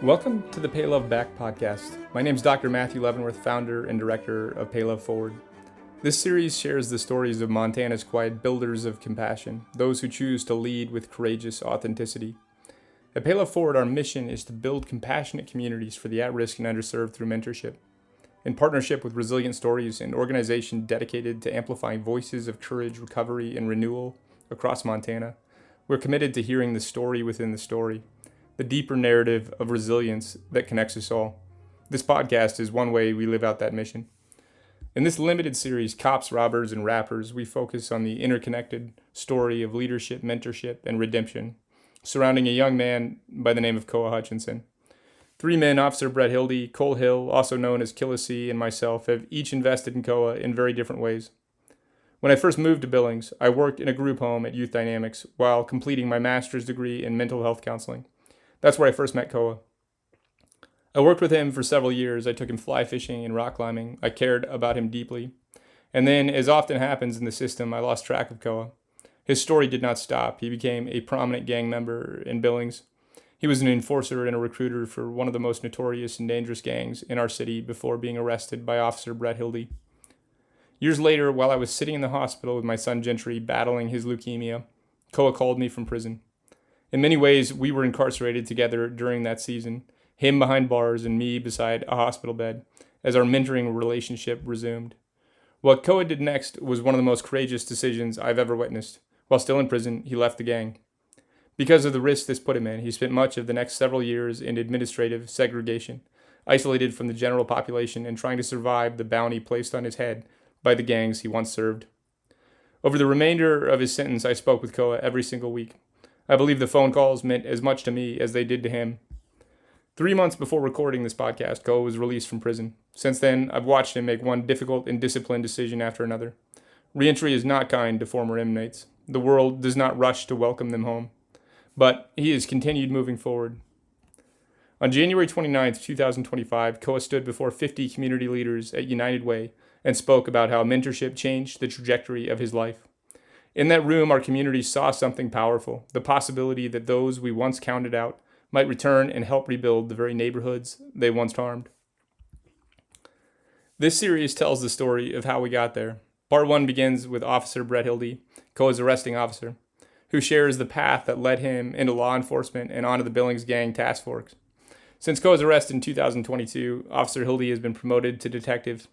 Welcome to the Pay Love Back podcast. My name is Dr. Matthew Leavenworth, founder and director of Pay Love Forward. This series shares the stories of Montana's quiet builders of compassion, those who choose to lead with courageous authenticity. At Pay Love Forward, our mission is to build compassionate communities for the at-risk and underserved through mentorship. In partnership with Resilient Stories, an organization dedicated to amplifying voices of courage, recovery, and renewal across Montana, we're committed to hearing the story within the story, the deeper narrative of resilience that connects us all. This podcast is one way we live out that mission. In this limited series, Cops, Robbers, and Rappers, we focus on the interconnected story of leadership, mentorship, and redemption surrounding a young man by the name of Koa Hutchinson. Three men, Officer Brett Hilde, Cole Hill, also known as Killa C, and myself, have each invested in Koa in very different ways. When I first moved to Billings, I worked in a group home at Youth Dynamics while completing my master's degree in mental health counseling. That's where I first met Koa. I worked with him for several years. I took him fly fishing and rock climbing. I cared about him deeply. And then, as often happens in the system, I lost track of Koa. His story did not stop. He became a prominent gang member in Billings. He was an enforcer and a recruiter for one of the most notorious and dangerous gangs in our city before being arrested by Officer Brett Hilde. Years later, while I was sitting in the hospital with my son Gentry battling his leukemia, Koa called me from prison. In many ways, we were incarcerated together during that season, him behind bars and me beside a hospital bed, as our mentoring relationship resumed. What Koa did next was one of the most courageous decisions I've ever witnessed. While still in prison, he left the gang. Because of the risk this put him in, he spent much of the next several years in administrative segregation, isolated from the general population and trying to survive the bounty placed on his head by the gangs he once served. Over the remainder of his sentence, I spoke with Koa every single week. I believe the phone calls meant as much to me as they did to him. 3 months before recording this podcast, Koa was released from prison. Since then, I've watched him make one difficult and disciplined decision after another. Reentry is not kind to former inmates. The world does not rush to welcome them home. But he has continued moving forward. On January 29th, 2025, Koa stood before 50 community leaders at United Way and spoke about how mentorship changed the trajectory of his life. In that room, our community saw something powerful, the possibility that those we once counted out might return and help rebuild the very neighborhoods they once harmed. This series tells the story of how we got there. Part 1 begins with Officer Brett Hilde, Koa's arresting officer, who shares the path that led him into law enforcement and onto the Billings Gang Task Force. Since Koa's arrest in 2022, Officer Hilde has been promoted to detective.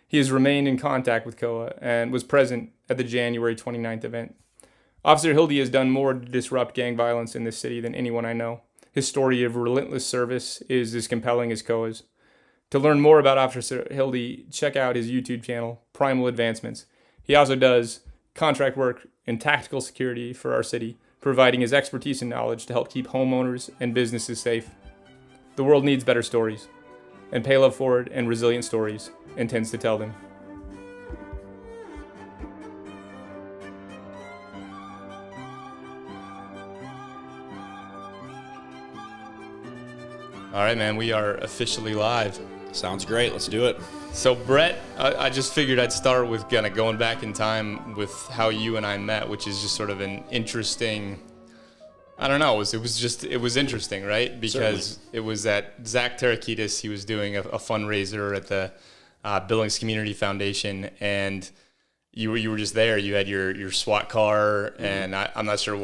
He has remained in contact with Koa and was present at the January 29th event. Officer Hilde has done more to disrupt gang violence in this city than anyone I know. His story of relentless service is as compelling as Koa's. To learn more about Officer Hilde, check out his YouTube channel, Primal Advancements. He also does contract work and tactical security for our city, providing his expertise and knowledge to help keep homeowners and businesses safe. The world needs better stories, and Pay Love Forward and Resilient Stories intends to tell them. All right, man, we are officially live. Sounds great. Let's do it. So, Brett, I just figured I'd start with kind of going back in time with how you and I met, which is just sort of an interesting, I don't know, it was interesting, right? Because Certainly. It was at Zach Tarakitis, he was doing a fundraiser at the Billings Community Foundation, and you were just there. You had your SWAT car, mm-hmm. and I'm not sure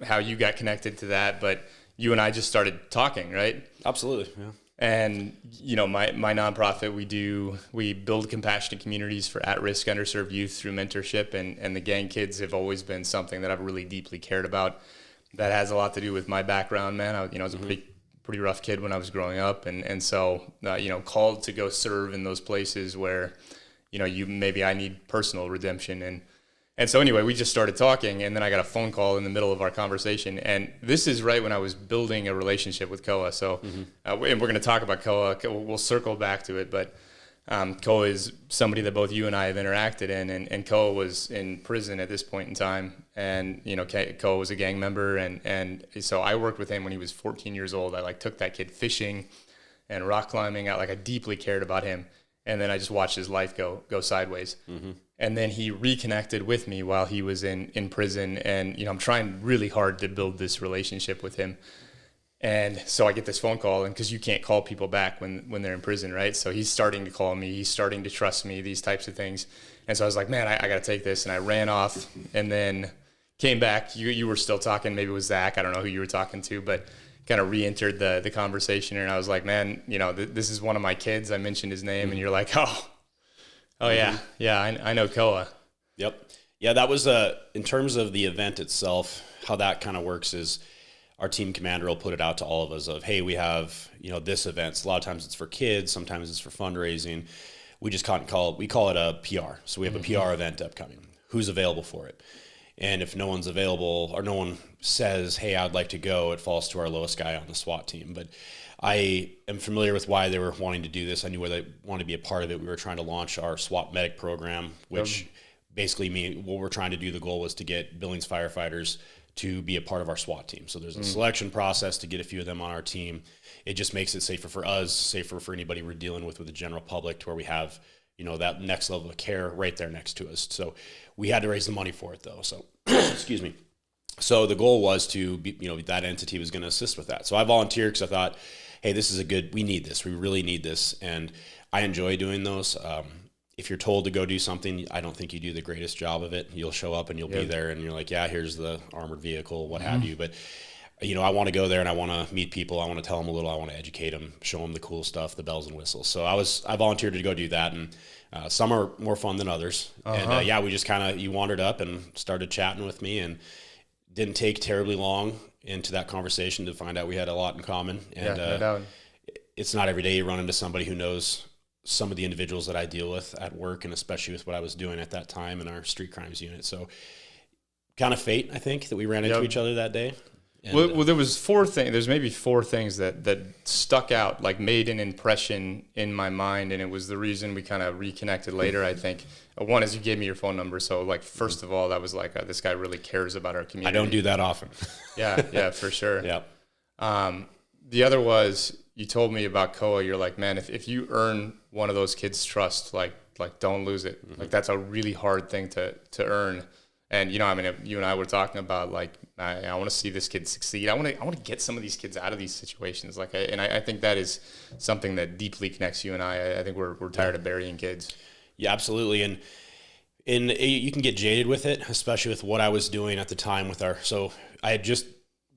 how you got connected to that, but you and I just started talking, right? Absolutely, yeah. And, you know, my nonprofit, we build compassionate communities for at-risk, underserved youth through mentorship, and the gang kids have always been something that I've really deeply cared about. That has a lot to do with my background, man. I was a pretty rough kid when I was growing up, and so, called to go serve in those places where, I need personal redemption. And so anyway, we just started talking, and then I got a phone call in the middle of our conversation. And this is right when I was building a relationship with Koa. So and we're going to talk about Koa. We'll circle back to it. But Koa is somebody that both you and I have interacted in. And Koa was in prison at this point in time. And, Koa was a gang member. And so I worked with him when he was 14 years old. I took that kid fishing and rock climbing. I deeply cared about him. And then I just watched his life go sideways. Mm-hmm. And then he reconnected with me while he was in prison. And, I'm trying really hard to build this relationship with him. And so I get this phone call, and because you can't call people back when they're in prison, right? So he's starting to call me, he's starting to trust me, these types of things. And so I was like, man, I got to take this. And I ran off and then came back. You were still talking, maybe it was Zach, I don't know who you were talking to, but kind of re-entered the conversation. And I was like, man, this is one of my kids. I mentioned his name, and you're like, oh yeah, I know Koa. Yep. Yeah, that was in terms of the event itself, how that kind of works is our team commander will put it out to all of us of, hey, we have, this event. So a lot of times it's for kids, sometimes it's for fundraising. We just call it a PR. So we have a PR event upcoming. Who's available for it? And if no one's available or no one says, hey, I'd like to go, it falls to our lowest guy on the SWAT team. But I am familiar with why they were wanting to do this. I knew where they wanted to be a part of it. We were trying to launch our SWAT medic program, which basically what we're trying to do, the goal was to get Billings firefighters to be a part of our SWAT team. So there's a selection process to get a few of them on our team. It just makes it safer for us, safer for anybody we're dealing with the general public, to where we have, that next level of care right there next to us. So we had to raise the money for it though. So, excuse me. So the goal was to be, that entity was going to assist with that. So I volunteered because I thought, hey, we need this. We really need this. And I enjoy doing those. If you're told to go do something, I don't think you do the greatest job of it. You'll show up and you'll be there and you're like, yeah, here's the armored vehicle, what have you. But, I want to go there and I want to meet people. I want to tell them a little, I want to educate them, show them the cool stuff, the bells and whistles. So I volunteered to go do that. And some are more fun than others. And we just you wandered up and started chatting with me, and didn't take terribly long into that conversation to find out we had a lot in common. And no doubt. It's not every day you run into somebody who knows some of the individuals that I deal with at work, and especially with what I was doing at that time in our street crimes unit. So kind of fate, I think, that we ran into each other that day. And, well, there was there's maybe four things that stuck out, like made an impression in my mind. And it was the reason we kind of reconnected later, I think. One is you gave me your phone number. So first of all, that was this guy really cares about our community. I don't do that often. yeah, for sure. Yep. The other was, you told me about Koa. You're like, man, if you earn one of those kids' trust, don't lose it. That's a really hard thing to earn. And you and I were talking about I want to see this kid succeed. I want to get some of these kids out of these situations. I think that is something that deeply connects you and I. I think we're tired of burying kids. Yeah, absolutely. And you can get jaded with it, especially with what I was doing at the time so I had just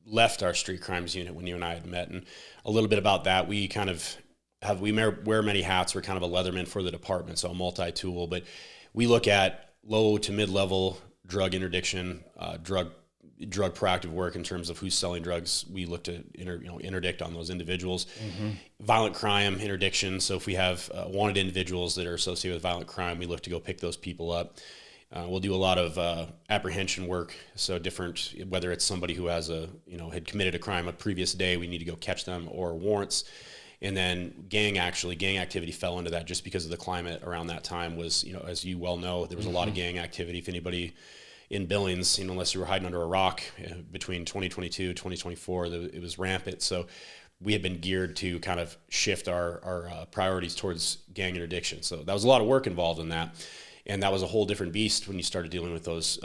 left our street crimes unit when you and I had met, and a little bit about that. We kind of wear many hats. We're kind of a leatherman for the department, so a multi-tool, but we look at low to mid-level drug interdiction, drug proactive work in terms of who's selling drugs. We look to interdict on those individuals. Violent crime interdiction. So if we have wanted individuals that are associated with violent crime, we look to go pick those people up. We'll do a lot of apprehension work. So whether it's somebody who has had committed a crime a previous day, we need to go catch them, or warrants. And then gang activity fell into that, just because of the climate around that time was, as you well know, there was a lot of gang activity. If anybody in Billings, unless you were hiding under a rock, between 2022, 2024, it was rampant. So we had been geared to kind of shift our priorities towards gang interdiction. So that was a lot of work involved in that. And that was a whole different beast when you started dealing with those,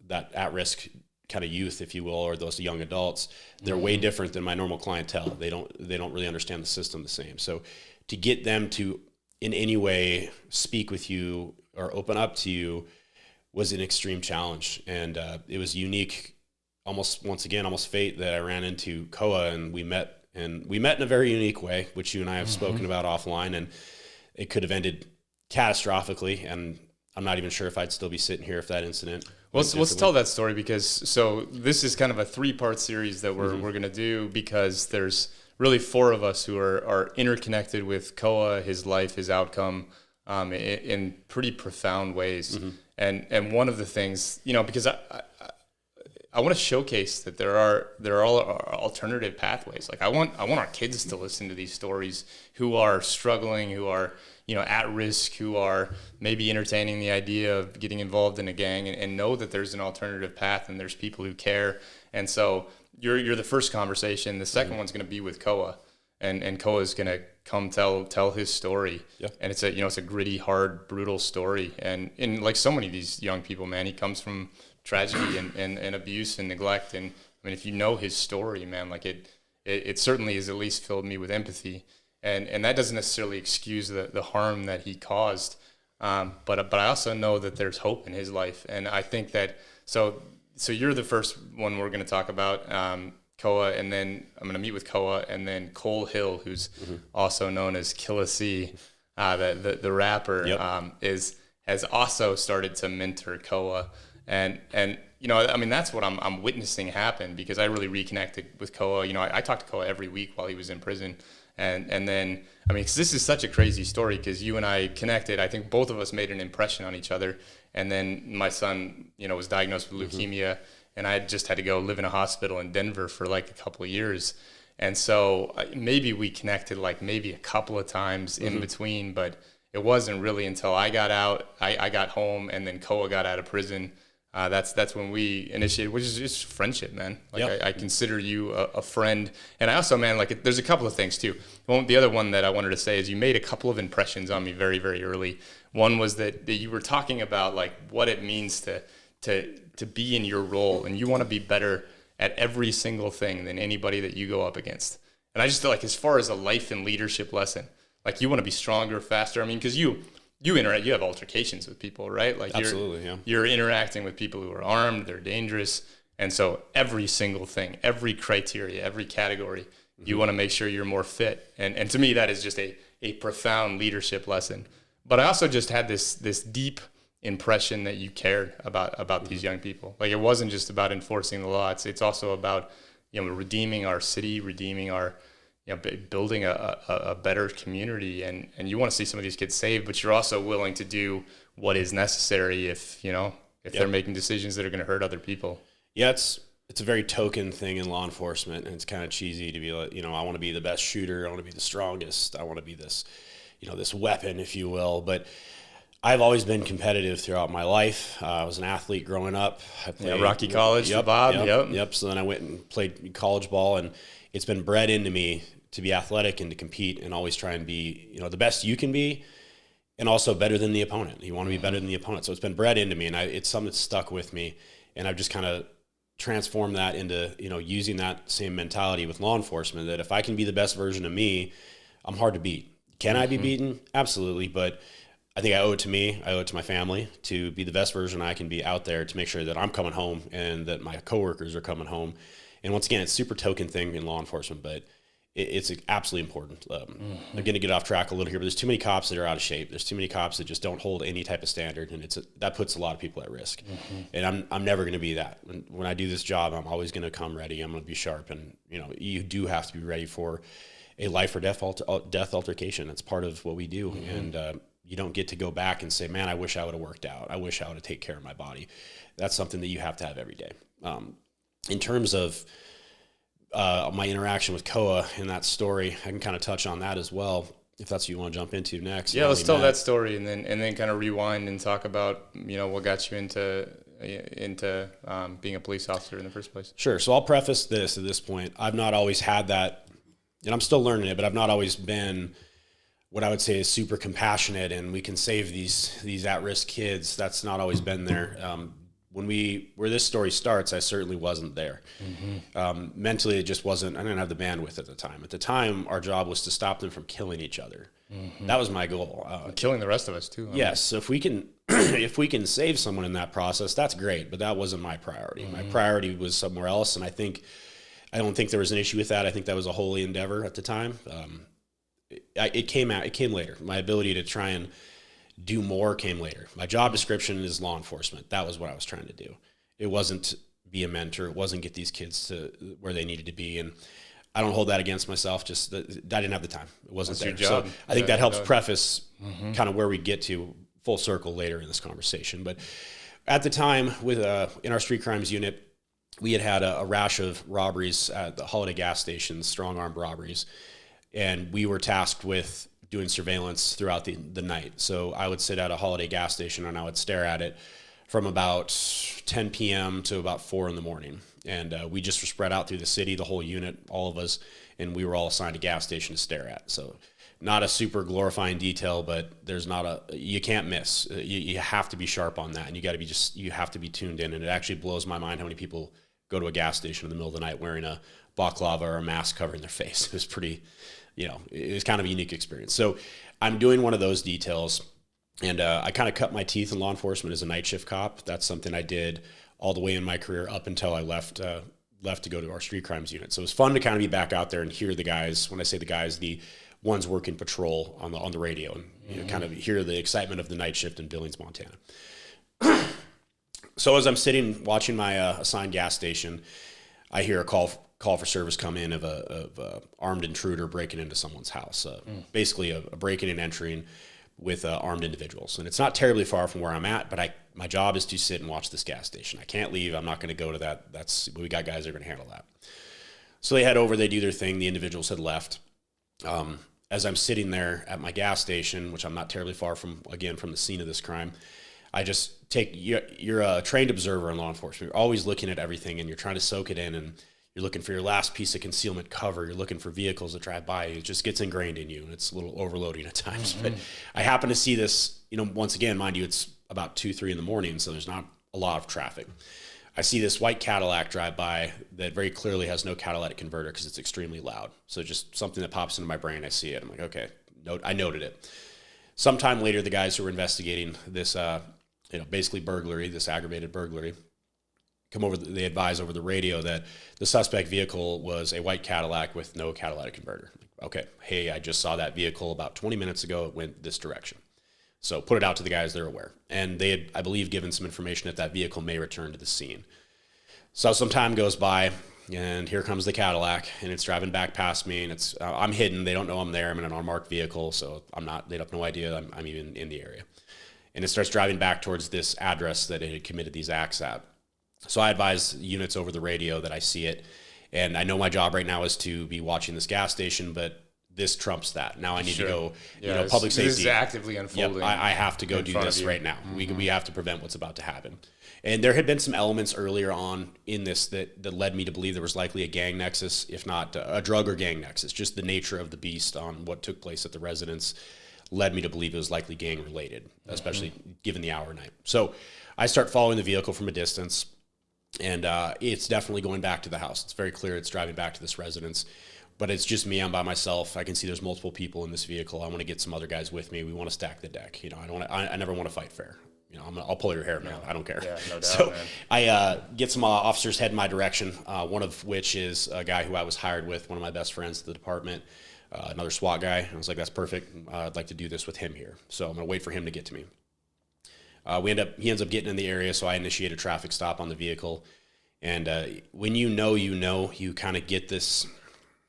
that at-risk kind of youth, if you will, or those young adults. They're way different than my normal clientele. They don't really understand the system the same. So to get them to in any way speak with you or open up to you was an extreme challenge. And it was unique, almost fate, that I ran into Koa, and we met in a very unique way, which you and I have spoken about offline, and it could have ended catastrophically. And I'm not even sure if I'd still be sitting here if that incident. Let's tell that story, because this is kind of a 3-part series that we're going to do, because there's really 4 of us who are interconnected with Koa, his life, his outcome, in pretty profound ways. And one of the things, because I want to showcase that there are alternative pathways. I want our kids to listen to these stories, who are struggling, who are at risk, who are maybe entertaining the idea of getting involved in a gang, and know that there's an alternative path and there's people who care. And so you're the first conversation. The second one's going to be with Koa, and Koa is going to come tell his story. Yeah. And it's a gritty, hard, brutal story. And like so many of these young people, man, he comes from tragedy and abuse and neglect. And I mean, if you know his story, man, it certainly has at least filled me with empathy. And that doesn't necessarily excuse the harm that he caused. But I also know that there's hope in his life. And I think that, so you're the first one we're going to talk about, Koa, and then I'm going to meet with Koa, and then Koa Hutchinson, who's also known as Killa C, the rapper, has also started to mentor Koa. And you know, I mean, that's what I'm witnessing happen, because I really reconnected with Koa. You know, I talked to Koa every week while he was in prison. And then, I mean, 'cause this is such a crazy story, because you and I connected. I think both of us made an impression on each other. And then my son, you know, was diagnosed with leukemia, and I just had to go live in a hospital in Denver for like a couple of years. And so maybe we connected like maybe a couple of times in between, but it wasn't really until I got out, I got home, and then Koa got out of prison. That's when we initiated, which is just friendship, man. Like I consider you a friend. And I also, man, like there's a couple of things too. The other one that I wanted to say is you made a couple of impressions on me very, very early. One was that you were talking about like what it means to be in your role, and you want to be better at every single thing than anybody that you go up against. And I just feel like, as far as a life and leadership lesson, like you want to be stronger, faster. I mean, because you interact, you have altercations with people, right? Like you're interacting with people who are armed, they're dangerous. And so every single thing, every criteria, every category, you want to make sure you're more fit. And to me, that is just a profound leadership lesson. But I also just had this deep impression that you cared about these young people. Like, it wasn't just about enforcing the law. It's also about, you know, redeeming our city, redeeming our, you know, building a better community. And you want to see some of these kids saved, but you're also willing to do what is necessary if they're making decisions that are going to hurt other people. Yeah, it's a very token thing in law enforcement, and it's kind of cheesy to be like, you know, I want to be the best shooter, I want to be the strongest, I want to be this, you know, this weapon, if you will. But I've always been competitive throughout my life. I was an athlete growing up. I played Rocky College, Bob. Yep. So then I went and played college ball, and it's been bred into me to be athletic and to compete and always try and be, you know, the best you can be, and also better than the opponent. You want to be better than the opponent. So it's been bred into me, and it's something that's stuck with me. And I've just kind of transformed that into, you know, using that same mentality with law enforcement, that if I can be the best version of me, I'm hard to beat. Can I be beaten? Absolutely. But I think I owe it to me, I owe it to my family to be the best version I can be out there, to make sure that I'm coming home and that my coworkers are coming home. And once again, it's a super token thing in law enforcement, but it's absolutely important. I'm going to get off track a little here, but there's too many cops that are out of shape. There's too many cops that just don't hold any type of standard, and that puts a lot of people at risk. And I'm never going to be that. When I do this job, I'm always going to come ready. I'm going to be sharp, and you know, you do have to be ready for a life or death altercation. That's part of what we do, and you don't get to go back and say, man, I wish I would have worked out. I wish I would have taken care of my body. That's something that you have to have every day. In terms of my interaction with Koa in that story, I can kind of touch on that as well, if that's what you want to jump into next. Yeah, let's tell that story, and then kind of rewind and talk about, you know, what got you into being a police officer in the first place. Sure. So I'll preface this at this point. I've not always had that, and I'm still learning it, but I've not always been what I would say is super compassionate and we can save these at-risk kids. That's not always been there. Where this story starts, I certainly wasn't there. Mentally, it just wasn't, I didn't have the bandwidth at the time. At the time, our job was to stop them from killing each other. That was my goal. Killing the rest of us too. Yes. So if we can, if we can save someone in that process, that's great, but that wasn't my priority. My priority was somewhere else. And I don't think there was an issue with that. I think that was a holy endeavor at the time. It came later. My ability to try and do more came later. My job description is law enforcement. That was what I was trying to do. It wasn't be a mentor. It wasn't get these kids to where they needed to be. And I don't hold that against myself. Just that I didn't have the time. It wasn't there. So I think that helps preface kind of where we get to full circle later in this conversation. But at the time, with in our street crimes unit, we had a rash of robberies at the Holiday gas stations, strong armed robberies, and we were tasked with doing surveillance throughout the night. So I would sit at a Holiday gas station and I would stare at it from about 10 p.m. to about 4 in the morning. And we just were spread out through the city, the whole unit, all of us, and we were all assigned a gas station to stare at. So not a super glorifying detail, but you can't miss. You have to be sharp on that, and you have to be tuned in. And it actually blows my mind how many people go to a gas station in the middle of the night wearing a balaclava or a mask covering their face. It was pretty, it was kind of a unique experience. So I'm doing one of those details, and I kind of cut my teeth in law enforcement as a night shift cop. That's something I did all the way in my career up until I left to go to our street crimes unit. So it was fun to kind of be back out there and hear the guys. When I say the guys, the ones working patrol on the radio, and kind of hear the excitement of the night shift in Billings, Montana. So as I'm sitting watching my assigned gas station, I hear a call for service come in of a armed intruder breaking into someone's house. Basically a breaking and entering with armed individuals. And it's not terribly far from where I'm at, but my job is to sit and watch this gas station. I can't leave. I'm not going to go to that. We got guys that are going to handle that. So they head over, they do their thing. The individuals had left. As I'm sitting there at my gas station, which I'm not terribly far from the scene of this crime, I just you're a trained observer in law enforcement. You're always looking at everything, and you're trying to soak it in, and you're looking for your last piece of concealment cover. You're looking for vehicles that drive by. It just gets ingrained in you, and it's a little overloading at times. But I happen to see this, once again, mind you, it's about 2-3 in the morning, so there's not a lot of traffic. I see this white Cadillac drive by that very clearly has no catalytic converter because it's extremely loud. So just something that pops into my brain. I see it. I'm like, okay, I noted it. Sometime later, the guys who were investigating this, basically burglary, this aggravated burglary, come over. They advise over the radio that the suspect vehicle was a white Cadillac with no catalytic converter. Okay, hey, I just saw that vehicle about 20 minutes ago. It went this direction. So put it out to the guys, they're aware. And they had, I believe, given some information that vehicle may return to the scene. So some time goes by, and here comes the Cadillac, and it's driving back past me, and it's I'm hidden. They don't know I'm there. I'm in an unmarked vehicle, so they have no idea I'm even in the area. And it starts driving back towards this address that it had committed these acts at. So I advise units over the radio that I see it, and I know my job right now is to be watching this gas station, but this trumps that. Now I need to go, public safety. This is actively unfolding. Yep, I have to go do this right now. We have to prevent what's about to happen. And there had been some elements earlier on in this that led me to believe there was likely a gang nexus, if not a drug or gang nexus. Just the nature of the beast on what took place at the residence led me to believe it was likely gang related, especially given the hour of night. So I start following the vehicle from a distance, and it's definitely going back to the house. It's very clear it's driving back to this residence. But it's just me. I'm by myself. I can see there's multiple people in this vehicle. I want to get some other guys with me. We want to stack the deck. I never want to fight fair. I'll pull your hair, man. I don't care. Yeah, no doubt, so man. I get some officers head in my direction. One of which is a guy who I was hired with, one of my best friends at the department, another SWAT guy. I was like, that's perfect. I'd like to do this with him here. So I'm going to wait for him to get to me. He ends up getting in the area, so I initiate a traffic stop on the vehicle. And when you kind of get this,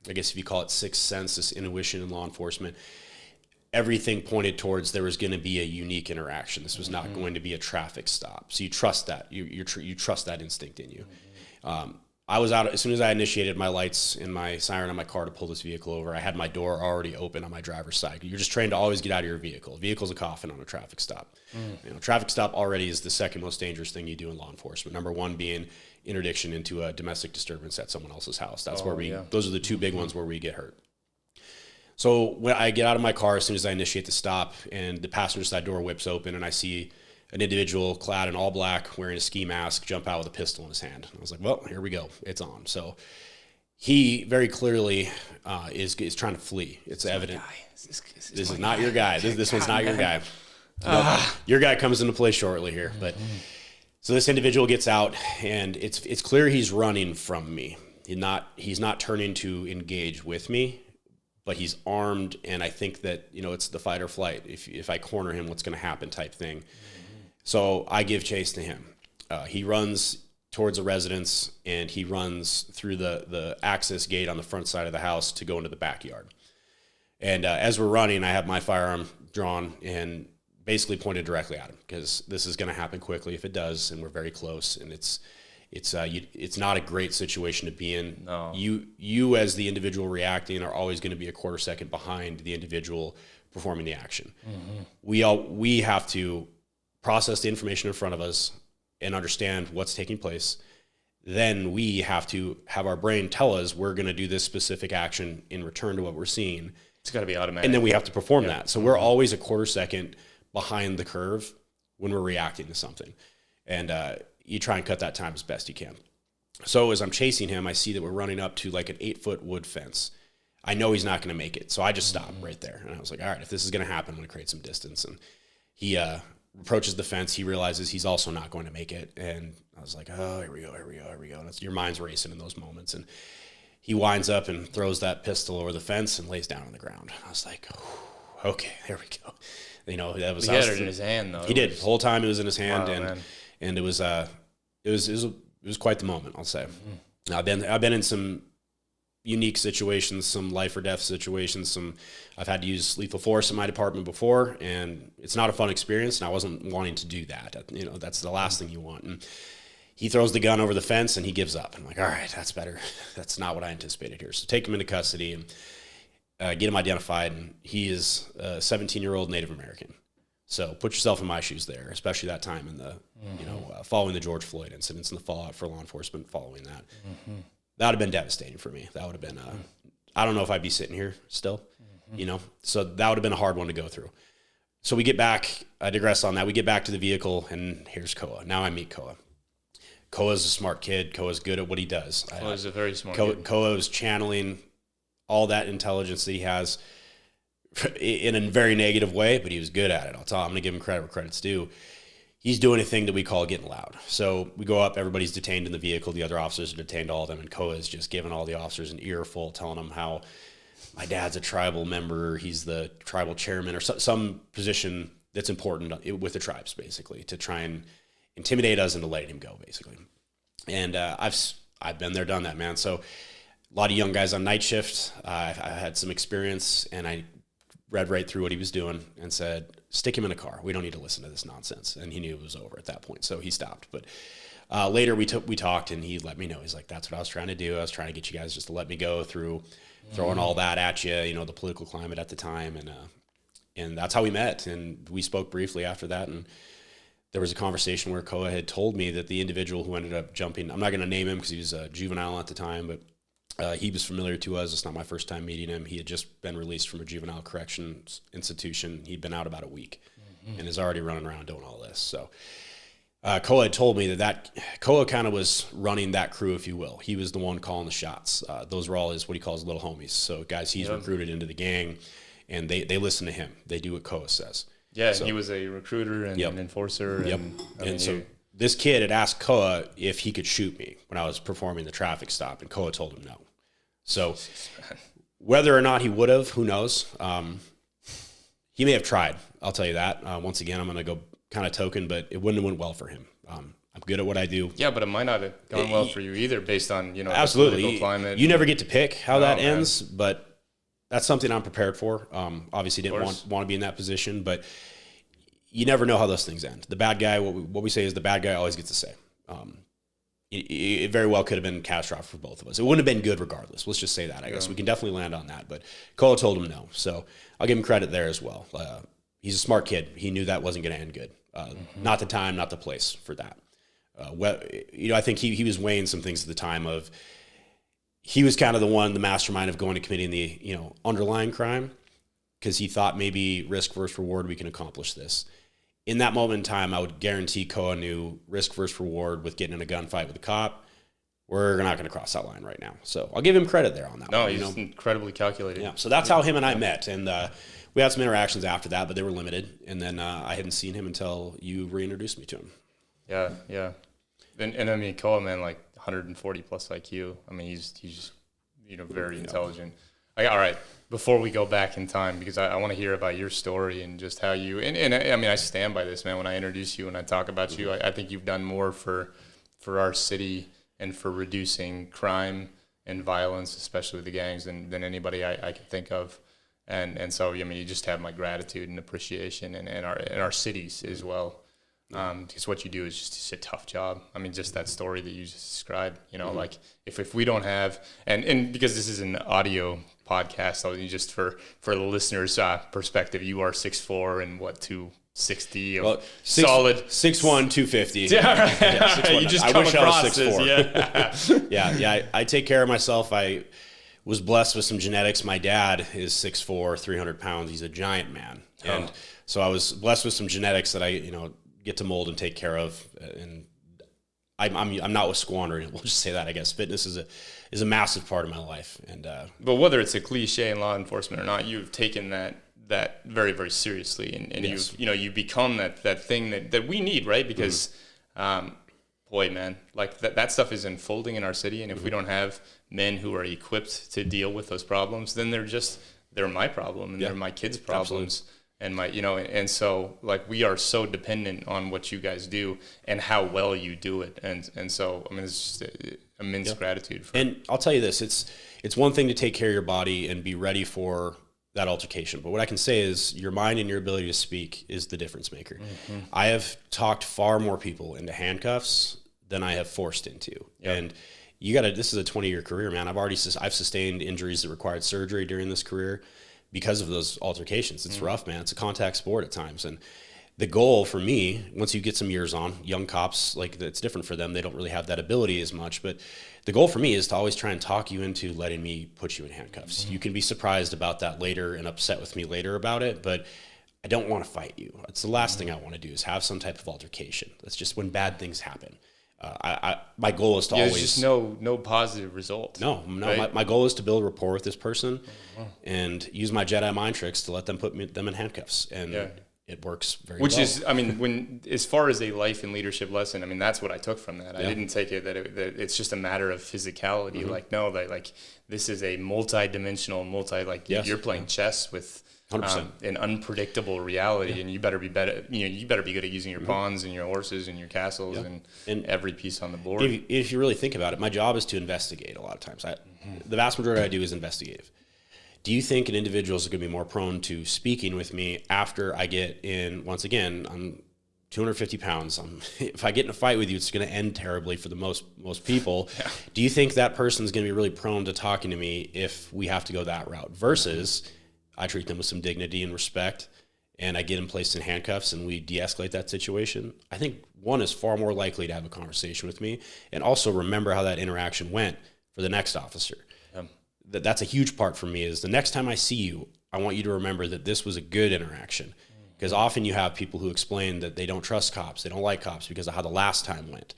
I guess if you call it sixth sense, this intuition in law enforcement, everything pointed towards there was going to be a unique interaction. This was not going to be a traffic stop. So you trust that. You trust that instinct in you. I was out as soon as I initiated my lights and my siren on my car to pull this vehicle over. I had my door already open on my driver's side. You're just trained to always get out of your vehicle. A vehicle's a coffin on a traffic stop. Traffic stop already is the second most dangerous thing you do in law enforcement. Number one being interdiction into a domestic disturbance at someone else's house. That's those are the two big ones where we get hurt. So when I get out of my car, as soon as I initiate the stop, and the passenger side door whips open, and I see an individual clad in all black, wearing a ski mask, jump out with a pistol in his hand. I was like, well, here we go. It's on. So he very clearly is trying to flee. It's evident. This is not your guy. This one's not your guy. Your guy comes into play shortly here. But so this individual gets out, and it's clear he's running from me. He's not turning to engage with me, but he's armed, and I think that it's the fight or flight. If I corner him, what's going to happen type thing. So I give chase to him. He runs towards a residence, and he runs through the access gate on the front side of the house to go into the backyard. And as we're running, I have my firearm drawn and basically pointed directly at him, because this is going to happen quickly if it does, and we're very close, and it's not a great situation to be in. No. You as the individual reacting are always going to be a quarter second behind the individual performing the action. We have to process the information in front of us and understand what's taking place. Then we have to have our brain tell us we're going to do this specific action in return to what we're seeing. It's got to be automatic. And then we have to perform that. So we're always a quarter second behind the curve when we're reacting to something. And you try and cut that time as best you can. So as I'm chasing him, I see that we're running up to like an 8-foot wood fence. I know he's not going to make it. So I just stop right there. And I was like, all right, if this is going to happen, I'm going to create some distance. And he approaches the fence. He realizes he's also not going to make it. And I was like, oh, here we go. And your mind's racing in those moments. And he winds up and throws that pistol over the fence and lays down on the ground. I was like, okay, there we go. You know, that was. He had it in his hand, though. He did. The whole time it was in his hand, Wow, and it was quite the moment, I'll say. I've been in some unique situations, some life or death situations. I've had to use lethal force in my department before, and it's not a fun experience. And I wasn't wanting to do that. You know, that's the last thing you want. And he throws the gun over the fence and he gives up. I'm like, all right, that's better. That's not what I anticipated here. So take him into custody and get him identified. And he is a 17-year-old Native American. So put yourself in my shoes there, especially that time in the, following the George Floyd incidents and the fallout for law enforcement following that. That would have been devastating for me. That would have been, I don't know if I'd be sitting here still, so that would have been a hard one to go through. So we get back, I digress on that. We get back to the vehicle and here's Koa. Now I meet Koa. Koa's a smart kid. Koa's good at what he does. Koa's a very smart kid. Koa's channeling all that intelligence that he has in a very negative way, but he was good at it. I'm going to give him credit where credit's due. He's doing a thing that we call getting loud. So we go up, everybody's detained in the vehicle. The other officers are detained, all of them, and Koa is just giving all the officers an earful, telling them how my dad's a tribal member. He's the tribal chairman or some position that's important with the tribes, basically, to try and intimidate us into letting him go, basically. And I've been there, done that, man. So a lot of young guys on night shift. I had some experience, and I read right through what he was doing and said, stick him in a car. We don't need to listen to this nonsense. And he knew it was over at that point, so he stopped. But later we talked, and he let me know. He's like, that's what I was trying to do. I was trying to get you guys just to let me go through throwing all that at you, the political climate at the time. And that's how we met. And we spoke briefly after that. And there was a conversation where Koa had told me that the individual who ended up jumping, I'm not going to name him because he was a juvenile at the time, but he was familiar to us. It's not my first time meeting him. He had just been released from a juvenile corrections institution. He'd been out about a week and is already running around doing all this. So Koa had told me that Koa kind of was running that crew, if you will. He was the one calling the shots. Those were all what he calls little homies. So guys he's recruited into the gang, and they listen to him. They do what Koa says. Yeah, so, he was a recruiter and an enforcer. And, so this kid had asked Koa if he could shoot me when I was performing the traffic stop, and Koa told him no. So whether or not he would have, who knows? He may have tried. I'll tell you that. Once again, I'm going to go kind of token, but it wouldn't have went well for him. I'm good at what I do. Yeah, but it might not have gone well for you either, based on absolutely the political climate. You never get to pick how that ends, but that's something I'm prepared for. Obviously, didn't want to be in that position, but you never know how those things end. The bad guy, what we say is the bad guy always gets to say. It very well could have been catastrophic for both of us. It wouldn't have been good regardless. Let's just say that, I guess. We can definitely land on that. But Koa told him no. So I'll give him credit there as well. He's a smart kid. He knew that wasn't going to end good. Not the time, not the place for that. I think he was weighing some things at the time of, he was kind of the mastermind of going to committing the, underlying crime, because he thought maybe risk versus reward, we can accomplish this. In that moment in time, I would guarantee Koa knew risk versus reward with getting in a gunfight with a cop. We're not going to cross that line right now. So I'll give him credit there on that. No, he's incredibly calculated. Yeah. So that's how him and I met. And we had some interactions after that, but they were limited. And then I hadn't seen him until you reintroduced me to him. Yeah, yeah. And I mean, Koa, man, like 140 plus IQ. I mean, he's just, very intelligent. All right, before we go back in time, because I want to hear about your story and just how you, and I mean, I stand by this, man. When I introduce you and I talk about you, I think you've done more for our city and for reducing crime and violence, especially with the gangs, than anybody I can think of. And so, I mean, you just have my gratitude and appreciation, and our cities as well. Because what you do is just a tough job. I mean, just that story that you just described, like if we don't have, and because this is an audio podcast, so just for the listeners' perspective, you are 6'4" and 260 solid 6'1", 250. Yeah, right. Yeah, you just come across this. Yeah. I take care of myself. I was blessed with some genetics. My dad is 6'4", 300 pounds. He's a giant man, and so I was blessed with some genetics that I get to mold and take care of. And I'm not with squandering. We'll just say that. I guess fitness is a massive part of my life. And but whether it's a cliche in law enforcement or not, you've taken that very, very seriously, and yes. you become that thing that we need, right? Because boy, man, like that stuff is unfolding in our city, and if we don't have men who are equipped to deal with those problems, then they're my problem, and they're my kids' problems. Absolutely. And and so like we are so dependent on what you guys do and how well you do it, and so I mean it's just immense gratitude. And I'll tell you this: it's one thing to take care of your body and be ready for that altercation, but what I can say is your mind and your ability to speak is the difference maker. Mm-hmm. I have talked far more people into handcuffs than I have forced into, and this is a 20-year career, man. I've sustained injuries that required surgery during this career because of those altercations. It's rough, man. It's a contact sport at times. And the goal for me, once you get some years on, young cops, like it's different for them. They don't really have that ability as much. But the goal for me is to always try and talk you into letting me put you in handcuffs. Mm-hmm. You can be surprised about that later and upset with me later about it, but I don't want to fight you. It's the last thing I want to do is have some type of altercation. That's just when bad things happen. My goal is to always just no positive result. No. Right? My goal is to build rapport with this person and use my Jedi mind tricks to let them put them in handcuffs, and it works very well. Which is, I mean, when as far as a life and leadership lesson, I mean that's what I took from that. I didn't take it that it's just a matter of physicality. Mm-hmm. Like no, like this is a multi-dimensional, you're playing chess with. An unpredictable reality, and you better be better. You better be good at using your pawns and your horses and your castles and every piece on the board. If you really think about it, my job is to investigate. A lot of times, the vast majority I do is investigative. Do you think an individual is going to be more prone to speaking with me after I get in? Once again, I'm 250 pounds. If I get in a fight with you, it's going to end terribly for the most people. Yeah. Do you think that person is going to be really prone to talking to me if we have to go that route versus? I treat them with some dignity and respect, and I get them placed in handcuffs, and we de-escalate that situation. I think one is far more likely to have a conversation with me and also remember how that interaction went for the next officer. That's a huge part for me is the next time I see you, I want you to remember that this was a good interaction. Because often you have people who explain that they don't trust cops, they don't like cops because of how the last time went.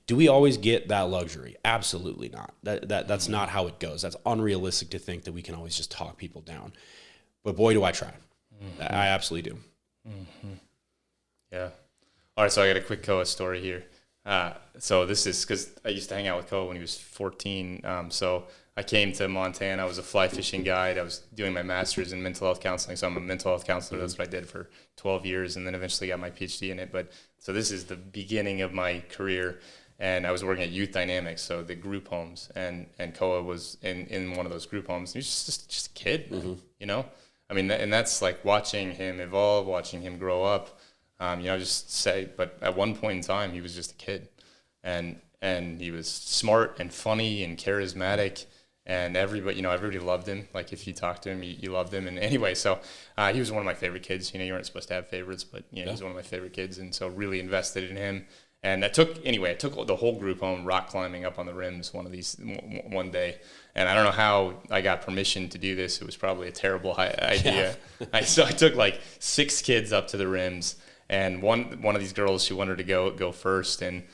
Do we always get that luxury? Absolutely not. That's not how it goes. That's unrealistic to think that we can always just talk people down. But boy, do I try. Mm-hmm. I absolutely do. Mm-hmm. Yeah. All right, so I got a quick Koa story here. So this is because I used to hang out with Koa when he was 14. So I came to Montana. I was a fly fishing guide. I was doing my master's in mental health counseling. So I'm a mental health counselor. That's what I did for 12 years and then eventually got my PhD in it. But so this is the beginning of my career. And I was working at Youth Dynamics, so the group homes. And Koa was in one of those group homes. He was just a kid, you know? I mean, and that's like watching him evolve, watching him grow up. But at one point in time, he was just a kid, and he was smart and funny and charismatic, and everybody loved him. Like if you talked to him, you loved him. And anyway, so he was one of my favorite kids. You know, you weren't supposed to have favorites, but he was one of my favorite kids, and so really invested in him. And I took the whole group home rock climbing up on the rims one day. And I don't know how I got permission to do this. It was probably a terrible idea. Yeah. So I took like 6 kids up to the rims, and one of these girls, she wanted to go first. And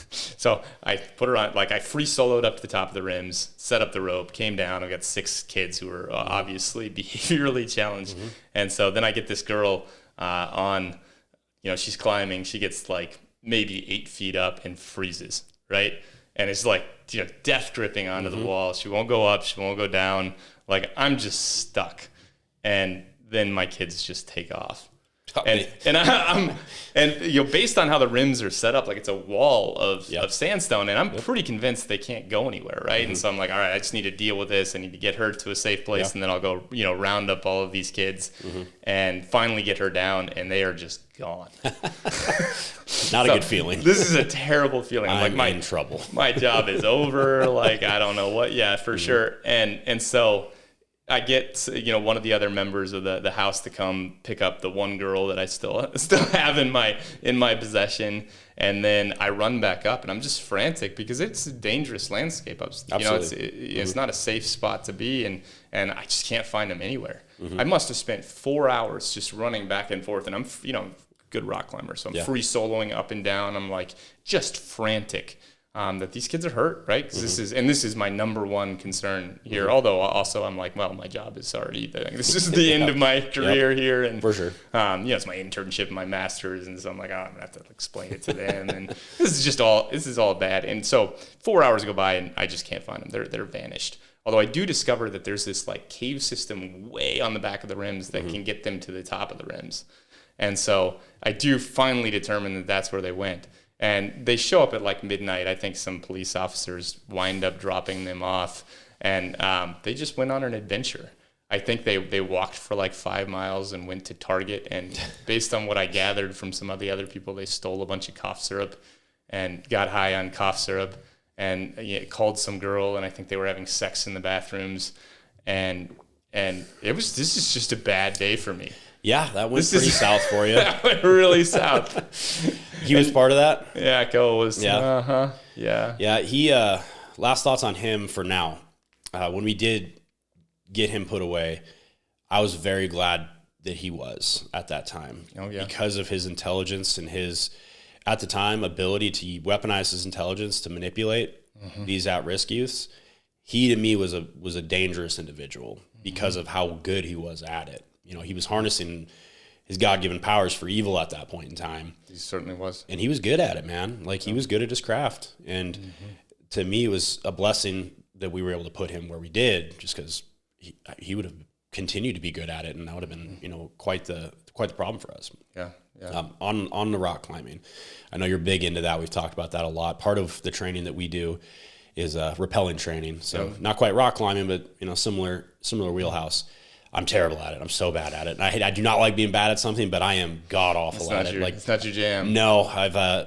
so I put her on, like I free soloed up to the top of the rims, set up the rope, came down. I got 6 kids who were obviously behaviorally challenged. Mm-hmm. And so then I get this girl on, she's climbing. She gets like maybe 8 feet up and freezes, right? And it's like, death gripping onto the wall. She won't go up. She won't go down. Like, I'm just stuck. And then my kids just take off. And based on how the rims are set up, like it's a wall of sandstone, and I'm pretty convinced they can't go anywhere, right? Mm-hmm. And so I'm like, all right, I just need to deal with this. I need to get her to a safe place, and then I'll go, round up all of these kids and finally get her down, and they are just gone. Not a good feeling. This is a terrible feeling. I'm in trouble. My job is over. Like, I don't know what. Yeah, for sure. And so I get, one of the other members of the house to come pick up the one girl that I still have in my possession, and then I run back up, and I'm just frantic because it's a dangerous landscape. It's not a safe spot to be, and I just can't find them anywhere. I must have spent 4 hours just running back and forth, and I'm good rock climber. So I'm Yeah. free soloing up and down. I'm like just frantic. That these kids are hurt, right? Because this is my number one concern here. Although also I'm like, well, my job is already, this is the end of my career here. And for sure. It's my internship, my master's. And so I'm like, oh, I'm gonna have to explain it to them. And this is all bad. And so 4 hours go by and I just can't find them. They're vanished. Although I do discover that there's this like cave system way on the back of the rims that can get them to the top of the rims. And so I do finally determine that that's where they went. And they show up at like midnight. I think some police officers wind up dropping them off, and they just went on an adventure. I think they walked for like 5 miles and went to Target. And based on what I gathered from some of the other people, they stole a bunch of cough syrup and got high on cough syrup and called some girl. And I think they were having sex in the bathrooms. And this is just a bad day for me. Yeah, that went pretty south for you. That went really south. He was part of that? Yeah, Koa was. Yeah. Yeah. Yeah, he, last thoughts on him for now. When we did get him put away, I was very glad that he was at that time. Oh, yeah. Because of his intelligence and his, at the time, ability to weaponize his intelligence to manipulate these at-risk youths. He, to me, was a dangerous individual because of how good he was at it. You know, he was harnessing his God-given powers for evil at that point in time. He certainly was. And he was good at it, man. Like, he was good at his craft. And to me, it was a blessing that we were able to put him where we did, just because he would have continued to be good at it, and that would have been, quite the problem for us. Yeah. On the rock climbing. I know you're big into that. We've talked about that a lot. Part of the training that we do is rappelling training. So not quite rock climbing, but, similar wheelhouse. I'm terrible at it. I'm so bad at it. And I do not like being bad at something, but I am god awful at it. It's not your jam. No,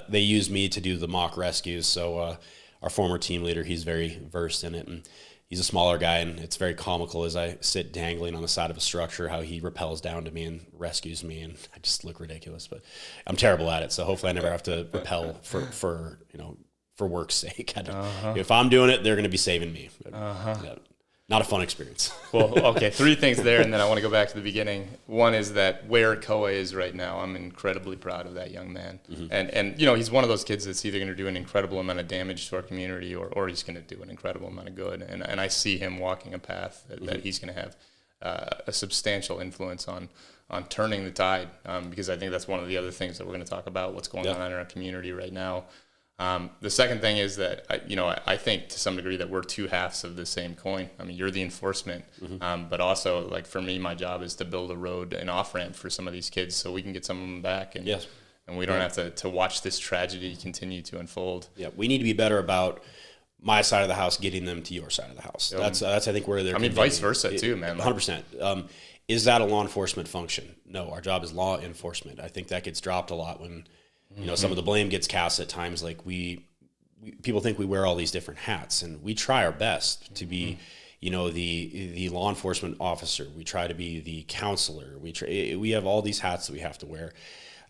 they use me to do the mock rescues. So our former team leader, he's very versed in it, and he's a smaller guy, and it's very comical as I sit dangling on the side of a structure, how he rappels down to me and rescues me, and I just look ridiculous. But I'm terrible at it, so hopefully I never have to rappel for work's sake. If I'm doing it, they're going to be saving me. But, not a fun experience. Well, okay, 3 things there, and then I want to go back to the beginning. One is that where Koa is right now, I'm incredibly proud of that young man. And he's one of those kids that's either going to do an incredible amount of damage to our community or he's going to do an incredible amount of good. And I see him walking a path that he's going to have a substantial influence on turning the tide, because I think that's one of the other things that we're going to talk about, what's going on in our community right now. The second thing is that, I think to some degree that we're 2 halves of the same coin. I mean, you're the enforcement, but also, like, for me, my job is to build a road and off-ramp for some of these kids so we can get some of them back. And, and we don't have to watch this tragedy continue to unfold. Yeah, we need to be better about my side of the house getting them to your side of the house. That's I think, where they're... vice versa, too, man. 100%. Is that a law enforcement function? No, our job is law enforcement. I think that gets dropped a lot when... some of the blame gets cast at times. Like people think we wear all these different hats, and we try our best to be, the law enforcement officer. We try to be the counselor. We have all these hats that we have to wear.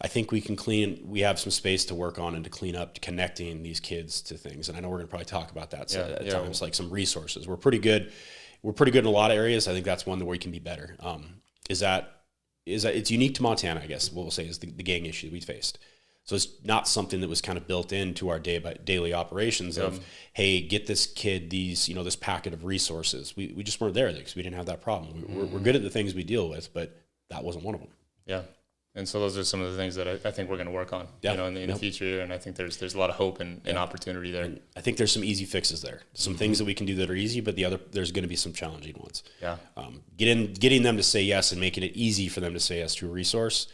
I think we have some space to work on and to clean up, connecting these kids to things. And I know we're going to probably talk about that at times, like some resources. We're pretty good in a lot of areas. I think that's one where we can be better. Is that it's unique to Montana, I guess, what we'll say is the gang issue that we faced. So it's not something that was kind of built into our daily operations of, hey, get this kid this packet of resources. We just weren't there because we didn't have that problem. We're good at the things we deal with, but that wasn't one of them. Yeah. And so those are some of the things that I think we're going to work on, in the future. And I think there's a lot of hope and opportunity there. And I think there's some easy fixes there. Some things that we can do that are easy, but there's going to be some challenging ones. Yeah. Getting them to say yes and making it easy for them to say yes to a resource,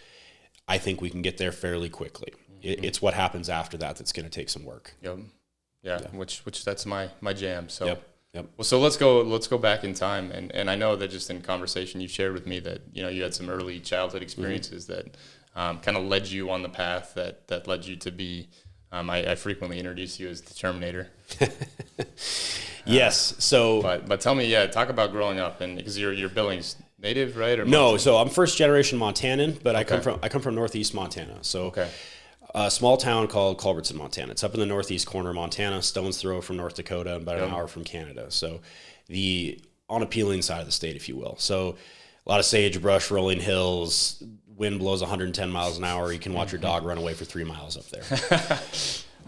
I think we can get there fairly quickly. It's what happens after that's going to take some work. Yep. Yeah. Which that's my jam. So. Yep. Well, so let's go back in time, and I know that just in conversation you shared with me that you had some early childhood experiences that kind of led you on the path that led you to be. I frequently introduce you as the Terminator. Yes. So, but tell me, talk about growing up, and because you're Billings native, right? Or no, so I'm first generation Montanan, but I come from Northeast Montana. So. A small town called Culbertson, Montana. It's up in the northeast corner of Montana, stone's throw from North Dakota, and about an hour from Canada. So the unappealing side of the state, if you will. So a lot of sagebrush, rolling hills, wind blows 110 miles an hour. You can watch your dog run away for 3 miles up there.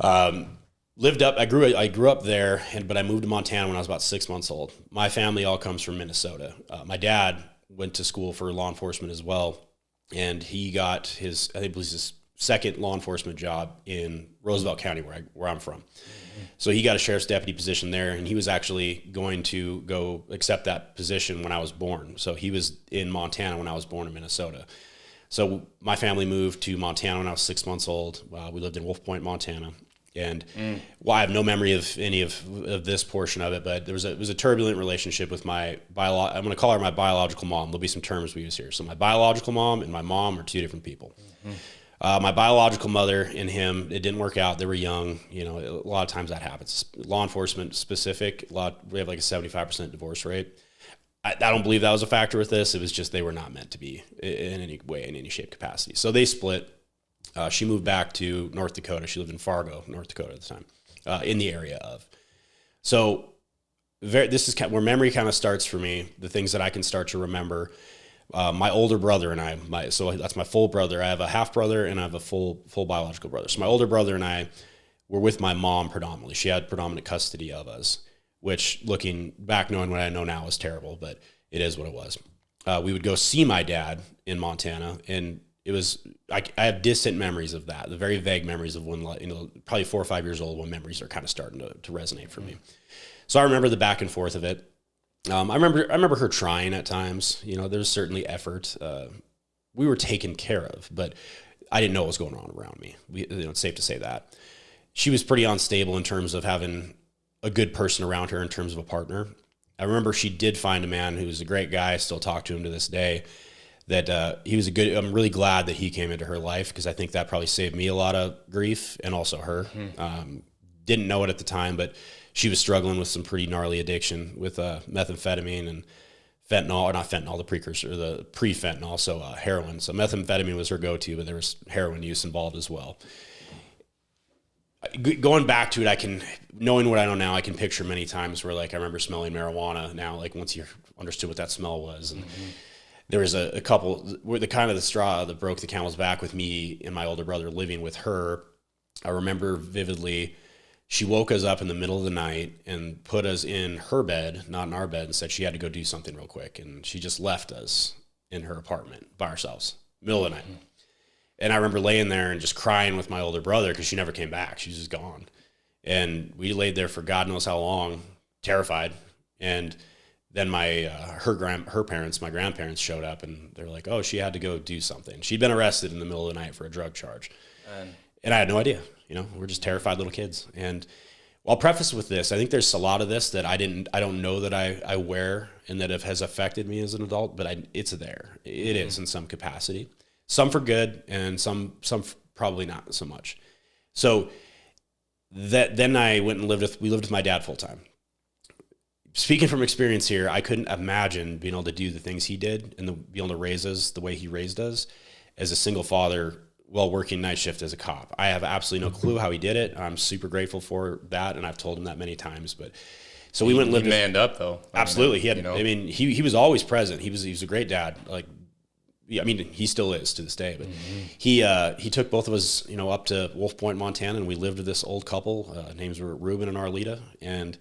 I grew up there, but I moved to Montana when I was about 6 months old. My family all comes from Minnesota. My dad went to school for law enforcement as well, and he got his second law enforcement job in Roosevelt County, where I'm from. So he got a sheriff's deputy position there, and he was actually going to go accept that position when I was born. So he was in Montana when I was born in Minnesota. So my family moved to Montana when I was 6 months old. We lived in Wolf Point, Montana. And I have no memory of any of this portion of it, but it was a turbulent relationship with I'm going to call her my biological mom. There'll be some terms we use here. So my biological mom and my mom are two different people. My biological mother and him, it didn't work out. They were young. You know, a lot of times that happens. Law enforcement specific, we have like a 75% divorce rate. I don't believe that was a factor with this. It was just they were not meant to be in any way, in any shape, capacity. So they split. She moved back to North Dakota. She lived in Fargo, North Dakota at the time, in the area of. So this is where memory kind of starts for me, the things that I can start to remember. My older brother and I, so that's my full brother. I have a half brother and I have a full biological brother. So my older brother and I were with my mom predominantly. She had predominant custody of us, which looking back, knowing what I know now is terrible, but it is what it was. We would go see my dad in Montana, and it was, I have distant memories of that, the very vague memories of when, probably 4 or 5 years old, when memories are kind of starting to resonate for me. So I remember the back and forth of it. I remember her trying at times. You know, there's certainly effort. We were taken care of, but I didn't know what was going on around me. It's safe to say that. She was pretty unstable in terms of having a good person around her in terms of a partner. I remember she did find a man who was a great guy. I still talk to him to this day. That he was I'm really glad that he came into her life, because I think that probably saved me a lot of grief, and also her. Didn't know it at the time, but she was struggling with some pretty gnarly addiction with methamphetamine and fentanyl, or not fentanyl, the precursor, the pre-fentanyl, so heroin. So methamphetamine was her go-to, but there was heroin use involved as well. Going back to it, knowing what I know now, I can picture many times where, like, I remember smelling marijuana now, like, once you understood what that smell was. And there was a couple where the straw that broke the camel's back with me and my older brother living with her. I remember vividly, she woke us up in the middle of the night and put us in her bed, not in our bed, and said she had to go do something real quick. And she just left us in her apartment by ourselves, middle of the night. And I remember laying there and just crying with my older brother because she never came back. She was just gone. And we laid there for God knows how long, terrified. And then her parents, my grandparents, showed up, and they're like, oh, she had to go do something. She'd been arrested in the middle of the night for a drug charge. And I had no idea. You know, we're just terrified little kids. And I'll preface with this. I think there's a lot of this that I don't know that I wear and that has affected me as an adult, but it's there. It is in some capacity. Some for good, and some probably not so much. So then I went and lived with my dad full time. Speaking from experience here, I couldn't imagine being able to do the things he did and be able to raise us the way he raised us as a single father while working night shift as a cop. I have absolutely no clue how he did it. I'm super grateful for that, and I've told him that many times. But so we went and lived. He manned up though. Absolutely, he had. You know. I mean, he was always present. He was a great dad. Like, I mean, he still is to this day. But he took both of us, up to Wolf Point, Montana, and we lived with this old couple. Names were Ruben and Arlita, and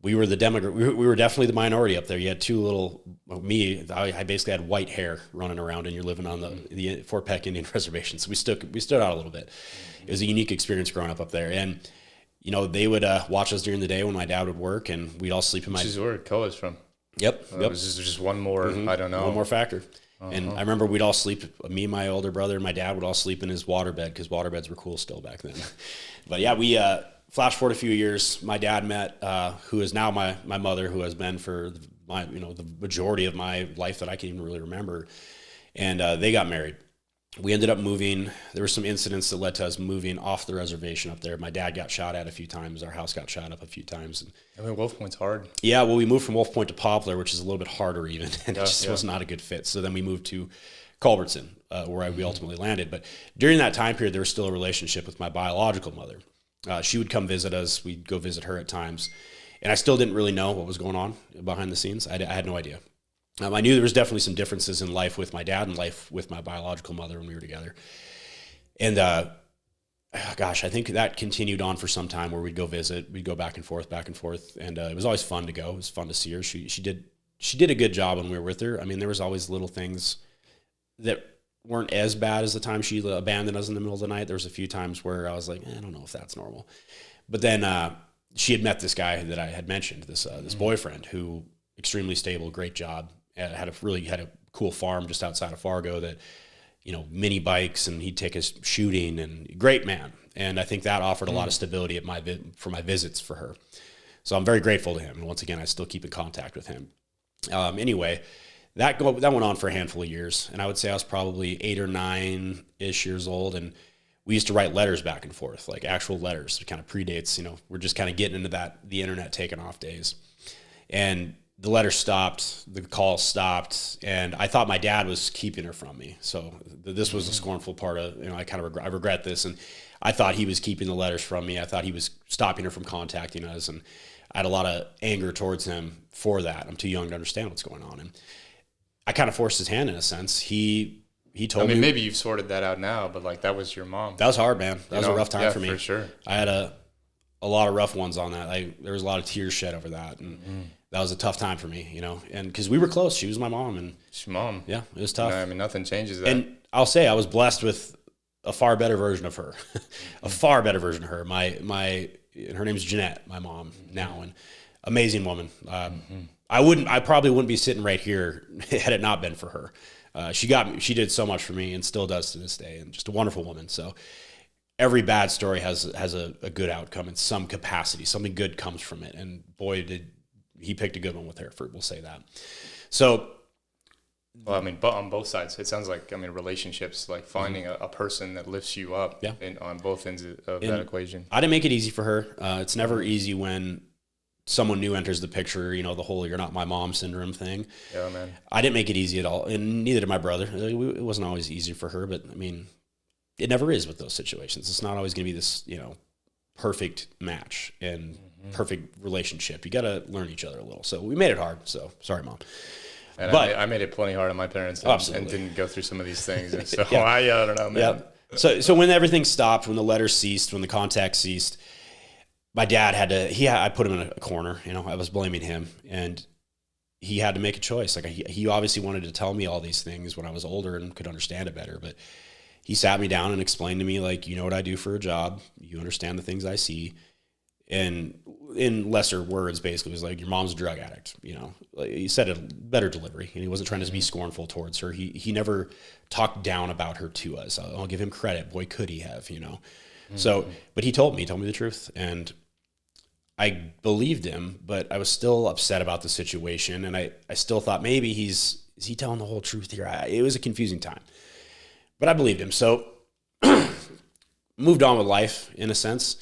we were we were definitely the minority up there. You had two little, I basically had white hair running around, and you're living on the Fort Peck Indian Reservation. So we stood out a little bit. It was a unique experience growing up there. And, they would watch us during the day when my dad would work, and we'd all sleep in my... This is where Koa is from. Yep. This is just one more, I don't know. One more factor. And I remember we'd all sleep, me, my older brother, and my dad would all sleep in his waterbed, because waterbeds were cool still back then. But yeah, we... Flash forward a few years, my dad met, who is now my mother, who has been for the majority of my life that I can even really remember. And they got married. We ended up moving. There were some incidents that led to us moving off the reservation up there. My dad got shot at a few times. Our house got shot up a few times. I mean, Wolf Point's hard. Yeah, well, we moved from Wolf Point to Poplar, which is a little bit harder even, and it just was not a good fit. So then we moved to Culbertson, where we ultimately landed. But during that time period, there was still a relationship with my biological mother. She would come visit us. We'd go visit her at times. And I still didn't really know what was going on behind the scenes. I had no idea. I knew there was definitely some differences in life with my dad and life with my biological mother when we were together. And, gosh, I think that continued on for some time where we'd go visit, we'd go back and forth. And, it was always fun to go. It was fun to see her. She did a good job when we were with her. I mean, there was always little things that weren't as bad as the time she abandoned us in the middle of the night. There was a few times where I was like, I don't know if that's normal. But then, she had met this guy that I had mentioned, this boyfriend who extremely stable, great job, had a cool farm just outside of Fargo that, mini bikes, and he'd take us shooting, and great man. And I think that offered a lot of stability for my visits for her. So I'm very grateful to him. And once again, I still keep in contact with him. Anyway, that went on for a handful of years. And I would say I was probably 8 or 9-ish years old. And we used to write letters back and forth, like actual letters. It kind of predates, we're just kind of getting into the internet taking off days. And the letter stopped, the call stopped, and I thought my dad was keeping her from me. So this was a scornful part of, I regret this. And I thought he was keeping the letters from me. I thought he was stopping her from contacting us. And I had a lot of anger towards him for that. I'm too young to understand what's going on. And I kind of forced his hand in a sense. He told me. Maybe you've sorted that out now, but that was your mom. That was hard, man. That was a rough time for me. For sure. I had a lot of rough ones on that. There was a lot of tears shed over that. And that was a tough time for me, and because we were close. She was my mom. And she's mom. Yeah, it was tough. Nothing changes that. And I'll say I was blessed with a far better version of her, a far better version of her. Her name's Jeanette, my mom now, and amazing woman. I probably wouldn't be sitting right here had it not been for her. She did so much for me and still does to this day, and just a wonderful woman. So every bad story has a good outcome in some capacity. Something good comes from it. And boy, did he picked a good one with her, we'll say that. So, well, but on both sides, it sounds like, relationships, like finding a person that lifts you up on both ends of that equation. I didn't make it easy for her. It's never easy when someone new enters the picture, the whole "you're not my mom" syndrome thing. Yeah, man. I didn't make it easy at all, and neither did my brother. It wasn't always easy for her, but it never is with those situations. It's not always going to be this, perfect match and perfect relationship. You got to learn each other a little. So we made it hard. So sorry, Mom. And but I made it plenty hard on my parents and didn't go through some of these things. And so yeah. I don't know, man. Yeah. So when everything stopped, when the letters ceased, when the contact ceased, my dad I put him in a corner. I was blaming him, and he had to make a choice. Like he obviously wanted to tell me all these things when I was older and could understand it better, but he sat me down and explained to me, like, what I do for a job. You understand the things I see. And in lesser words, basically, it was like, your mom's a drug addict. Like he said it better delivery, and he wasn't trying to be scornful towards her. He never talked down about her to us. I'll give him credit. Boy, could he have, So, but he told me the truth, and I believed him, but I was still upset about the situation. And I still thought maybe is he telling the whole truth here? It was a confusing time. But I believed him. So moved on with life in a sense.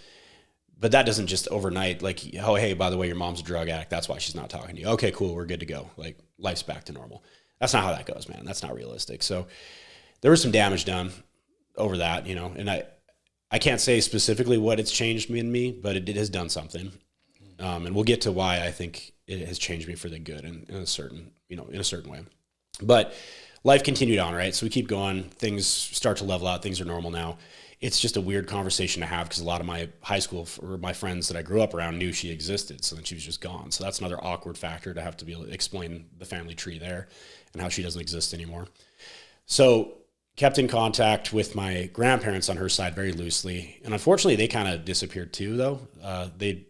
But that doesn't just overnight, like, oh, hey, by the way, your mom's a drug addict. That's why she's not talking to you. Okay, cool. We're good to go. Like, life's back to normal. That's not how that goes, man. That's not realistic. So there was some damage done over that, and I can't say specifically what it's changed me and me, but it has done something. And we'll get to why I think it has changed me for the good in a certain way. But life continued on, right? So we keep going. Things start to level out. Things are normal now. It's just a weird conversation to have because a lot of my high school or my friends that I grew up around knew she existed. So then she was just gone. So that's another awkward factor to have to be able to explain the family tree there and how she doesn't exist anymore. So kept in contact with my grandparents on her side very loosely. And unfortunately, they kind of disappeared too, though. They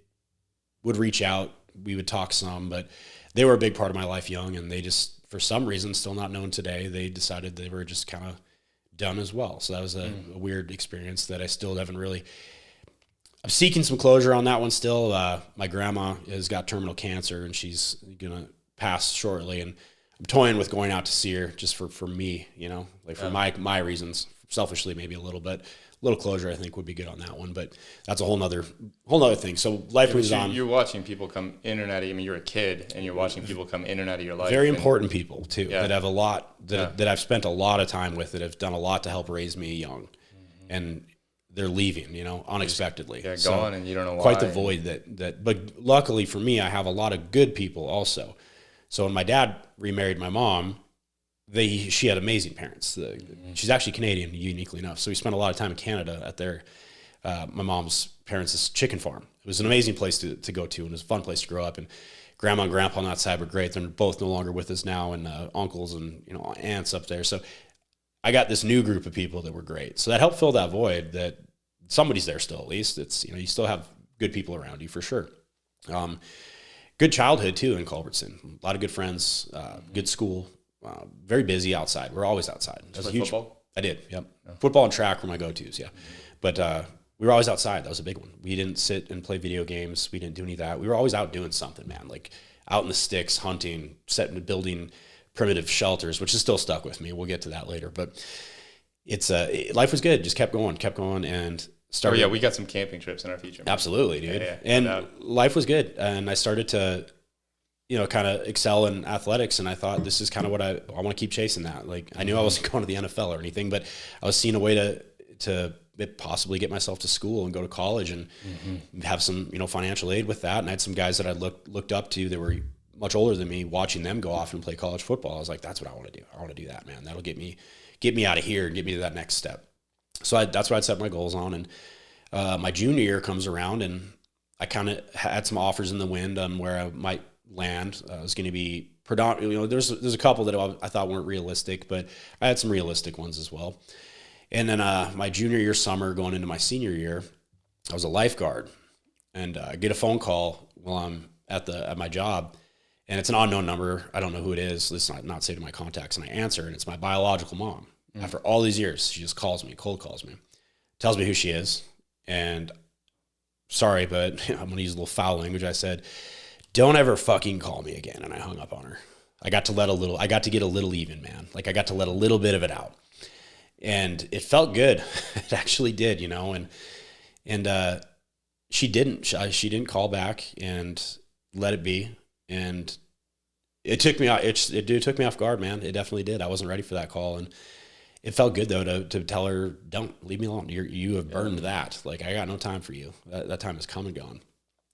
would reach out. We would talk some, but they were a big part of my life young. And they just, for some reason, still not known today, they decided they were just kind of done as well. So that was a weird experience that I still haven't really, I'm seeking some closure on that one still. My grandma has got terminal cancer and she's going to pass shortly. And I'm toying with going out to see her just for me, like for my reasons, selfishly, maybe a little closure I think would be good on that one, but that's a whole nother thing. So life moves on. You're watching people come in and out of, you're a kid and you're watching people come in and out of your life. Very important people too, that have a lot, that I've spent a lot of time with, that have done a lot to help raise me young. And they're leaving, unexpectedly. Yeah, gone and you don't know why. Quite the void that, but luckily for me, I have a lot of good people also. So when my dad remarried my mom, she had amazing parents. She's actually Canadian, uniquely enough. So we spent a lot of time in Canada at my mom's parents' chicken farm. It was an amazing place to go to, and it was a fun place to grow up. And grandma and grandpa on that side were great. They're both no longer with us now, and uncles and aunts up there. So I got this new group of people that were great. So that helped fill that void that somebody's there still, at least. It's, you still have good people around you for sure. Good childhood too in Culbertson. A lot of good friends, good school, very busy outside. We're always outside. That was huge. Football? I did, yep. Oh. Football and track were my go-tos, yeah. But we were always outside. That was a big one. We didn't sit and play video games. We didn't do any of that. We were always out doing something, man, like out in the sticks, hunting, building primitive shelters, which is still stuck with me. We'll get to that later. But it's life was good. Just kept going, and started. Oh yeah, we got some camping trips in our future. Man. Absolutely, dude. Yeah, and life was good. And I started to, kind of excel in athletics. And I thought, this is kind of what I want to keep chasing that. Like, I knew I wasn't going to the NFL or anything, but I was seeing a way to possibly get myself to school and go to college and have some, financial aid with that. And I had some guys that I looked up to that were much older than me, watching them go off and play college football. I was like, that's what I want to do. I want to do that, man. That'll get me out of here and get me to that next step. So that's what I'd set my goals on. And my junior year comes around, and I kind of had some offers in the wind on where I might land. It was going to be predominantly, there's a couple that I thought weren't realistic, but I had some realistic ones as well. And then my junior year summer going into my senior year, I was a lifeguard, and I get a phone call while I'm at my job, and it's an unknown number. I don't know who it is. Let's not say to my contacts. And I answer, and it's my biological mom. After all these years, she just cold calls me, tells me who she is. And sorry, but I'm going to use a little foul language. I said, don't ever fucking call me again. And I hung up on her. I got to get a little even, man. Like, I got to let a little bit of it out. And it felt good. It actually did, and she didn't call back and let it be. And it took me off guard, man. It definitely did. I wasn't ready for that call. And it felt good though to tell her, don't leave me alone. You have burned that. Like, I got no time for you. That time has come and gone.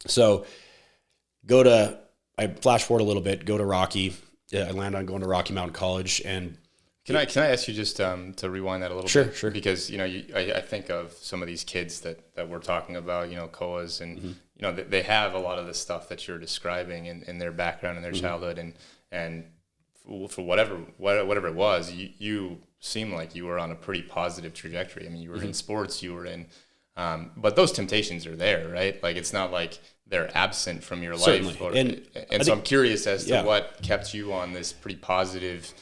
So I flash forward a little bit, go to Rocky. I land on going to Rocky Mountain College. And can I ask you just to rewind that a little bit? Sure. Because, I think of some of these kids that we're talking about, Koas, and, they have a lot of the stuff that you're describing in their background and their childhood. And for whatever it was, you seem like you were on a pretty positive trajectory. I mean, you were in sports, you were in, but those temptations are there, right? Like, it's not like they're absent from your life. And so I'm curious as to what kept you on this pretty positive,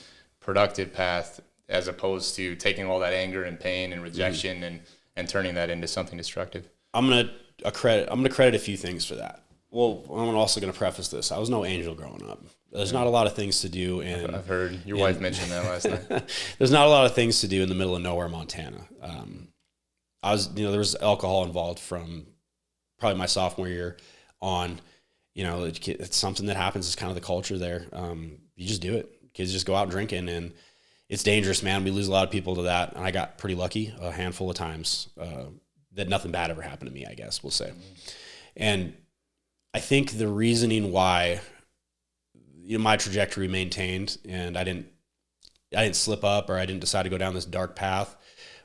productive path, as opposed to taking all that anger and pain and rejection and turning that into something destructive. I'm gonna credit a few things for that. Well, I'm also gonna preface this. I was no angel growing up. There's not a lot of things to do I've heard your wife mention that last night. There's not a lot of things to do in the middle of nowhere, Montana. There was alcohol involved from probably my sophomore year on. It's something that happens. It's kind of the culture there. You just do it. Kids just go out drinking, and it's dangerous, man. We lose a lot of people to that. And I got pretty lucky a handful of times that nothing bad ever happened to me, I guess we'll say. And I think the reasoning why my trajectory maintained and I didn't slip up, or I didn't decide to go down this dark path.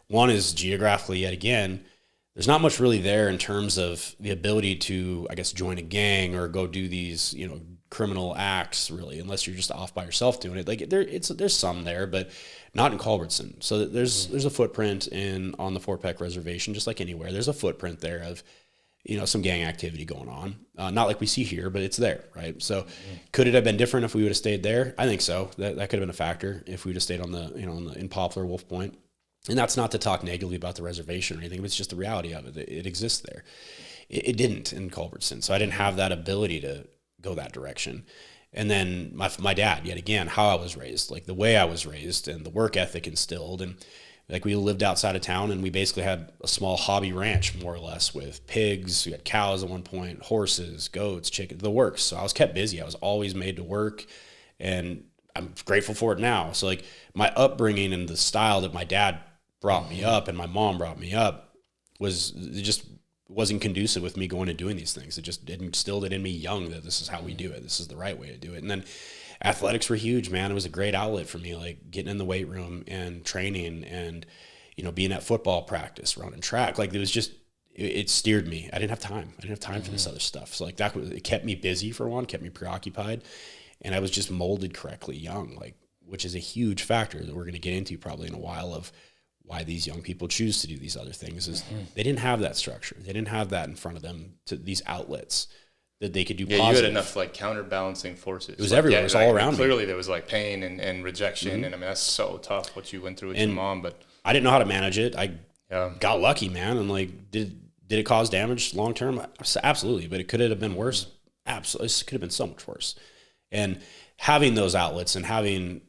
One is geographically, yet again, there's not much really there in terms of the ability to, I guess, join a gang or go do these, criminal acts, really, unless you're just off by yourself doing it. Like, there's some there, but not in Culbertson. So there's a footprint on the Fort Peck Reservation, just like anywhere. There's a footprint there of, some gang activity going on. Not like we see here, but it's there, right? So could it have been different if we would have stayed there? I think so. That could have been a factor if we would have stayed on in Poplar, Wolf Point. And that's not to talk negatively about the reservation or anything, but it's just the reality of it. It exists there. It didn't in Culbertson. So I didn't have that ability to go that direction. And then my dad, yet again, how I was raised, like the way I was raised and the work ethic instilled. And like, we lived outside of town, and we basically had a small hobby ranch, more or less, with pigs. We had cows at one point, horses, goats, chickens, the works. So I was kept busy. I was always made to work, and I'm grateful for it now. So like, my upbringing and the style that my dad brought me up and my mom brought me up wasn't conducive with me going and doing these things. It just instilled it in me young that this is how we do it. This is the right way to do it. And then athletics were huge, man. It was a great outlet for me, like getting in the weight room and training and, being at football practice, running track. Like it was just, it steered me. I didn't have time. For this other stuff. So like it kept me busy for one, kept me preoccupied. And I was just molded correctly young, like, which is a huge factor that we're going to get into probably in a while of why these young people choose to do these other things is they didn't have that structure. They didn't have that in front of them to these outlets that they could do positive. You had enough like counterbalancing forces. It was everywhere. It was all around clearly me. There was like pain and rejection. And I mean, that's so tough what you went through with your mom, but I didn't know how to manage it. I got lucky, man. And like, did it cause damage long term? Absolutely. But it could have been worse. Absolutely. It could have been so much worse. And having those outlets and having,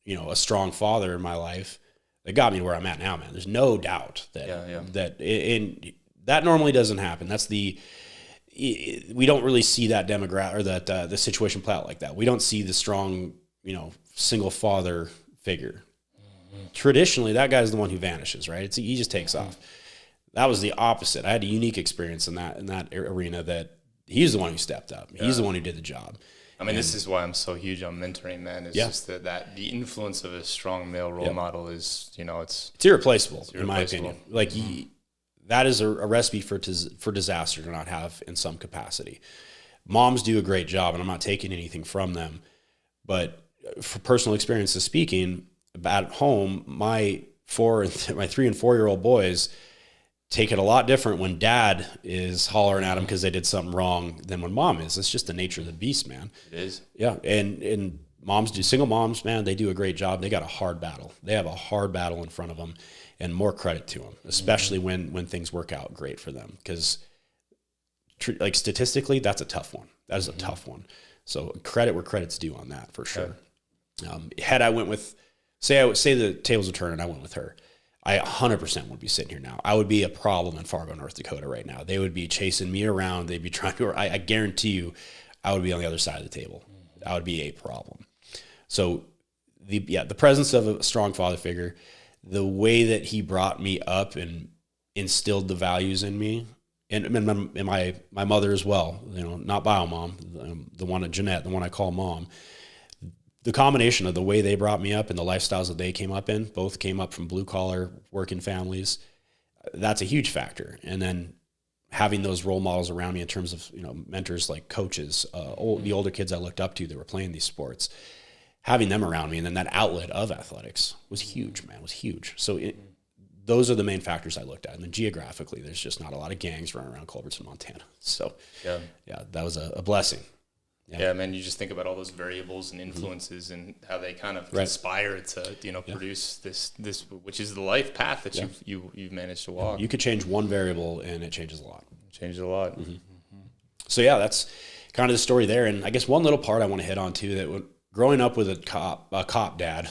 a strong father in my life, that got me to where I'm at now, man. There's no doubt that that normally doesn't happen. We don't really see that demographic or that the situation play out like that. We don't see the strong, single father figure. Traditionally, that guy's the one who vanishes, right? He just takes off. That was the opposite. I had a unique experience in that arena that he's the one who stepped up. He's the one who did the job. I mean, this is why I'm so huge on mentoring, man. It's just that the influence of a strong male role model is, it's irreplaceable, in my opinion. Like that is a recipe for disaster to not have in some capacity. Moms do a great job, and I'm not taking anything from them, but for personal experiences speaking, at home, my 3 and 4 year old boys take it a lot different when dad is hollering at them because they did something wrong than when mom is. It's just the nature of the beast, man. It is. Yeah. And single moms, man, they do a great job. They got a hard battle. They have a hard battle in front of them, and more credit to them, especially when things work out great for them. Because like statistically, that's a tough one. That is a tough one. So credit where credit's due on that for sure. Had I went with, say the tables were turned and I went with her, I 100% would be sitting here now. I would be a problem in Fargo, North Dakota right now. They would be chasing me around. They'd be trying to, I guarantee you, I would be on the other side of the table. I would be a problem. So the presence of a strong father figure, the way that he brought me up and instilled the values in me, and my mother as well, not bio mom, the one, Jeanette, the one I call mom, the combination of the way they brought me up and the lifestyles that they came up in, both came up from blue collar working families. That's a huge factor. And then having those role models around me in terms of, mentors like coaches, the older kids I looked up to that were playing these sports, having them around me. And then that outlet of athletics was huge, man, was huge. So those are the main factors I looked at. And then geographically, there's just not a lot of gangs running around Culbertson, Montana. So that was a blessing. Yeah, man, you just think about all those variables and influences and how they kind of conspire to, produce this, which is the life path that you've managed to walk. You could change one variable and it changes a lot. Changes a lot. So that's kind of the story there. And I guess one little part I want to hit on too, that growing up with a cop dad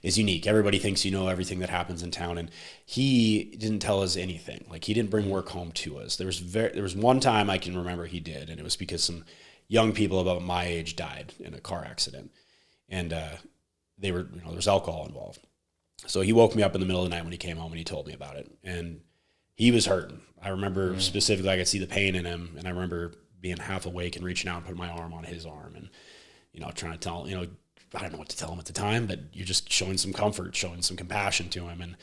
is unique. Everybody thinks you know everything that happens in town, and he didn't tell us anything. Like he didn't bring work home to us. There was one time I can remember he did, and it was because some young people about my age died in a car accident, and there was alcohol involved. So he woke me up in the middle of the night when he came home and he told me about it, and he was hurting. I remember specifically I could see the pain in him, and I remember being half awake and reaching out and putting my arm on his arm and trying to tell, I don't know what to tell him at the time, but you're just showing some comfort, showing some compassion to him, and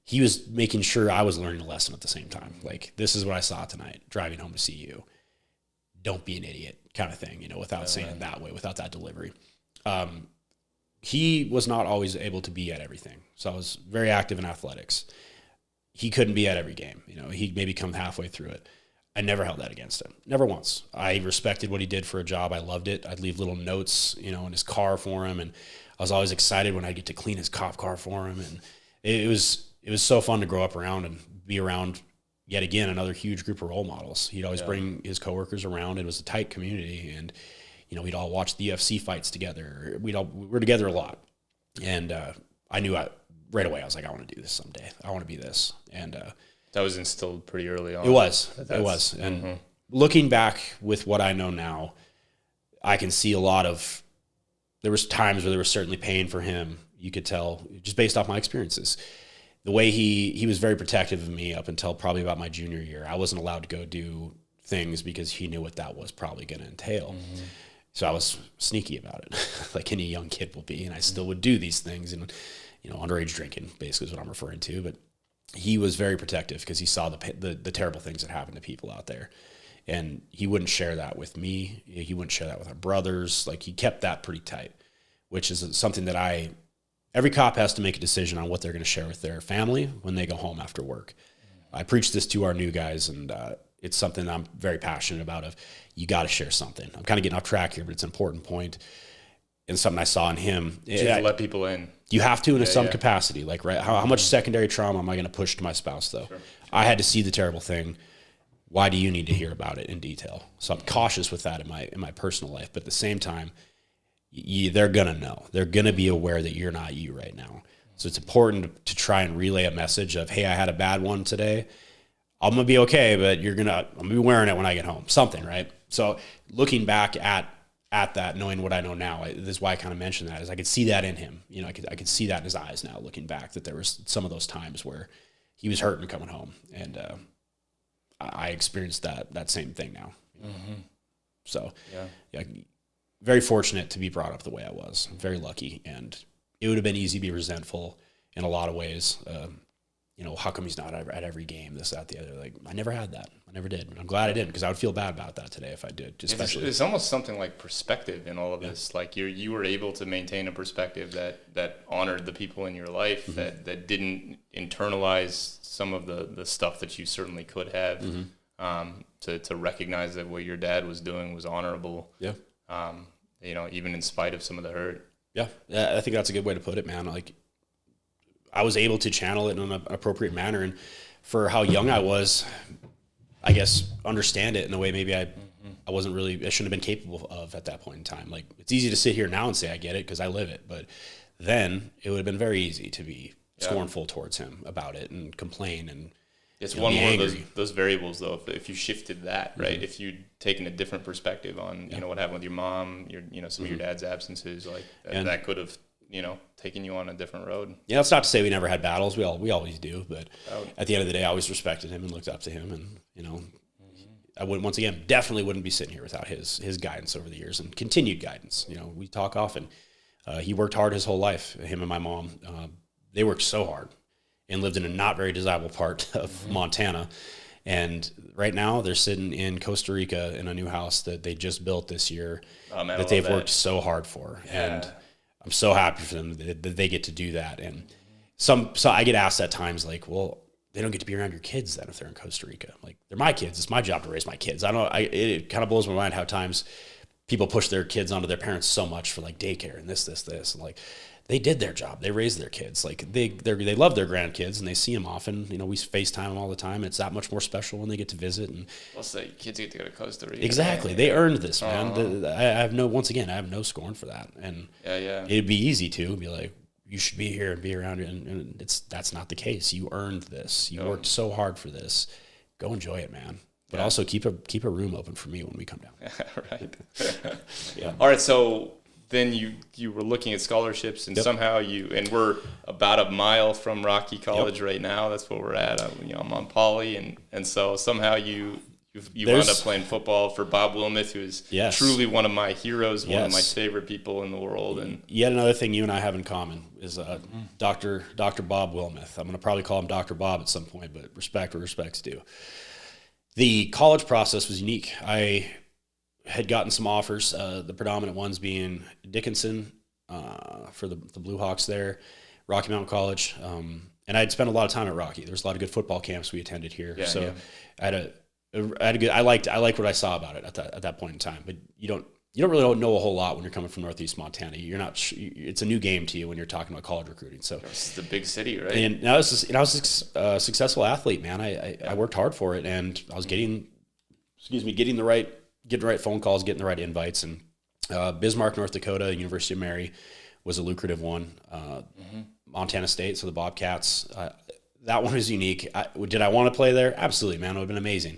he was making sure I was learning a lesson at the same time. Like, this is what I saw tonight driving home to see you. Don't be an idiot, kind of thing, without saying it that way, without that delivery. He was not always able to be at everything. So I was very active in athletics. He couldn't be at every game. He'd maybe come halfway through it. I never held that against him. Never once. I respected what he did for a job. I loved it. I'd leave little notes, in his car for him. And I was always excited when I'd get to clean his cop car for him. And it was so fun to grow up around and be around yet again, another huge group of role models. He'd always bring his coworkers around. It was a tight community, and we'd all watch the UFC fights together. We were together a lot, and I knew right away. I was like, I want to do this someday. I want to be this, and that was instilled pretty early on. It was, and looking back with what I know now, I can see a lot of. There was times where there was certainly pain for him. You could tell just based off my experiences. The way he was very protective of me up until probably about my junior year. I wasn't allowed to go do things because he knew what that was probably going to entail. So I was sneaky about it, like any young kid will be. And I still would do these things, and, underage drinking basically is what I'm referring to. But he was very protective because he saw the terrible things that happen to people out there. And he wouldn't share that with me. He wouldn't share that with our brothers. Like, he kept that pretty tight, which is something that every cop has to make a decision on what they're going to share with their family when they go home after work. I preach this to our new guys, and it's something I'm very passionate about. You got to share something. I'm kind of getting off track here, but it's an important point, and something I saw in him. You have to let people in. You have to in some capacity. Like, right? How much secondary trauma am I going to push to my spouse, though? Sure. I had to see the terrible thing. Why do you need to hear about it in detail? So I'm cautious with that in my personal life, but at the same time, they're gonna know. They're gonna be aware that you're not you right now. So it's important to try and relay a message of, hey, I had a bad one today. I'm gonna be okay, but I'm gonna be wearing it when I get home. Something, right? So looking back at that, knowing what I know now, this is why I kind of mentioned that, is I could see that in him. I could see that in his eyes now, looking back, that there was some of those times where he was hurting coming home, and I experienced that same thing now. Mm-hmm. So yeah, very fortunate to be brought up the way I was. I'm very lucky, and it would have been easy to be resentful in a lot of ways. How come he's not at every game, this, that, the other? Like, I never had that. I never did. I'm glad I didn't, because I would feel bad about that today if I did. Especially, it's almost something like perspective in all of this. Like, you were able to maintain a perspective that honored the people in your life, mm-hmm. that didn't internalize some of the stuff that you certainly could have. Mm-hmm. To recognize that what your dad was doing was honorable. Yeah. Even in spite of some of the hurt. Yeah, I think that's a good way to put it, man. Like, I was able to channel it in an appropriate manner, and for how young I was, I guess understand it in a way maybe I shouldn't have been capable of at that point in time. Like, it's easy to sit here now and say I get it because I live it, but then it would have been very easy to be scornful towards him about it and complain, and it's one more of those variables, though. If you shifted that, right? Mm-hmm. If you'd taken a different perspective on what happened with your mom, some mm-hmm. of your dad's absences, like that could have taken you on a different road. Yeah, that's not to say we never had battles. We always do, but at the end of the day, I always respected him and looked up to him, and mm-hmm. I wouldn't definitely wouldn't be sitting here without his guidance over the years and continued guidance. We talk often. He worked hard his whole life. Him and my mom, they worked so hard and lived in a not very desirable part of mm-hmm. Montana. And right now they're sitting in Costa Rica in a new house that they just built this year that they've worked so hard for. Yeah. And I'm so happy for them that they get to do that. And so I get asked at times, like, well, they don't get to be around your kids then if they're in Costa Rica. Like, they're my kids. It's my job to raise my kids. It kind of blows my mind how times people push their kids onto their parents so much for like daycare and this. And like, they did their job. They raised their kids. Like, they love their grandkids, and they see them often. We FaceTime them all the time. It's that much more special when they get to visit. And plus, the kids get to go to Costa Rica. Exactly. They earned this, man. I have no scorn for that. And it'd be easy to be like, you should be here and be around it. And that's not the case. You earned this. You worked so hard for this. Go enjoy it, man. But also keep a room open for me when we come down. Right. Yeah. All right. So then you were looking at scholarships, and somehow and we're about a mile from Rocky College right now. That's where we're at. I'm on Poly, and so somehow you wound up playing football for Bob Wilmoth, who is truly one of my heroes, one of my favorite people in the world. And yet another thing you and I have in common is Dr. Bob Wilmoth. I'm going to probably call him Dr. Bob at some point, but respect where respect's due. The college process was unique. I had gotten some offers, the predominant ones being Dickinson for the Blue Hawks there, Rocky Mountain College, and I'd spent a lot of time at Rocky. There was a lot of good football camps we attended here, I liked what I saw about it at that point in time. But you don't really know a whole lot when you're coming from Northeast Montana. It's a new game to you when you're talking about college recruiting. So it's the big city, right? And I was a successful athlete, man. I worked hard for it, and I was getting the right phone calls, getting the right invites. And Bismarck, North Dakota, University of Mary was a lucrative one. Montana State, so the Bobcats. That one is unique. Did I want to play there? Absolutely, man. It would have been amazing.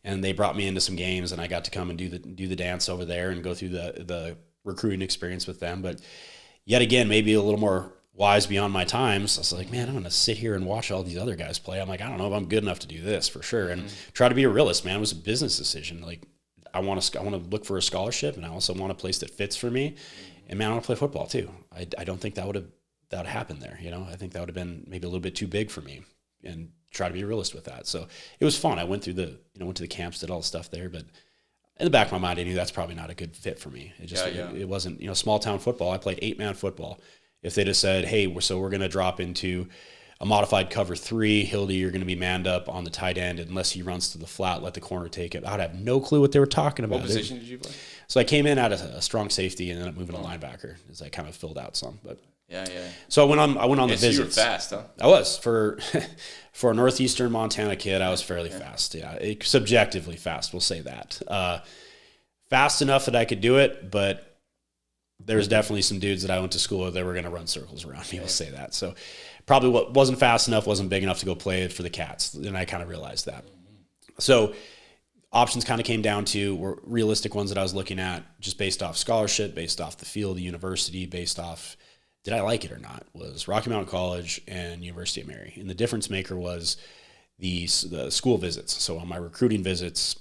And they brought me into some games, and I got to come and do the dance over there and go through the recruiting experience with them. But yet again, maybe a little more wise beyond my times. I was like, man, I'm going to sit here and watch all these other guys play. I'm like, I don't know if I'm good enough to do this for sure. And try to be a realist, man. It was a business decision. Like, I want to look for a scholarship, and I also want a place that fits for me. And man, I want to play football too. I don't think that would have happened there. You know, I think that would have been maybe a little bit too big for me, and try to be a realist with that. So it was fun. I went to the camps, did all the stuff there, but in the back of my mind, I knew that's probably not a good fit for me. It just, it wasn't, you know, small town football. I played 8-man football. If they'd have said, hey, we're going to drop into a modified cover 3, Hilde, you're going to be manned up on the tight end unless he runs to the flat, let the corner take it. I'd have no clue what they were talking about. What position did you play? So I came in at a strong safety and ended up moving to linebacker as I kind of filled out some. But yeah. So I went on the visits. You were fast, huh? I was for a northeastern Montana kid. I was fairly fast. Yeah, subjectively fast. We'll say that. Fast enough that I could do it, but there was definitely some dudes that I went to school with that were going to run circles around me. We'll say that. So probably what wasn't fast enough, wasn't big enough to go play it for the Cats. And I kind of realized that. So options kind of came down to were realistic ones that I was looking at just based off scholarship, based off the field, the university, based off did I like it or not, was Rocky Mountain College and University of Mary. And the difference maker was the school visits. So on my recruiting visits,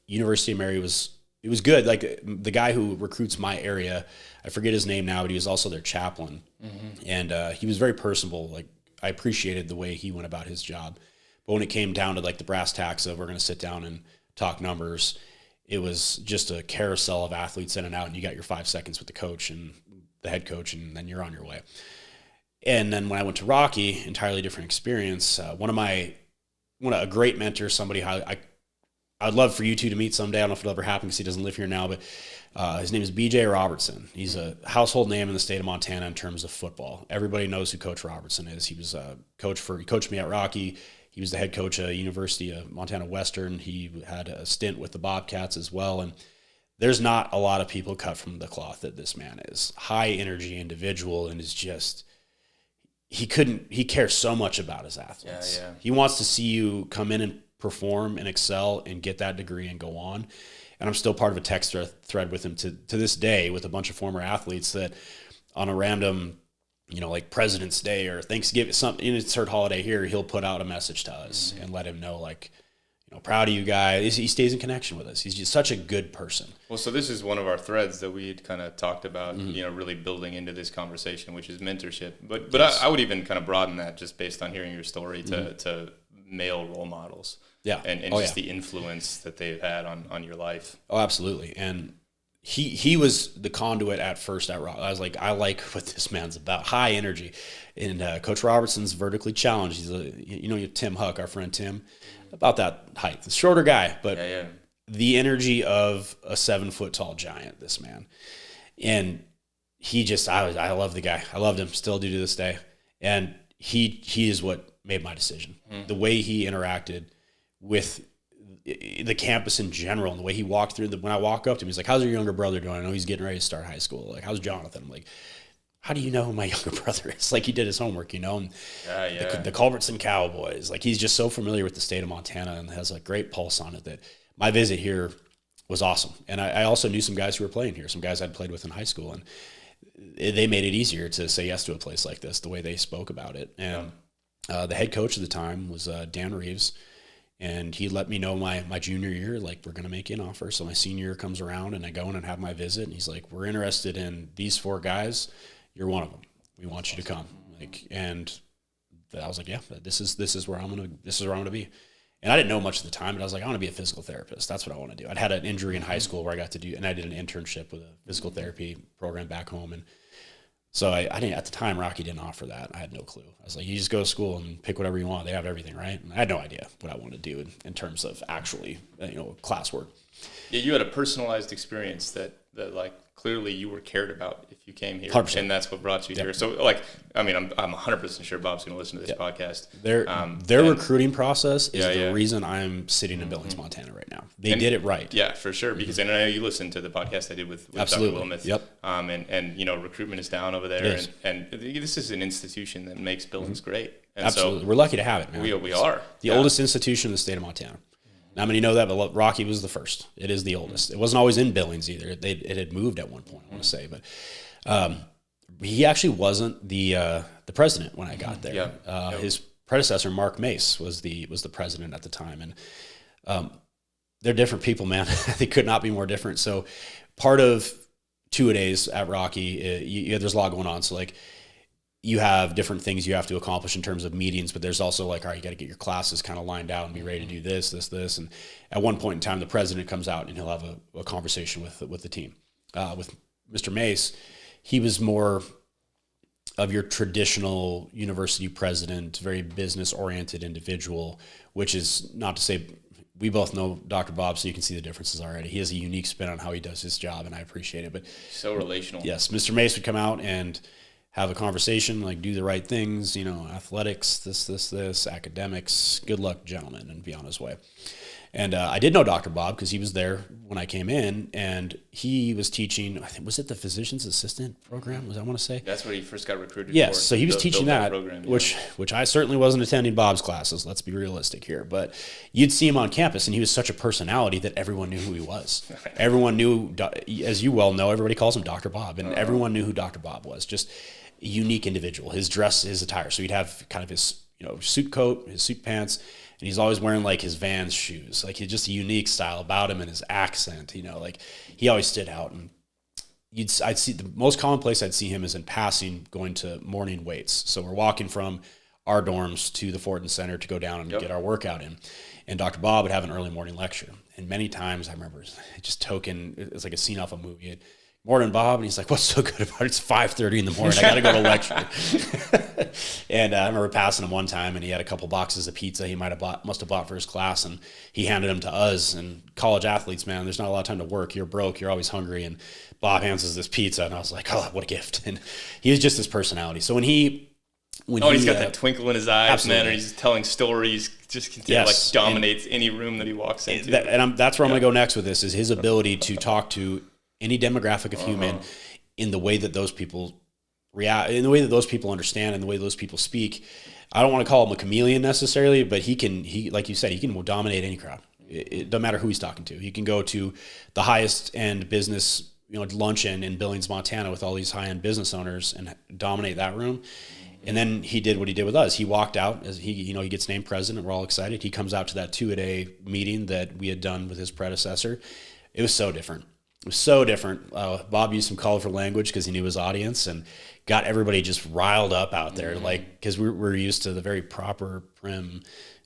University of Mary was good. The guy who recruits my area, I forget his name now, but he was also their chaplain. And he was very personable. I appreciated the way he went about his job. But when it came down to the brass tacks of we're going to sit down and talk numbers, it was just a carousel of athletes in and out, and you got your 5 seconds with the coach and the head coach, and then you're on your way. And then when I went to Rocky, entirely different experience. A great mentor, somebody I'd love for you two to meet someday. I don't know if it'll ever happen because he doesn't live here now, but his name is BJ Robertson. He's a household name in the state of Montana in terms of football. Everybody knows who Coach Robertson is. He was he coached me at Rocky. He was the head coach at University of Montana Western. He had a stint with the Bobcats as well. And there's not a lot of people cut from the cloth that this man is. High energy individual, and is just, he cares so much about his athletes. Yeah. He wants to see you come in and perform and excel and get that degree and go on. And I'm still part of a text thread with him to this day with a bunch of former athletes that on a random, like President's Day or Thanksgiving, something, insert holiday here, he'll put out a message to us and let him know, proud of you guys. He stays in connection with us. He's just such a good person. Well, so this is one of our threads that we had kind of talked about, really building into this conversation, which is mentorship. But yes. I would even kind of broaden that just based on hearing your story to male role models. Yeah. And just the influence that they've had on your life. Oh, absolutely. And he was the conduit at first at Rock. I was like, I like what this man's about. High energy. And Coach Robertson's vertically challenged. He's you have Tim Huck, our friend Tim, about that height. The shorter guy, but the energy of a 7-foot-tall giant, this man. And he just, I love the guy. I loved him, still do to this day. And he is what made my decision. The way he interacted with the campus in general, and the way he walked through when I walk up to him, he's like, how's your younger brother doing? I know he's getting ready to start high school. Like, how's Jonathan? I'm like, how do you know who my younger brother is? Like, he did his homework, and the Culbertson Cowboys. Like, he's just so familiar with the state of Montana and has a great pulse on it that my visit here was awesome. And I also knew some guys who were playing here, some guys I'd played with in high school, and they made it easier to say yes to a place like this, the way they spoke about it. And the head coach at the time was Dan Reeves. And he let me know my junior year, we're going to make you an offer. So my senior year comes around and I go in and have my visit. And he's like, we're interested in these 4 guys. You're one of them. We want you to come. And I was like, yeah, this is where I'm going to be. And I didn't know much at the time, but I was like, I want to be a physical therapist. That's what I want to do. I'd had an injury in high school where I got to do, and I did an internship with a physical therapy program back home. And so I didn't, at the time, Rocky didn't offer that. I had no clue. I was like, you just go to school and pick whatever you want. They have everything, right? And I had no idea what I wanted to do in terms of actually, classwork. Yeah, you had a personalized experience that clearly you were cared about if you came here. 100%. And that's what brought you here. So, I'm 100% sure Bob's going to listen to this podcast. Their recruiting process is the reason I'm sitting in Billings, Montana right now. They did it right. Yeah, for sure. Because I know you listened to the podcast I did with Dr. Wilmuth. Yep. And recruitment is down over there. And this is an institution that makes Billings great. And absolutely. So we're lucky to have it, man. We are. The oldest institution in the state of Montana. Now, many know that, but Rocky was the first. It is the oldest. It wasn't always in Billings either. It had moved at one point, I want to say. But he actually wasn't the president when I got there. His predecessor, Mark Mace, was the president at the time. And they're different people, man. They could not be more different. So part of two-a-days at Rocky, there's a lot going on. So like you have different things you have to accomplish in terms of meetings, but there's also like, all right, you got to get your classes kind of lined out and be ready to do this. And at one point in time, the president comes out and he'll have a conversation with the team. With Mr. Mace, he was more of your traditional university president, very business-oriented individual, which is not to say we both know Dr. Bob, so you can see the differences already. He has a unique spin on how he does his job, and I appreciate it. But so relational. Yes, Mr. Mace would come out and have a conversation, like do the right things, athletics, this, academics, good luck, gentlemen, and be on his way. And I did know Dr. Bob because he was there when I came in, and he was teaching, I think, was it the physician's assistant program? Was I want to say? That's what he first got recruited for. Yes, so he was teaching that, program, which I certainly wasn't attending Bob's classes. Let's be realistic here. But you'd see him on campus, and he was such a personality that everyone knew who he was. Everyone knew, as you well know, everybody calls him Dr. Bob, and everyone knew who Dr. Bob was. Just a unique individual. His dress, his attire. So he'd have kind of his suit coat, his suit pants, and he's always wearing like his Vans shoes. Like he's just a unique style about him and his accent, like he always stood out. And I'd see the most common place I'd see him is in passing going to morning weights. So we're walking from our dorms to the Fortin Center to go down and get our workout in. And Dr. Bob would have an early morning lecture. And many times I remember just token, it's like a scene off a movie. Morning, Bob. And he's like, what's so good about it? It's 5:30 in the morning. I got to go to lecture. And I remember passing him one time, and he had a couple boxes of pizza he must have bought for his class, and he handed them to us. And college athletes, man, there's not a lot of time to work. You're broke. You're always hungry. And Bob hands us this pizza, and I was like, oh, what a gift. And he was just his personality. So when he's got that twinkle in his eyes, absolutely. man, and he's telling stories, just dominates any room that he walks into. That's where I'm going to go next with this, is his ability to talk to any demographic of human in the way that those people react, in the way that those people understand, and the way those people speak. I don't want to call him a chameleon necessarily, but he like you said, he can dominate any crowd. It doesn't matter who he's talking to. He can go to the highest end business, luncheon in Billings, Montana, with all these high end business owners and dominate that room. And then he did what he did with us. He walked out as he gets named president. We're all excited. He comes out to that 2-a-day meeting that we had done with his predecessor. It was so different. It was so different. Bob used some colorful language because he knew his audience and got everybody just riled up out there. Like, because we're used to the very proper, prim,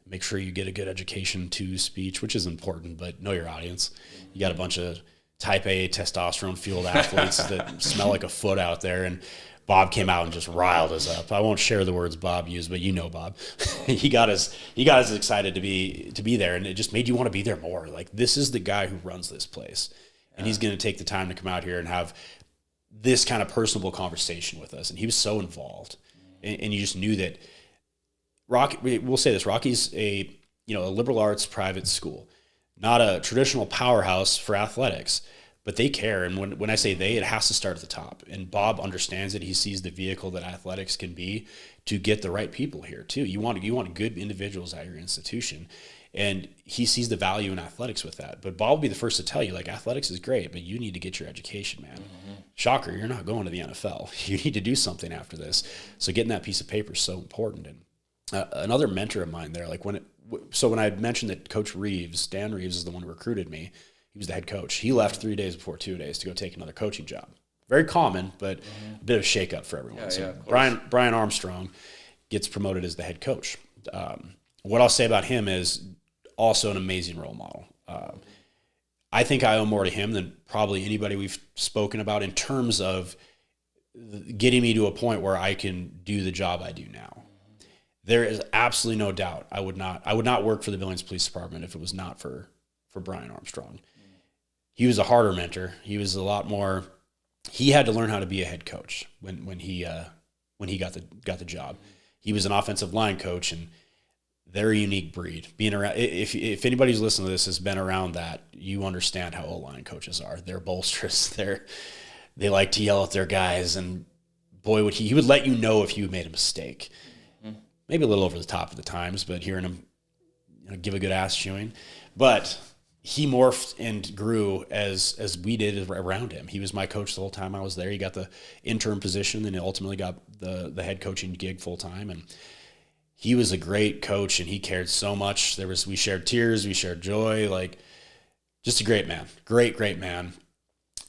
make sure you get a good education to speech, which is important, but know your audience. You got a bunch of type A testosterone fueled athletes that smell like a foot out there. And Bob came out and just riled us up. I won't share the words Bob used, but Bob. he got us excited to be there, and it just made you want to be there more. Like, this is the guy who runs this place. And he's going to take the time to come out here and have this kind of personable conversation with us. And he was so involved. And you just knew that Rocky, we'll say this, Rocky's a liberal arts private school, not a traditional powerhouse for athletics, but they care. And when I say they, it has to start at the top. And Bob understands it. He sees the vehicle that athletics can be to get the right people here too. You want good individuals at your institution. And he sees the value in athletics with that. But Bob will be the first to tell you, like, athletics is great, but you need to get your education, man. Shocker, you're not going to the NFL. You need to do something after this. So getting that piece of paper is so important. And another mentor of mine there, like when I mentioned that Coach Reeves, Dan Reeves is the one who recruited me. He was the head coach. He left 3 days before 2-a-days to go take another coaching job. Very common, but a bit of shakeup for everyone. Brian Armstrong gets promoted as the head coach. What I'll say about him is also an amazing role model. I think I owe more to him than probably anybody we've spoken about in terms of getting me to a point where I can do the job I do now. There is absolutely no doubt I would not work for the Billings Police Department if it was not for Brian Armstrong. He was a harder mentor. He was a lot more. He had to learn how to be a head coach when he got the job. He was an offensive line coach, and they're a unique breed. Being around, if anybody who's listening to this has been around that, you understand how O-line coaches are. They're boisterous. They like to yell at their guys, and boy, would he would let you know if you made a mistake. Maybe a little over the top at the times, but hearing him give a good ass chewing. But he morphed and grew as we did around him. He was my coach the whole time I was there. He got the interim position, and he ultimately got the head coaching gig full time. And he was a great coach, and he cared so much. We shared tears, we shared joy. Like, Just a great man, great man.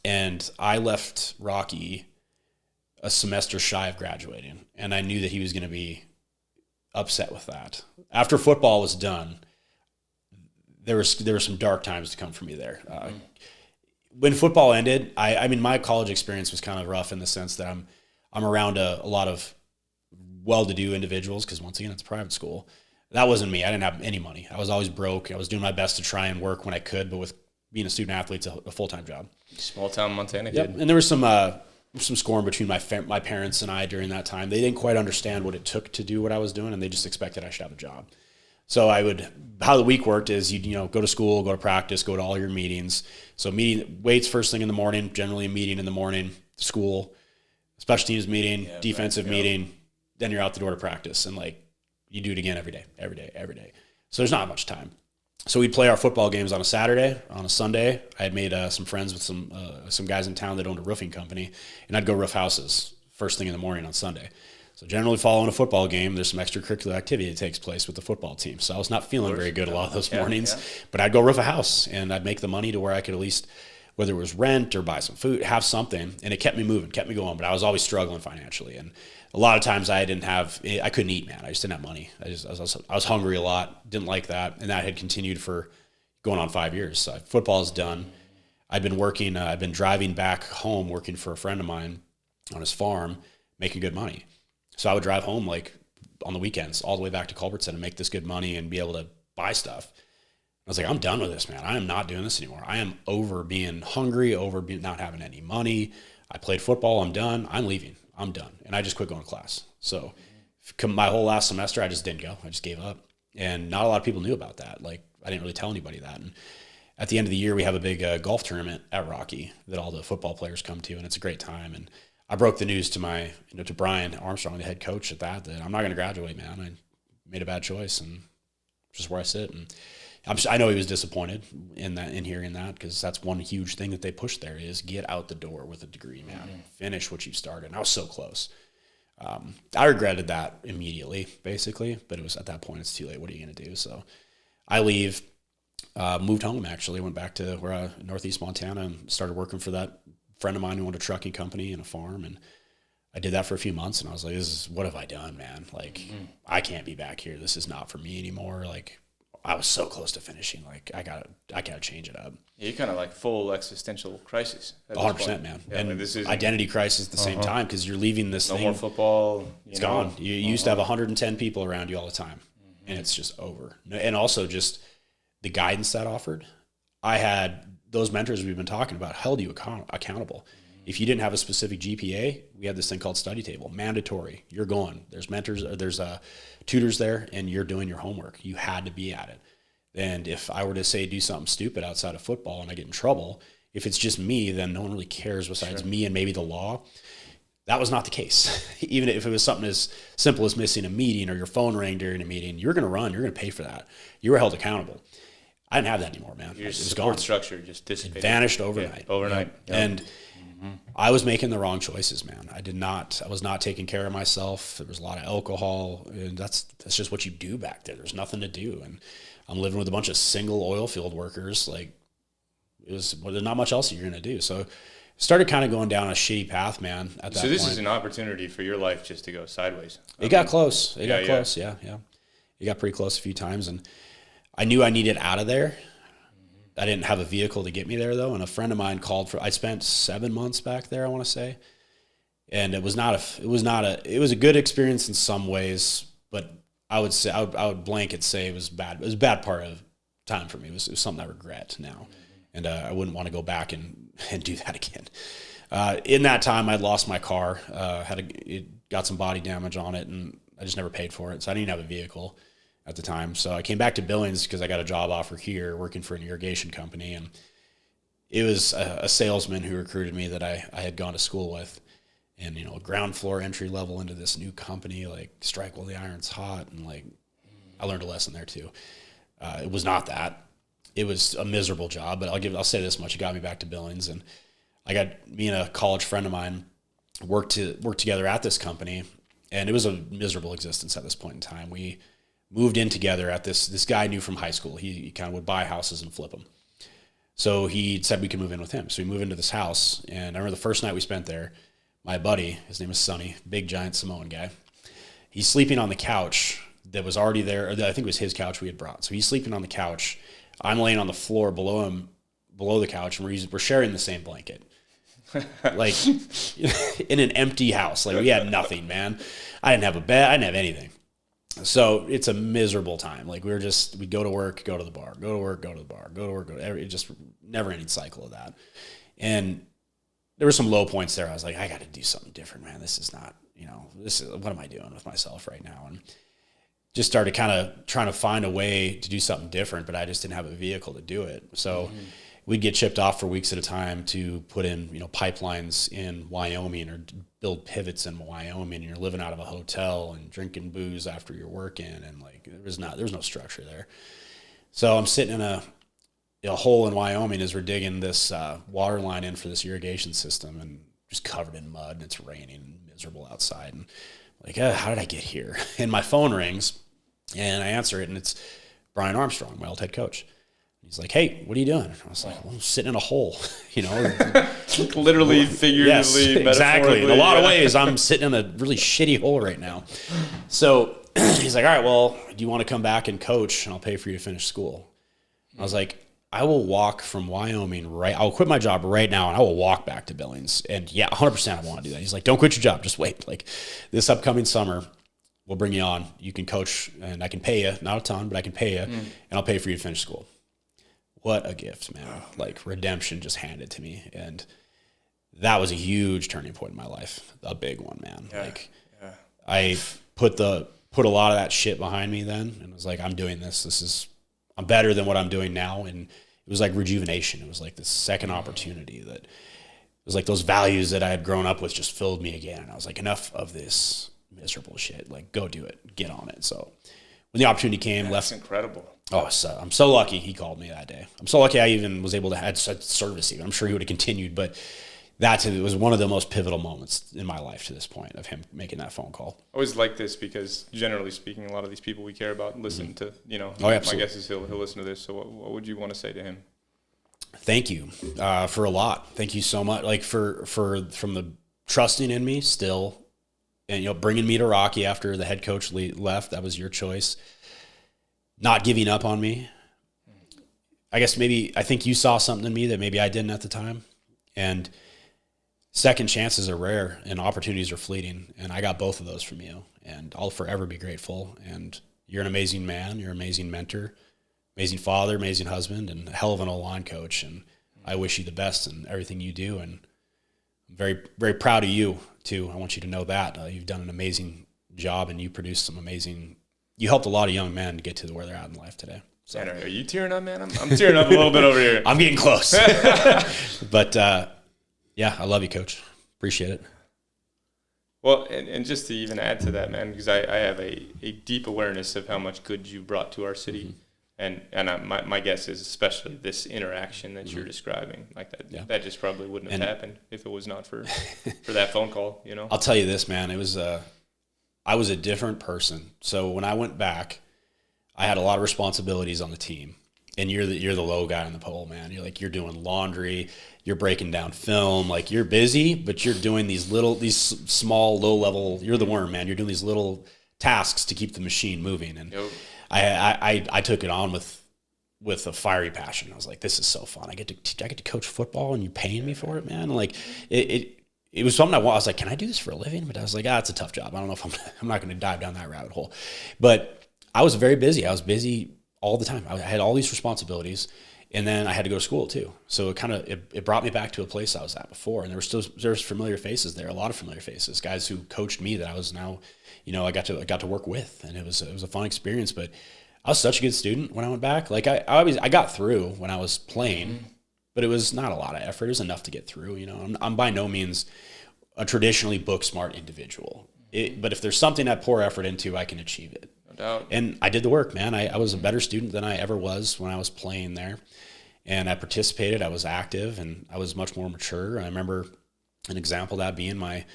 And I left Rocky a semester shy of graduating, and I knew that he was going to be upset with that. After football was done, there were some dark times to come for me there. When football ended, I mean, my college experience was kind of rough in the sense that I'm around a lot of well-to-do individuals, because once again, it's a private school. That wasn't me. I didn't have any money. I was always broke. I was doing my best to try and work when I could, but with being a student athlete, it's a full-time job. Small town Montana kid. Yep. And there was some scorn between my parents and I during that time. They didn't quite understand what it took to do what I was doing, and they just expected I should have a job. So how the week worked is you go to school, go to practice, go to all your meetings. So weights first thing in the morning, generally a meeting in the morning, school, special teams meeting, defensive meeting, then you're out the door to practice, and like you do it again every day. So there's not much time. So we'd play our football games on a Saturday. On a Sunday, I had made some friends with some guys in town that owned a roofing company, and I'd go roof houses first thing in the morning on Sunday. So generally following a football game, there's some extracurricular activity that takes place with the football team. So I was not feeling very good a lot of those mornings, but I'd go roof a house, and I'd make the money to where I could at least, whether it was rent or buy some food, have something, and it kept me moving, kept me going, but I was always struggling financially. And a lot of times I couldn't eat, man. I just didn't have money. I was hungry a lot, didn't like that. And that had continued for going on 5 years. So football is done. I've been driving back home, working for a friend of mine on his farm, making good money. So I would drive home like on the weekends, all the way back to Culbertson, and make this good money and be able to buy stuff. I was like, I'm done with this, man. I am not doing this anymore. I am over being hungry, not having any money. I played football. I'm done. I'm leaving. I'm done. And I just quit going to class. So my whole last semester, I just didn't go. I just gave up. And not a lot of people knew about that. Like, I didn't really tell anybody that. And at the end of the year, we have a big golf tournament at Rocky that all the football players come to, and it's a great time. And I broke the news to to Brian Armstrong, the head coach at that I'm not going to graduate, man. I made a bad choice, and just where I sit. And I know he was disappointed in hearing that, because that's one huge thing that they push there is get out the door with a degree, man. Mm-hmm. Finish what you've started. And I was so close. I regretted that immediately, basically, but it was at that point, it's too late. What are you going to do? So I leave, moved home, actually, went back to Northeast Montana, and started working for that friend of mine who owned a trucking company and a farm. And I did that for a few months, and I was like, what have I done, man? Like, I can't be back here. This is not for me anymore. Like, I was so close to finishing. Like, I gotta change it up. Yeah, you're kind of like full existential crisis. 100%, man. Yeah, and this is identity crisis at the same time, because you're leaving this thing. No more football. It's gone. You used to have 110 people around you all the time, and it's just over. And also just the guidance that offered. I had those mentors we've been talking about held you accountable. If you didn't have a specific GPA, we had this thing called study table, mandatory. You're going. There's mentors, there's tutors there, and you're doing your homework. You had to be at it. And if I were to say do something stupid outside of football and I get in trouble, if it's just me, then no one really cares besides me and maybe the law. That was not the case. Even if it was something as simple as missing a meeting or your phone rang during a meeting, you're going to run. You're going to pay for that. You were held accountable. I didn't have that anymore, man. Your support structure just dissipated. It vanished overnight. Yeah, overnight. Yep. And I was making the wrong choices, man. I was not taking care of myself. There was a lot of alcohol, and that's just what you do back there. There's nothing to do. And I'm living with a bunch of single oil field workers. Like, there's not much else you're going to do. So started kind of going down a shitty path, man, at that point. So this is an opportunity for your life just to go sideways. It got close. It got close. Yeah. It got pretty close a few times, and I knew I needed out of there. I didn't have a vehicle to get me there, though, and a friend of mine I spent 7 months back there, I want to say, and it was a good experience in some ways, but I would blanket say it was bad. It was a bad part of time for me. It was something I regret now, and I wouldn't want to go back and do that again. In that time, I'd lost my car, it got some body damage on it, and I just never paid for it, so I didn't have a vehicle at the time. So I came back to Billings because I got a job offer here working for an irrigation company. And it was a salesman who recruited me that I had gone to school with. And, ground floor entry level into this new company, like strike while the iron's hot. And like, I learned a lesson there too. It was not that. It was a miserable job, but I'll say this much. It got me back to Billings, and me and a college friend of mine worked together at this company. And it was a miserable existence at this point in time. We moved in together at this guy I knew from high school. He kind of would buy houses and flip them. So he said we could move in with him. So we moved into this house. And I remember the first night we spent there, my buddy, his name is Sonny, big giant Samoan guy. He's sleeping on the couch that was already there. Or I think it was his couch we had brought. So he's sleeping on the couch. I'm laying on the floor below him, below the couch, and we're sharing the same blanket. Like in an empty house. Like we had nothing, man. I didn't have a bed. I didn't have anything. So it's a miserable time. Like we'd go to work, go to the bar, go to work, go to the bar, go to work, it just never ending cycle of that. And there were some low points there. I was like, I got to do something different, man. This is not, what am I doing with myself right now? And just started kind of trying to find a way to do something different, but I just didn't have a vehicle to do it. So we'd get chipped off for weeks at a time to put in, pipelines in Wyoming or build pivots in Wyoming, and you're living out of a hotel and drinking booze after you're working. And like, there was no structure there. So I'm sitting in a hole in Wyoming as we're digging this water line in for this irrigation system, and just covered in mud, and it's raining and miserable outside. And like, how did I get here? And my phone rings and I answer it, and it's Brian Armstrong, my old head coach. He's like, hey, what are you doing? I was like, well, I'm sitting in a hole, Literally, figuratively, yes, exactly. In a lot of ways, I'm sitting in a really shitty hole right now. So he's like, all right, well, do you want to come back and coach, and I'll pay for you to finish school? I was like, I will walk from Wyoming I'll quit my job right now, and I will walk back to Billings. And yeah, 100% I want to do that. He's like, don't quit your job. Just wait. Like this upcoming summer, we'll bring you on. You can coach, and I can pay you, not a ton, but I can pay you, and I'll pay for you to finish school. What a gift, man. Like redemption just handed to me. And that was a huge turning point in my life. A big one, man. Yeah, I put a lot of that shit behind me then, and was like, I'm doing this. I'm better than what I'm doing now. And it was like rejuvenation. It was like this second opportunity that it was like those values that I had grown up with just filled me again. And I was like, enough of this miserable shit. Like, go do it. Get on it. So when the opportunity came, That's incredible. Oh, I'm so lucky he called me that day. I'm so lucky I even was able to have service even. I'm sure he would have continued, but it was one of the most pivotal moments in my life to this point of him making that phone call. I always like this because generally speaking, a lot of these people we care about listen to, Oh, absolutely. My guess is he'll listen to this. So what would you want to say to him? Thank you for a lot. Thank you so much. Like from the trusting in me still, and bringing me to Rocky after the head coach left. That was your choice. Not giving up on me. I think you saw something in me that maybe I didn't at the time. And second chances are rare and opportunities are fleeting. And I got both of those from you. And I'll forever be grateful. And you're an amazing man. You're an amazing mentor, amazing father, amazing husband, and a hell of an O-line coach. And I wish you the best in everything you do. And I'm very, very proud of you, too. I want you to know that. You've done an amazing job, and you produced you helped a lot of young men to get to where they're at in life today. So. Man, are you tearing up, man? I'm tearing up a little bit over here. I'm getting close. But, yeah, I love you, Coach. Appreciate it. Well, and just to even add to that, man, because I have a deep awareness of how much good you brought to our city. And my guess is especially this interaction that you're describing, like that, that just probably wouldn't have happened if it was not for that phone call, I'll tell you this, man. It was I was a different person. So when I went back, I had a lot of responsibilities on the team, and you're the low guy on the pole, man. You're doing laundry, you're breaking down film, like you're busy, but you're doing these small, low level. You're the worm, man. You're doing these little tasks to keep the machine moving, and I took it on with a fiery passion. I was like, this is so fun. I get to coach football, and you're paying me for it, man. Like it was something I was like, can I do this for a living? But I was like, it's a tough job. I don't know if I'm not going to dive down that rabbit hole. But I was very busy. I was busy all the time. I had all these responsibilities, and then I had to go to school too. So it brought me back to a place I was at before, and there's familiar faces there, a lot of familiar faces, guys who coached me that I was now, I got to work with, and it was a fun experience. But I was such a good student when I went back. Like I got through when I was playing. But it was not a lot of effort. It was enough to get through. I'm by no means a traditionally book smart individual. But if there's something I pour effort into, I can achieve it. No doubt. And I did the work, man. I was a better student than I ever was when I was playing there. And I participated. I was active, and I was much more mature. I remember an example of that being my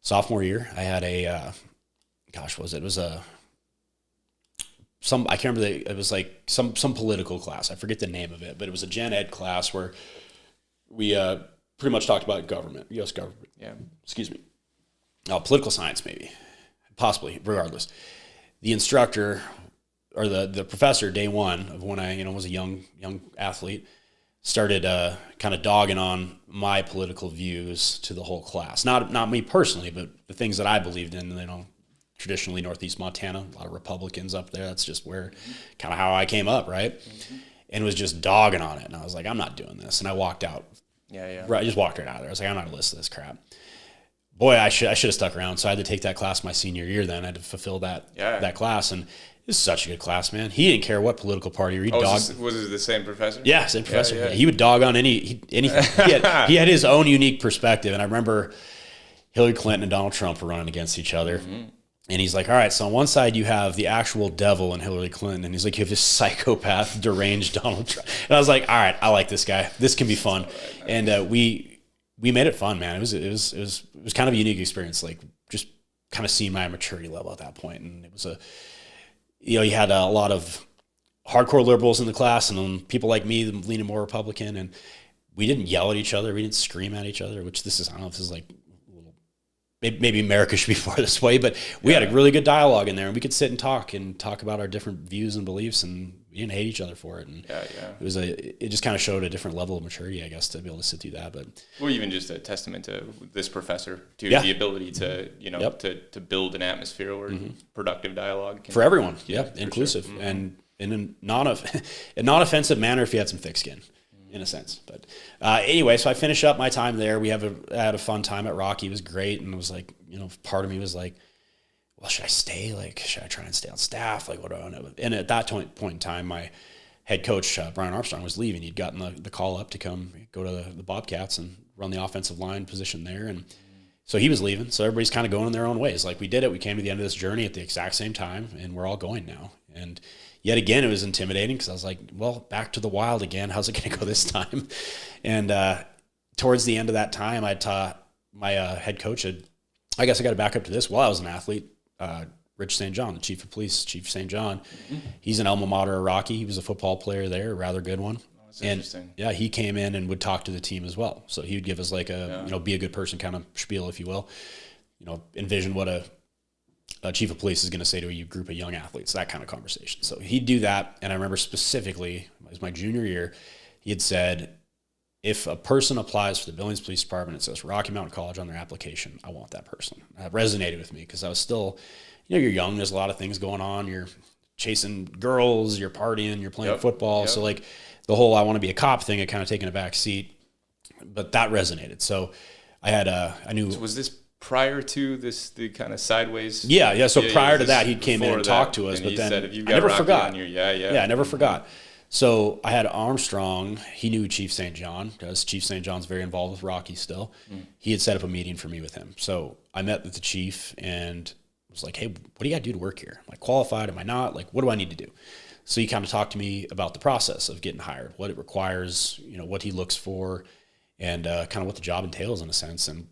sophomore year. I had it was a I can't remember, it was like some political class. I forget the name of it, but it was a gen ed class where we pretty much talked about government, U.S. government. Yeah. Excuse me. Political science, maybe. Possibly, regardless. The instructor or the professor, day one of when I was a young athlete, started kind of dogging on my political views to the whole class. Not me personally, but the things that I believed in. Traditionally Northeast Montana, a lot of Republicans up there. That's just where kind of how I came up, right? Mm-hmm. And was just dogging on it. And I was like, I'm not doing this. And I walked out. Yeah. I just walked right out of there. I was like, I'm not gonna listen to this crap. Boy, I should have stuck around. So I had to take that class my senior year. Then I had to fulfill that class, and it was such a good class, man. He didn't care what political party. Was it the same professor? Yeah, same professor. Yeah. He would dog on anything. He had his own unique perspective. And I remember Hillary Clinton and Donald Trump were running against each other. Mm-hmm. And he's like, all right, so on one side you have the actual devil and Hillary Clinton, and he's like, you have this psychopath, deranged Donald Trump. And I was like, all right, I like this guy. This can be fun. And we made it fun, man. It was kind of a unique experience, like just kind of seeing my maturity level at that point. And it was you had a lot of hardcore liberals in the class, and then people like me leaning more Republican. And we didn't yell at each other. We didn't scream at each other, which I don't know if this is like, maybe America should be more this way, but we had a really good dialogue in there, and we could sit and talk about our different views and beliefs, and we didn't hate each other for it. And it just kind of showed a different level of maturity, I guess, to be able to sit through that. But even just a testament to this professor, to the ability to to build an atmosphere where productive dialogue for everyone, inclusive, sure. And in a non-offensive manner if you had some thick skin. In a sense. But anyway, so I finished up my time there. We had a fun time at Rocky. It was great. And it was like, part of me was like, well, should I stay? Like, should I try and stay on staff? Like, what do I know? And at that point in time, my head coach, Brian Armstrong, was leaving. He'd gotten the call up to come go to the Bobcats and run the offensive line position there. And so he was leaving. So everybody's kind of going in their own ways. Like, we did it. We came to the end of this journey at the exact same time, and we're all going now. And yet again, it was intimidating because I was like, well, back to the wild again. How's it going to go this time? And towards the end of that time, I taught my head coach, I guess I got to back up to this. While I was an athlete, Rich St. John, the chief of police, Chief St. John, he's an alma mater of Rocky. He was a football player there, a rather good one. Oh, that's interesting. Yeah, he came in and would talk to the team as well. So he would give us like be a good person kind of spiel, if you will. Envision what a chief of police is going to say to a group of young athletes, that kind of conversation. So he'd do that. And I remember specifically, it was my junior year, he had said, if a person applies for the Billings Police Department, it says Rocky Mountain College on their application, I want that person. That resonated with me because I was still, you're young, there's a lot of things going on. You're chasing girls, you're partying, you're playing football. So like the whole I want to be a cop thing had kind of taken a back seat, but that resonated. So I knew. So was this prior to the kind of sideways? Yeah. So prior to that, he came in and talked to us, but then said, I never forgot. I never forgot. So I had Armstrong. He knew Chief St. John because Chief St. John's very involved with Rocky still. He had set up a meeting for me with him. So I met with the chief and was like, hey, what do you got to do to work here? Am I qualified? Am I not? Like, what do I need to do? So he kind of talked to me about the process of getting hired, what it requires, what he looks for, and kind of what the job entails in a sense. And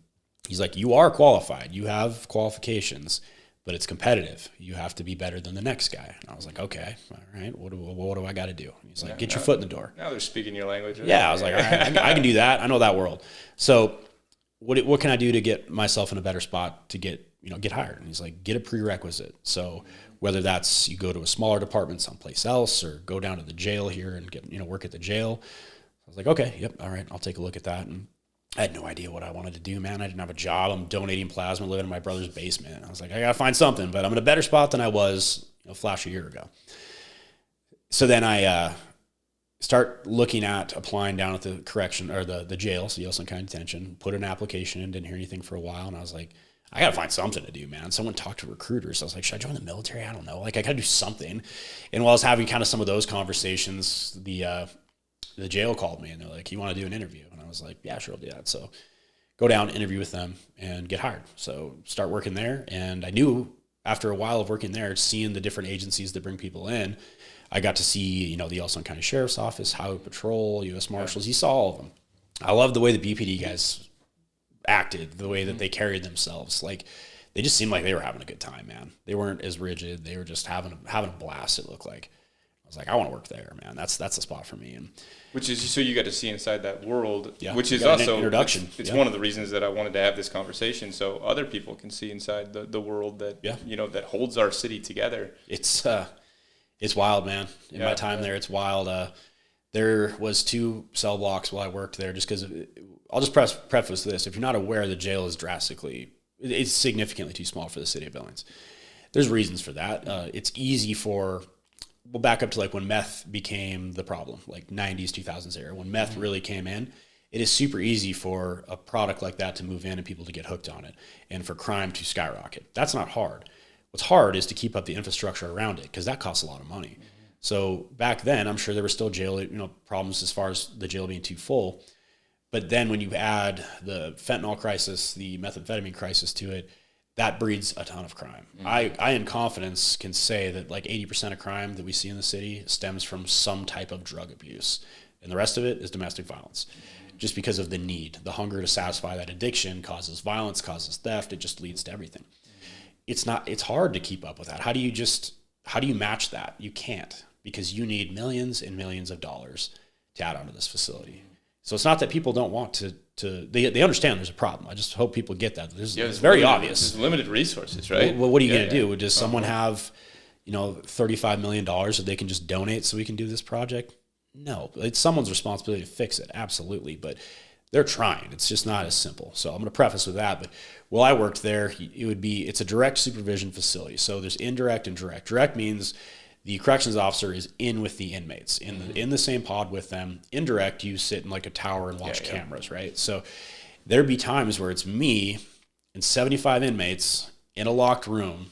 he's like, you are qualified. You have qualifications, but it's competitive. You have to be better than the next guy. And I was like, okay, all right. What do I got to do? And he's like, get your foot in the door. Now they're speaking your language. Right? Yeah. I was like, all right, I can do that. I know that world. So what can I do to get myself in a better spot to get hired? And he's like, get a prerequisite. So whether that's you go to a smaller department someplace else or go down to the jail here and get, work at the jail. I was like, okay, yep. All right. I'll take a look at that. And I had no idea what I wanted to do, man. I didn't have a job. I'm donating plasma, living in my brother's basement. I was like, I got to find something, but I'm in a better spot than I was, flash a year ago. So then I start looking at applying down at the correction or the jail, so Yellowstone County Detention, put an application in, didn't hear anything for a while. And I was like, I got to find something to do, man. Someone talked to recruiters. I was like, should I join the military? I don't know. Like, I got to do something. And while I was having kind of some of those conversations, the jail called me and they're like, you want to do an interview? And I was like, yeah, sure, I'll do that. So go down, interview with them, and get hired. So start working there. And I knew after a while of working there, seeing the different agencies that bring people in, I got to see, the Yellowstone County Sheriff's Office, Highway Patrol, U.S. Marshals. You saw all of them. I love the way the BPD guys acted, the way that they carried themselves. Like, they just seemed like they were having a good time, man. They weren't as rigid. They were just having a blast, it looked like. I was like, I want to work there, man. That's the spot for me. And which is, so you got to see inside that world, yeah, which is also introduction. It's one of the reasons that I wanted to have this conversation, so other people can see inside the world that that holds our city together. It's wild, man. In my time there, it's wild. There was 2 cell blocks while I worked there, just because I'll just preface this. If you're not aware, the jail is it's significantly too small for the city of Billings. There's reasons for that. It's easy we'll back up to like when meth became the problem, like 90s, 2000s era, when meth really came in. It is super easy for a product like that to move in and people to get hooked on it, and for crime to skyrocket. That's not hard. What's hard is to keep up the infrastructure around it, because that costs a lot of money. So back then, I'm sure there were still jail, problems as far as the jail being too full. But then when you add the fentanyl crisis, the methamphetamine crisis to it, that breeds a ton of crime. I in confidence can say that like 80% of crime that we see in the city stems from some type of drug abuse. And the rest of it is domestic violence. Just because of the need, the hunger to satisfy that addiction causes violence, causes theft. It just leads to everything. It's hard to keep up with that. How do you match that? You can't, because you need millions and millions of dollars to add onto this facility. So it's not that people don't want to they understand there's a problem. I just hope people get that. It's very obvious. There's limited resources, right? Well, what are you going to do? Does someone have, $35 million that they can just donate so we can do this project? No, it's someone's responsibility to fix it. Absolutely. But they're trying. It's just not as simple. So I'm going to preface with that. But while I worked there, it's a direct supervision facility. So there's indirect and direct. Direct means the corrections officer is in with the inmates, in the same pod with them. Indirect, you sit in like a tower and watch cameras, right? So there'd be times where it's me and 75 inmates in a locked room.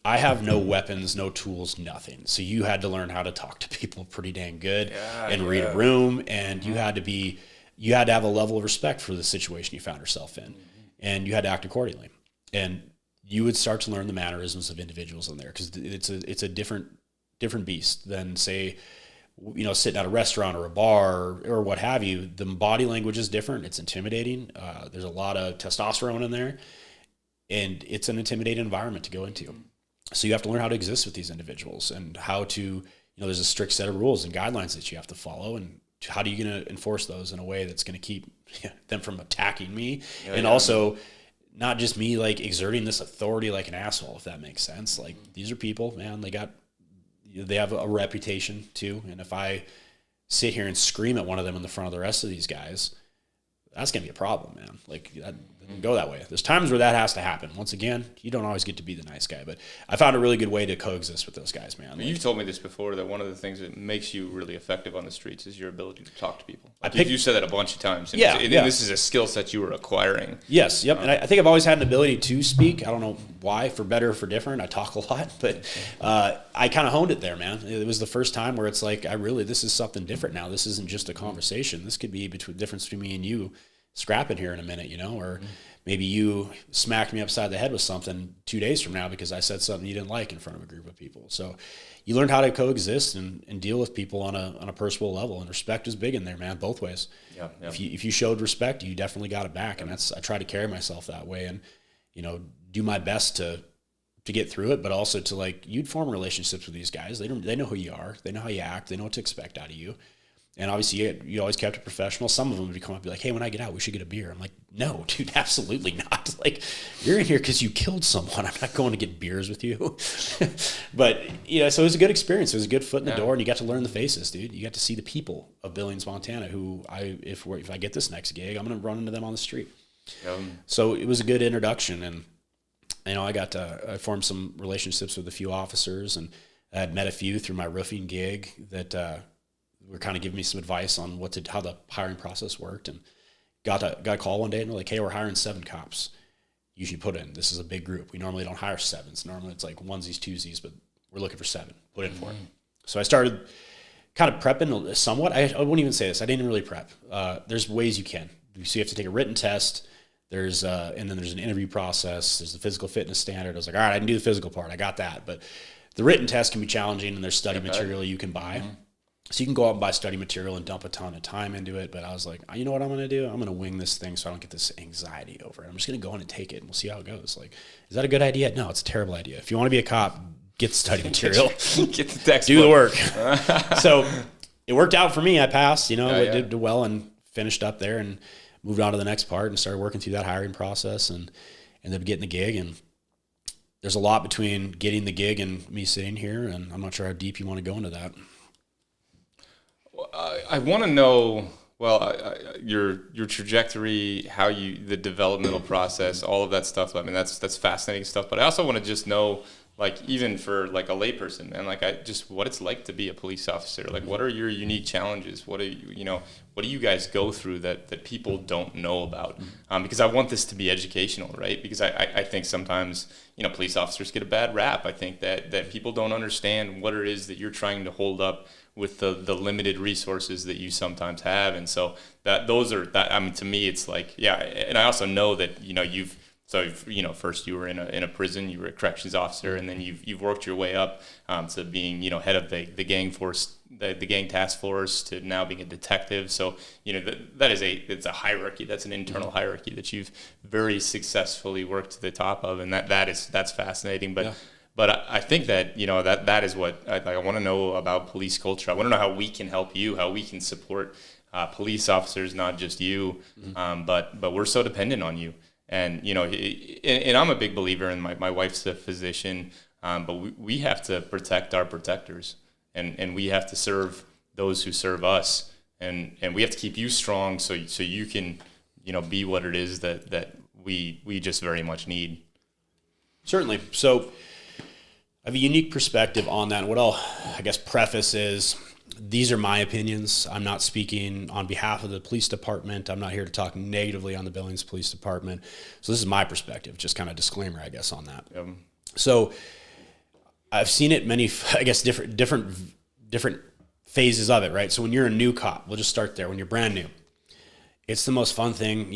I have no weapons, no tools, nothing. So you had to learn how to talk to people pretty dang good and read a room, and you had to have a level of respect for the situation you found yourself in, and you had to act accordingly. And you would start to learn the mannerisms of individuals in there, because it's a different beast than, say, sitting at a restaurant or a bar or what have you. The body language is different. It's intimidating. There's a lot of testosterone in there, and it's an intimidating environment to go into. So you have to learn how to exist with these individuals, and how to, there's a strict set of rules and guidelines that you have to follow, and how are you going to enforce those in a way that's going to keep them from attacking me, also not just me like exerting this authority like an asshole, if that makes sense. Like, these are people, man, they have a reputation too. And if I sit here and scream at one of them in the front of the rest of these guys, that's going to be a problem, man. Like, that doesn't go that way. There's times where that has to happen. Once again, you don't always get to be the nice guy, but I found a really good way to coexist with those guys, man. You've told me this before, that one of the things that makes you really effective on the streets is your ability to talk to people. You said that a bunch of times. And this is a skill set you were acquiring. Yes, yep. And I think I've always had an ability to speak. I don't know why, for better or for different. I talk a lot, but I kind of honed it there, man. It was the first time where it's like, this is something different now. This isn't just a conversation. This could be difference between me and you scrapping here in a minute, or maybe you smacked me upside the head with something 2 days from now because I said something you didn't like in front of a group of people. So you learned how to coexist and deal with people on a personal level, and respect is big in there, man, both ways. Yeah. If you showed respect, you definitely got it back. And I try to carry myself that way, and, do my best to get through it, but also to you'd form relationships with these guys. They know who you are. They know how you act. They know what to expect out of you. And obviously, you always kept it professional. Some of them would come up and be like, hey, when I get out, we should get a beer. I'm like, no, dude, absolutely not. Like, you're in here because you killed someone. I'm not going to get beers with you. But, so it was a good experience. It was a good foot in the door, and you got to learn the faces, dude. You got to see the people of Billings, Montana, who if I get this next gig, I'm going to run into them on the street. So it was a good introduction. And, I formed some relationships with a few officers, and I had met a few through my roofing gig that were kind of giving me some advice on how the hiring process worked, and got a call one day, and they're like, hey, we're hiring 7 cops. You should put in. This is a big group. We normally don't hire 7s. Normally it's like onesies, twosies, but we're looking for 7. Put in for it. So I started kind of prepping somewhat. I wouldn't even say this. I didn't really prep. There's ways you can. So you have to take a written test. And then there's an interview process. There's the physical fitness standard. I was like, all right, I can do the physical part. I got that. But the written test can be challenging, and there's study material you can buy. So you can go out and buy study material and dump a ton of time into it. But I was like, you know what I'm going to do? I'm going to wing this thing so I don't get this anxiety over it. I'm just going to go in and take it, and we'll see how it goes. Like, is that a good idea? No, it's a terrible idea. If you want to be a cop, get the study material. Get the textbook. Do the work. So it worked out for me. I passed, did well and finished up there and moved on to the next part and started working through that hiring process and ended up getting the gig. And there's a lot between getting the gig and me sitting here, and I'm not sure how deep you want to go into that. I want to know, your trajectory, the developmental process, all of that stuff. I mean, that's fascinating stuff. But I also want to just know, like, even for like a layperson, and like what it's like to be a police officer. Like, what are your unique challenges? What do you guys go through that people don't know about? Because I want this to be educational, right? Because I think sometimes police officers get a bad rap. I think that people don't understand what it is that you're trying to hold up with the limited resources that you sometimes have. And so to me, it's like, yeah. And I also know that, first you were in a prison, you were a corrections officer, and then you've worked your way up to being, head of the gang force, the gang task force, to now being a detective. So, it's a hierarchy. That's an internal hierarchy that you've very successfully worked to the top of. And that's fascinating. But, But I think that, that is what I want to know about police culture. I want to know how we can help you, how we can support police officers, not just you, but we're so dependent on you. And, and I'm a big believer, and my wife's a physician, but we have to protect our protectors, and we have to serve those who serve us. And we have to keep you strong so you can, be what it is that we just very much need. Certainly. So I have a unique perspective on that. And what I'll, preface is, these are my opinions. I'm not speaking on behalf of the police department. I'm not here to talk negatively on the Billings Police Department. So this is my perspective, just kind of disclaimer, on that. So I've seen it many, different phases of it, right? So when you're a new cop, we'll just start there. When you're brand new, it's the most fun thing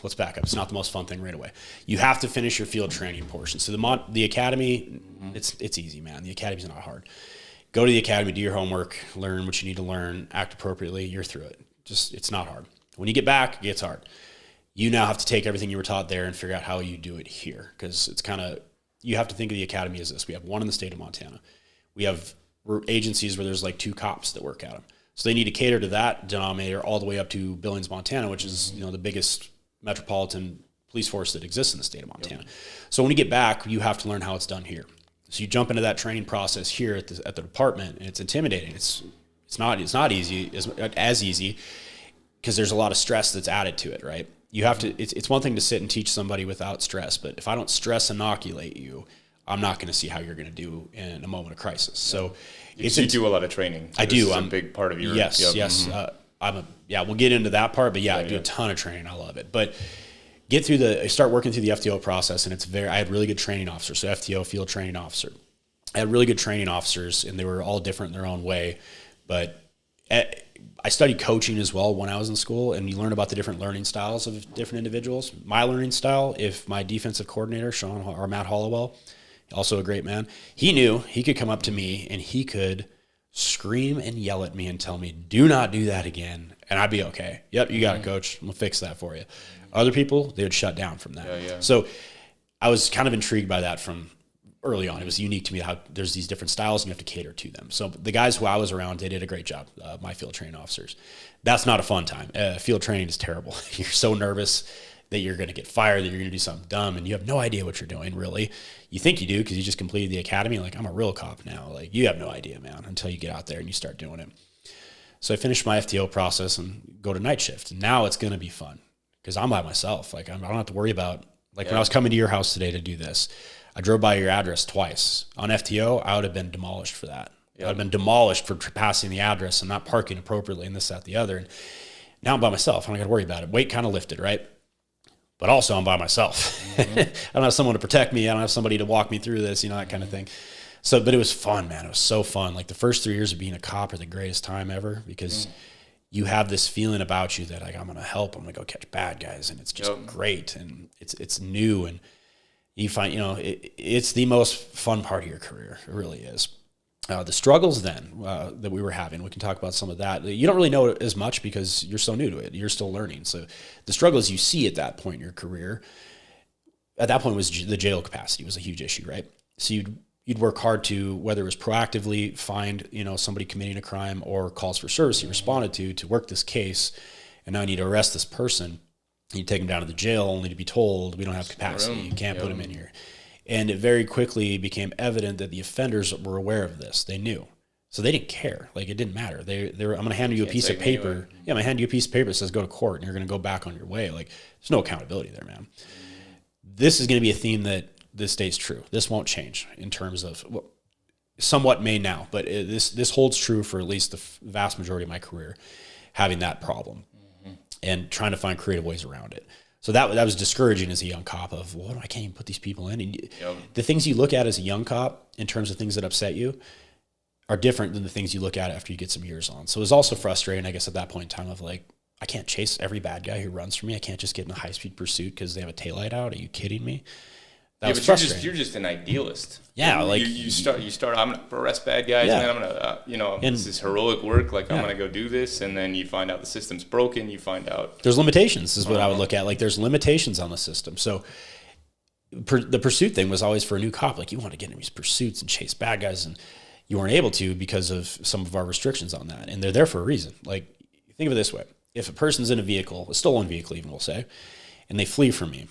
let's back up. It's not the most fun thing right away. You have to finish your field training portion. So the academy, it's easy, man. The academy's not hard. Go to the academy, do your homework, learn what you need to learn, act appropriately. You're through it. It's not hard. When you get back, it gets hard. You now have to take everything you were taught there and figure out how you do it here. Because you have to think of the academy as this. We have one in the state of Montana. We have agencies where there's like 2 cops that work at them. So they need to cater to that denominator all the way up to Billings, Montana, which is the biggest metropolitan police force that exists in the state of Montana. Yep. So when you get back, you have to learn how it's done here. So you jump into that training process here at the department, and it's intimidating. It's not easy as easy, because there's a lot of stress that's added to it, right? You have to. It's one thing to sit and teach somebody without stress, but if I don't stress inoculate you, I'm not going to see how you're going to do in a moment of crisis. So you do a lot of training. I do. I'm a big part of your. Yes. We'll get into that part, but I do a ton of training. I love it, but start working through the FTO process, and I had really good training officers. So FTO, field training officer. I had really good training officers, and they were all different in their own way. But I studied coaching as well when I was in school, and you learn about the different learning styles of different individuals. My learning style, if my defensive coordinator, Matt Hollowell, also a great man, he knew he could come up to me and he could scream and yell at me and tell me, do not do that again. And I'd be okay. Yep, you got it, coach. I'm going to fix that for you. Other people, they would shut down from that. Yeah. So I was kind of intrigued by that from early on. It was unique to me how there's these different styles and you have to cater to them. So the guys who I was around, they did a great job, my field training officers. That's not a fun time. Field training is terrible. You're so nervous that you're going to get fired, that you're going to do something dumb, and you have no idea what you're doing, really. You think you do because you just completed the academy. Like, I'm a real cop now. Like, you have no idea, man, until you get out there and you start doing it. So I finished my FTO process and go to night shift. And now it's going to be fun because I'm by myself. Like, I don't have to worry about, when I was coming to your house today to do this, I drove by your address twice. On FTO, I would have been demolished for that. Yep. I would have been demolished for passing the address and not parking appropriately and this, that, the other. And now I'm by myself. I don't got to worry about it. Weight kind of lifted, right? But also I'm by myself. Mm-hmm. I don't have someone to protect me. I don't have somebody to walk me through this, that kind of thing. So, but it was fun, man. It was so fun. Like, the first 3 years of being a cop are the greatest time ever because you have this feeling about you that, like, I'm going to help. I'm going to go catch bad guys. And it's just great. And it's new. And you find, it's the most fun part of your career. It really is. The struggles then that we were having, we can talk about some of that. You don't really know as much because you're so new to it. You're still learning. So the struggles you see at that point in your career, at that point was the jail capacity was a huge issue, right? So you'd work hard to, whether it was proactively find, somebody committing a crime or calls for service you responded to work this case, and now I need to arrest this person. You take them down to the jail only to be told we don't have capacity. You can't put them in here. And it very quickly became evident that the offenders were aware of this. They knew. So they didn't care. Like, it didn't matter. They were, I'm going to hand you a piece of paper. Anyway. Yeah, I'm going to hand you a piece of paper that says go to court and you're going to go back on your way. Like, there's no accountability there, man. This is going to be a theme that this stays true. This won't change in terms of, well, somewhat may now, but this holds true for at least the vast majority of my career, having that problem and trying to find creative ways around it. So that was discouraging as a young cop of, well, I can't even put these people in. And the things you look at as a young cop in terms of things that upset you are different than the things you look at after you get some years on. So it was also frustrating, I guess, at that point in time of like, I can't chase every bad guy who runs from me. I can't just get in a high-speed pursuit because they have a taillight out. Are you kidding me? That was frustrating. You're just an idealist. Yeah, like you start. I'm gonna arrest bad guys, and then I'm gonna, this is heroic work. Like I'm gonna go do this, and then you find out the system's broken. You find out there's limitations. Is what I would look at. Like there's limitations on the system. So the pursuit thing was always for a new cop. Like you want to get in these pursuits and chase bad guys, and you weren't able to because of some of our restrictions on that. And they're there for a reason. Like think of it this way: if a person's in a vehicle, a stolen vehicle, even we'll say, and they flee from me.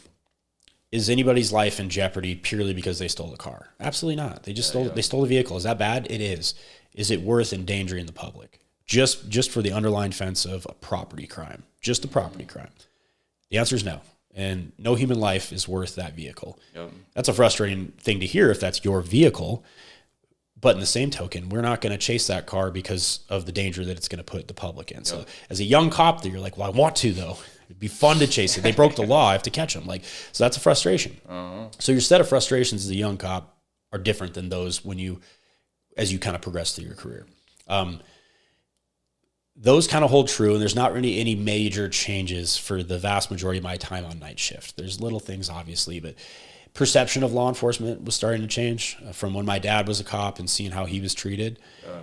Is anybody's life in jeopardy purely because they stole the car? Absolutely not. They just stole. They stole the vehicle. Is that bad? It is. Is it worth endangering the public just for the underlying fence of a property crime? Just a property crime. The answer is no. And no human life is worth that vehicle. Yep. That's a frustrating thing to hear if that's your vehicle. But in the same token, we're not going to chase that car because of the danger that it's going to put the public in. Yep. So as a young cop, you're like, well, I want to though. It'd be fun to chase it. They broke the law. I have to catch them. Like, so that's a frustration. So your set of frustrations as a young cop are different than those as you kind of progress through your career. Those kind of hold true, and there's not really any major changes for the vast majority of my time on night shift. There's little things, obviously, but perception of law enforcement was starting to change from when my dad was a cop and seeing how he was treated.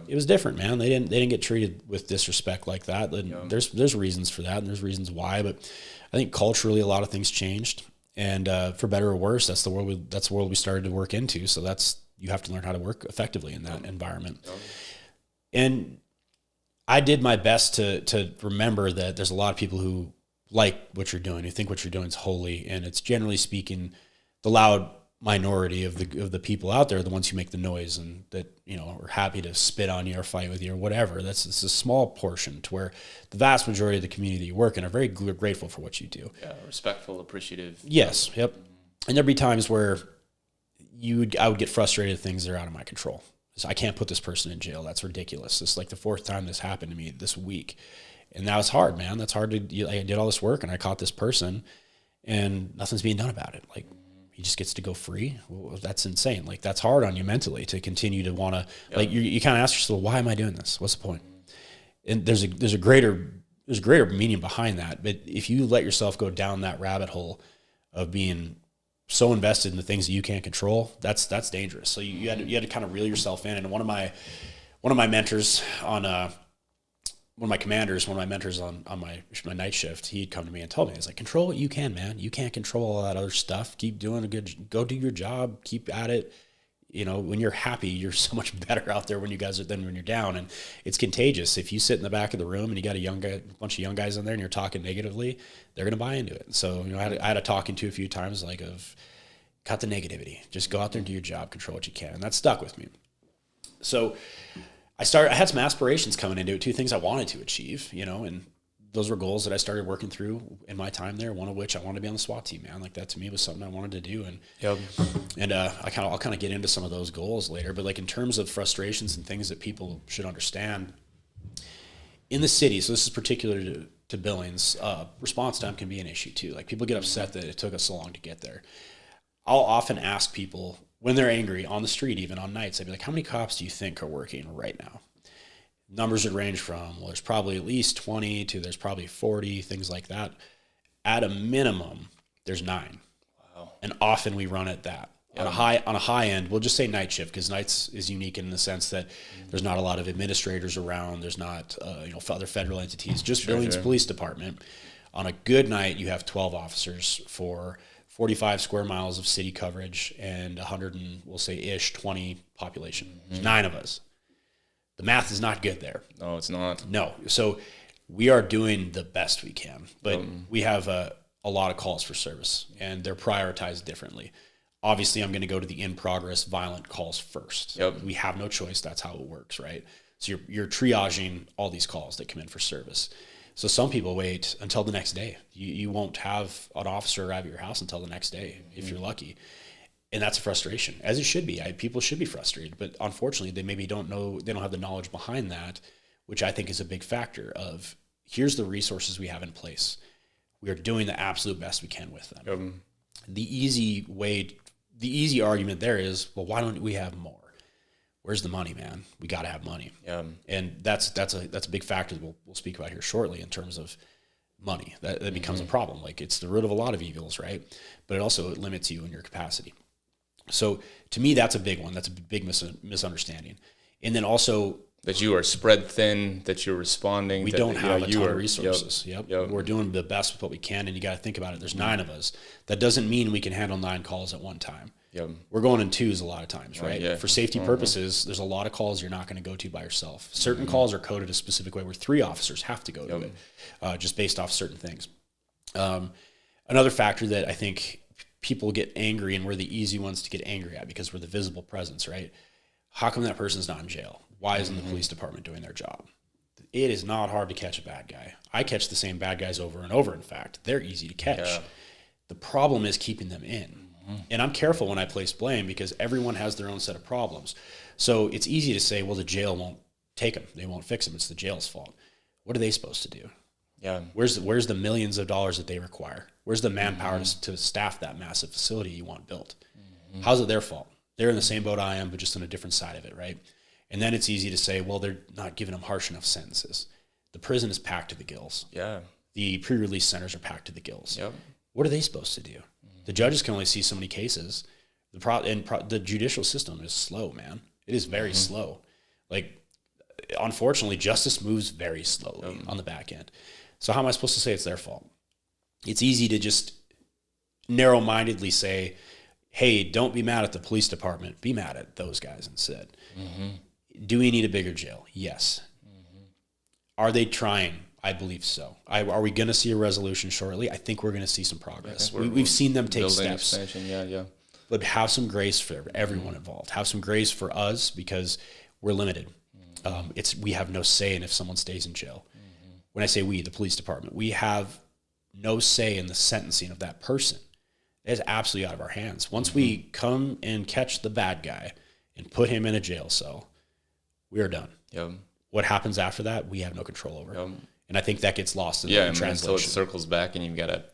It was different, man. They didn't get treated with disrespect like that. There's reasons for that, and there's reasons why. But I think culturally, a lot of things changed, and for better or worse, that's the world we started to work into. So you have to learn how to work effectively in that environment. And I did my best to remember that there's a lot of people who like what you're doing, who think what you're doing is holy, and it's generally speaking the loud minority of the people out there, the ones who make the noise and that, are happy to spit on you or fight with you or whatever. It's a small portion to where the vast majority of the community you work in are very grateful for what you do. Yeah, respectful, appreciative. Yes, yep. And there'd be times where I would get frustrated at things that are out of my control. So I can't put this person in jail. That's ridiculous. It's like the fourth time this happened to me this week. And that was hard, man. That's hard to, I did all this work and I caught this person and nothing's being done about it. Like, he just gets to go free. Well, that's insane. Like that's hard on you mentally to continue to want to, like you kind of ask yourself, why am I doing this? What's the point? And there's a greater meaning behind that. But if you let yourself go down that rabbit hole of being so invested in the things that you can't control, that's dangerous. So you had to kind of reel yourself in. And one of my mentors on one of my mentors on my night shift, he'd come to me and told me, he's like, control what you can, man. You can't control all that other stuff. Keep doing go do your job. Keep at it. When you're happy, you're so much better out there when you guys are than when you're down. And it's contagious. If you sit in the back of the room and you got a bunch of young guys in there and you're talking negatively, they're going to buy into it. So, I had a talking to a few times like of cut the negativity, just go out there and do your job, control what you can. And that stuck with me. So I had some aspirations coming into it, two things I wanted to achieve, and those were goals that I started working through in my time there. One of which I wanted to be on the SWAT team, man. Like that to me was something I wanted to do. And I'll kind of get into some of those goals later, but like in terms of frustrations and things that people should understand in the city. So this is particular to Billings, response time can be an issue too. Like people get upset that it took us so long to get there. I'll often ask people when they're angry on the street, even on nights, I'd be like, how many cops do you think are working right now? Numbers would range from, well, there's probably at least 20 to there's probably 40, things like that. At a minimum, there's 9. Wow. And often we run at that. On a high end, we'll just say night shift, because nights is unique in the sense that there's not a lot of administrators around. There's not other federal entities, just Billings Police Department. On a good night, you have 12 officers for 45 square miles of city coverage and 100 and we'll say ish 20 population. There's 9 of us. The math is not good there. No, it's not. No. So we are doing the best we can, but we have a lot of calls for service, and they're prioritized differently. Obviously, I'm going to go to the in-progress violent calls first. Yep. We have no choice. That's how it works, right? So you're triaging all these calls that come in for service. So some people wait until the next day. You won't have an officer arrive at your house until the next day, if you're lucky. And that's a frustration, as it should be. People should be frustrated, but unfortunately, they maybe don't know, they don't have the knowledge behind that, which I think is a big factor of, here's the resources we have in place. We are doing the absolute best we can with them. The easy argument there is, well, why don't we have more? Where's the money, man? We got to have money. And that's a big factor that we'll speak about here shortly in terms of money. That becomes a problem. Like, it's the root of a lot of evils, right? But it limits you in your capacity. So to me, that's a big one. That's a big misunderstanding. And then also, that you are spread thin, that you're responding. We don't have a ton of resources. Yep. We're doing the best with what we can, and you got to think about it. There's 9 of us. That doesn't mean we can handle 9 calls at one time. We're going in twos a lot of times, right? For safety purposes, there's a lot of calls you're not going to go to by yourself. Certain calls are coded a specific way where 3 officers have to go to it, just based off certain things. Another factor that I think people get angry, and we're the easy ones to get angry at because we're the visible presence, right? How come that person's not in jail? Why isn't the police department doing their job? It is not hard to catch a bad guy. I catch the same bad guys over and over. In fact, they're easy to catch. The problem is keeping them in. And I'm careful when I place blame, because everyone has their own set of problems. So it's easy to say, well, the jail won't take them. They won't fix them. It's the jail's fault. What are they supposed to do? Where's the millions of dollars that they require? Where's the manpower to staff that massive facility you want built? How's it their fault? They're in the same boat I am, but just on a different side of it, right? And then it's easy to say, well, they're not giving them harsh enough sentences. The prison is packed to the gills. The pre-release centers are packed to the gills. What are they supposed to do? The judges can only see so many cases. The judicial system is slow, man. It is very slow. Like, unfortunately, justice moves very slowly on the back end. So how am I supposed to say it's their fault? It's easy to just narrow-mindedly say, hey, don't be mad at the police department. Be mad at those guys instead. Do we need a bigger jail? Yes. Are they trying? I believe so. Are we going to see a resolution shortly? I think we're going to see some progress. We've seen them take steps. Expansion. But have some grace for everyone involved. Have some grace for us, because we're limited. We have no say in if someone stays in jail. When I say we, the police department, we have no say in the sentencing of that person. It's absolutely out of our hands. Once we come and catch the bad guy and put him in a jail cell, we are done. What happens after that, we have no control over. And I think that gets lost in the translation. Until it circles back and you've got to,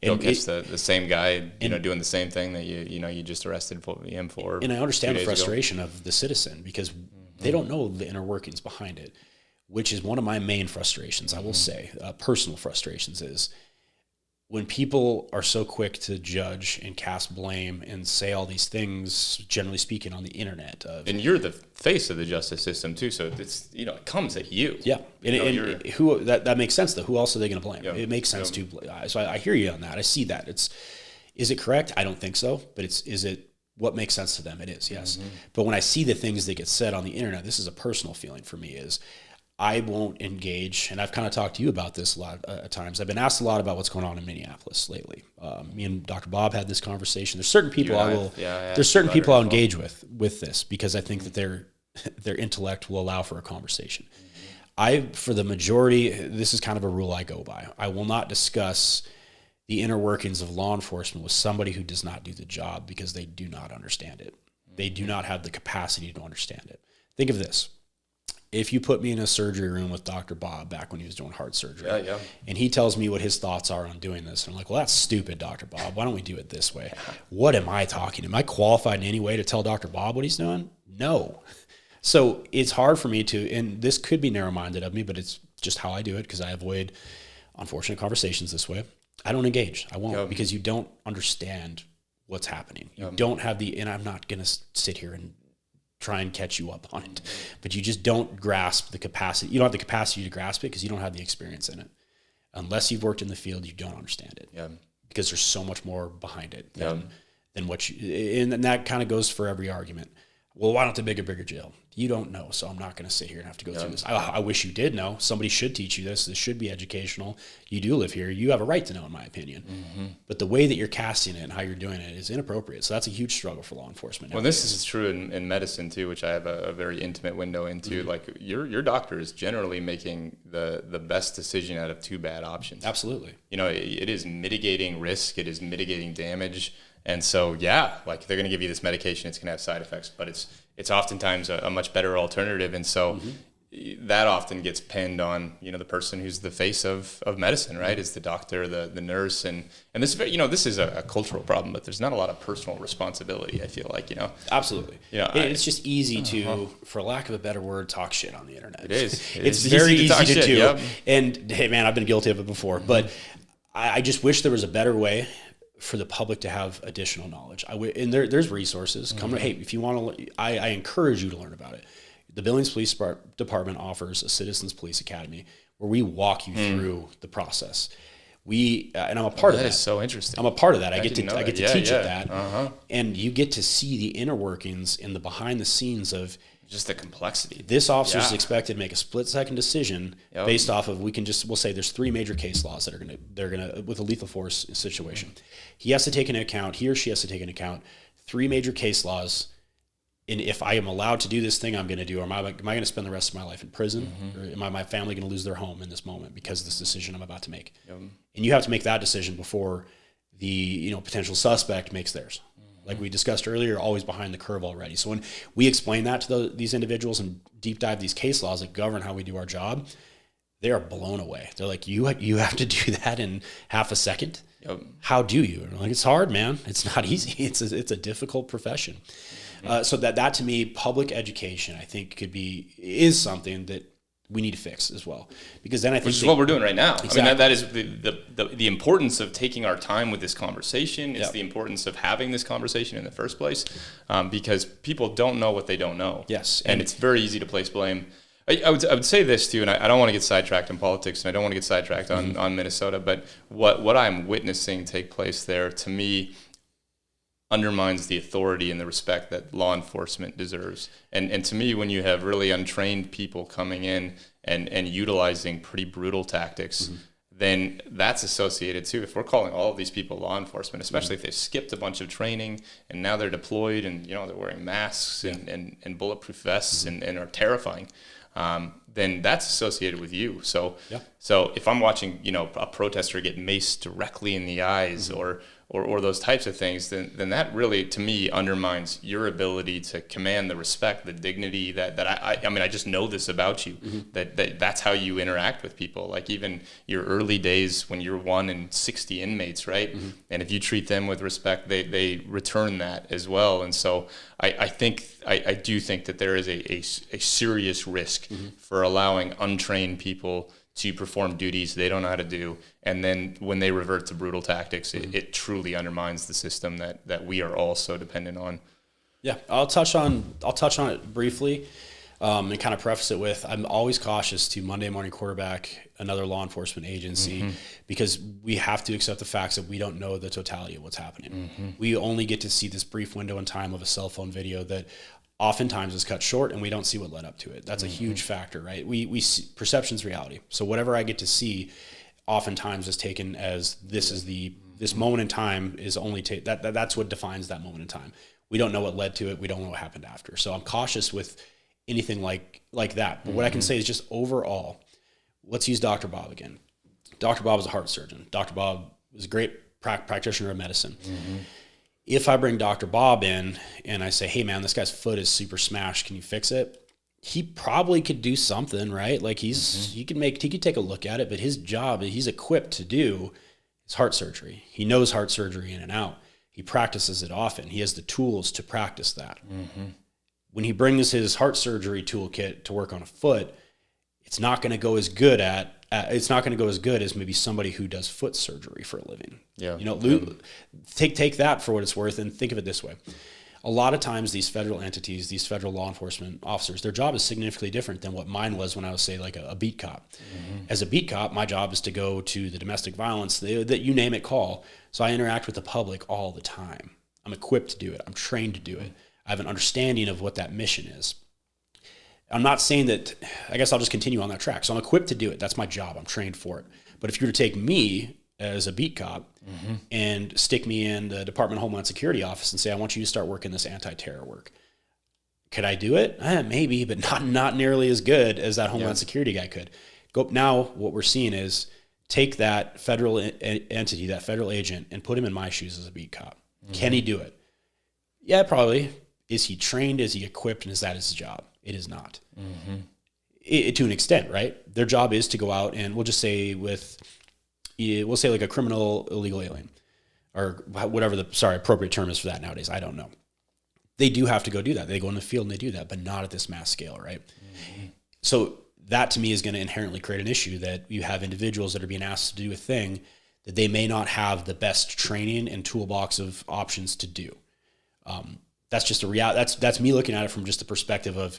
go catch the same guy, doing the same thing that you just arrested him for. And I understand the frustration of the citizen, because they don't know the inner workings behind it, which is one of my main frustrations, I will say, personal frustrations, is when people are so quick to judge and cast blame and say all these things, generally speaking, on the internet. And you're the face of the justice system too, so it's it comes at you. And who that makes sense though. Who else are they going to blame? It makes sense to. So I hear you on that. I see that. Is it correct? I don't think so. But is it what makes sense to them? It is, yes. But when I see the things that get said on the internet, this is a personal feeling for me. Is I won't engage, and I've kind of talked to you about this a lot of times. I've been asked a lot about what's going on in Minneapolis lately. Me and Dr. Bob had this conversation. There's certain people I'll engage with this, because I think that their intellect will allow for a conversation. For the majority, this is kind of a rule I go by. I will not discuss the inner workings of law enforcement with somebody who does not do the job, because they do not understand it. They do not have the capacity to understand it. Think of this. If you put me in a surgery room with Dr. Bob back when he was doing heart surgery, and he tells me what his thoughts are on doing this, and I'm like, well, that's stupid, Dr. Bob. Why don't we do it this way? What am I talking? Am I qualified in any way to tell Dr. Bob what he's doing? No. So it's hard for me to, and this could be narrow-minded of me, but it's just how I do it, because I avoid unfortunate conversations this way. I don't engage. I won't, because you don't understand what's happening. You don't have and I'm not going to sit here and try and catch you up on it, but you just don't grasp the capacity. You don't have the capacity to grasp it because you don't have the experience in it. Unless you've worked in the field, you don't understand it. Yeah. Because there's so much more behind it than what you, and that kind of goes for every argument. Well, why don't they make a bigger jail? You don't know, so I'm not going to sit here and have to go through this. I wish you did know. Somebody should teach you this. This should be educational. You do live here. You have a right to know, in my opinion. But the way that you're casting it and how you're doing it is inappropriate. So that's a huge struggle for law enforcement. Well, this is true in medicine too, which I have a very intimate window into. Like your doctor is generally making the best decision out of two bad options. Absolutely. You know, it is mitigating risk. It is mitigating damage. And so, like they're going to give you this medication, it's going to have side effects, but it's oftentimes a much better alternative. And so that often gets pinned on, the person who's the face of medicine, right? Is the doctor, the nurse. And this, this is a cultural problem, but there's not a lot of personal responsibility, I feel like, Absolutely. It's just easy to, for lack of a better word, talk shit on the internet. It is. It's very easy to do. Yep. And hey, man, I've been guilty of it before, but I just wish there was a better way for the public to have additional knowledge. And there's resources. Hey, if you want to, I encourage you to learn about it. The Billings Police Department offers a Citizens Police Academy where we walk you through the process. And I'm a part of that. That is so interesting. I'm a part of that. I get to teach it that. And you get to see the inner workings and the behind the scenes of just the complexity. This officer is expected to make a split-second decision based off of, we'll say there's 3 major case laws that they're gonna with a lethal force situation. He or she has to take into account 3 major case laws. And if I am allowed to do this thing I'm going to do, or am I going to spend the rest of my life in prison, or am my family going to lose their home in this moment because of this decision I'm about to make? And you have to make that decision before the potential suspect makes theirs. Like we discussed earlier, always behind the curve already. So when we explain that to these individuals and deep dive these case laws that govern how we do our job, they are blown away. They're like, you have to do that in half a second? How do you? And I'm like, it's hard, man. It's not easy. It's a difficult profession. So that to me, public education, I think is something that we need to fix as well, because then I think which is what we're doing right now. Exactly. I mean, that is the importance of taking our time with this conversation. It's the importance of having this conversation in the first place, because people don't know what they don't know. Yes, and it's very easy to place blame. I would say this too, and I don't want to get sidetracked in politics, and I don't want to get sidetracked on Minnesota, but what I'm witnessing take place there, to me, undermines the authority and the respect that law enforcement deserves. And to me, when you have really untrained people coming in and utilizing pretty brutal tactics, then that's associated too. If we're calling all of these people law enforcement, especially if they've skipped a bunch of training and now they're deployed and they're wearing masks and bulletproof vests and are terrifying, then that's associated with you. So if I'm watching a protester get maced directly in the eyes or those types of things, then that really, to me, undermines your ability to command the respect, the dignity that I just know this about you, that's how you interact with people. Like even your early days when you're 1 in 60 inmates, right? And if you treat them with respect, they return that as well. And so I do think that there is a serious risk for allowing untrained people to perform duties they don't know how to do, and then when they revert to brutal tactics, it truly undermines the system that we are all so dependent on. Yeah, I'll touch on it briefly, and kind of preface it with, I'm always cautious to Monday morning quarterback another law enforcement agency, because we have to accept the facts that we don't know the totality of what's happening. We only get to see this brief window in time of a cell phone video that oftentimes is cut short, and we don't see what led up to it. That's a huge factor, right? We see, perception's reality. So whatever I get to see, oftentimes is taken as this is this moment in time is only that's what defines that moment in time. We don't know what led to it. We don't know what happened after. So I'm cautious with anything like that. But what I can say is just overall, let's use Dr. Bob again. Dr. Bob is a heart surgeon. Dr. Bob is a great practitioner of medicine. If I bring Dr. Bob in and I say, hey man, this guy's foot is super smashed, can you fix it? He probably could do something, right? Like he could take a look at it, but his job, he's equipped to do is heart surgery. He knows heart surgery in and out. He practices it often. He has the tools to practice that. When he brings his heart surgery toolkit to work on a foot, it's not going to go as good it's not going to go as good as maybe somebody who does foot surgery for a living. Yeah. You know, take that for what it's worth and think of it this way. A lot of times these federal entities, these federal law enforcement officers, their job is significantly different than what mine was when I was, say, like a beat cop. As a beat cop, my job is to go to the domestic violence, that you name it, call. So I interact with the public all the time. I'm equipped to do it. I'm trained to do it. I have an understanding of what that mission is. I'm not saying that, I guess I'll just continue on that track. So I'm equipped to do it. That's my job. I'm trained for it. But if you were to take me as a beat cop and stick me in the Department of Homeland Security office and say, I want you to start working this anti-terror work. Could I do it? Maybe, but not nearly as good as that Homeland Security guy could. Now what we're seeing is take that federal entity, that federal agent, and put him in my shoes as a beat cop. Can he do it? Yeah, probably. Is he trained? Is he equipped? And is that his job? It is not. To an extent, right? Their job is to go out and we'll say like a criminal illegal alien or whatever the appropriate term is for that nowadays. I don't know. They do have to go do that. They go in the field and they do that, but not at this mass scale, right? So that to me is going to inherently create an issue that you have individuals that are being asked to do a thing that they may not have the best training and toolbox of options to do. That's just a reality. That's me looking at it from just the perspective of,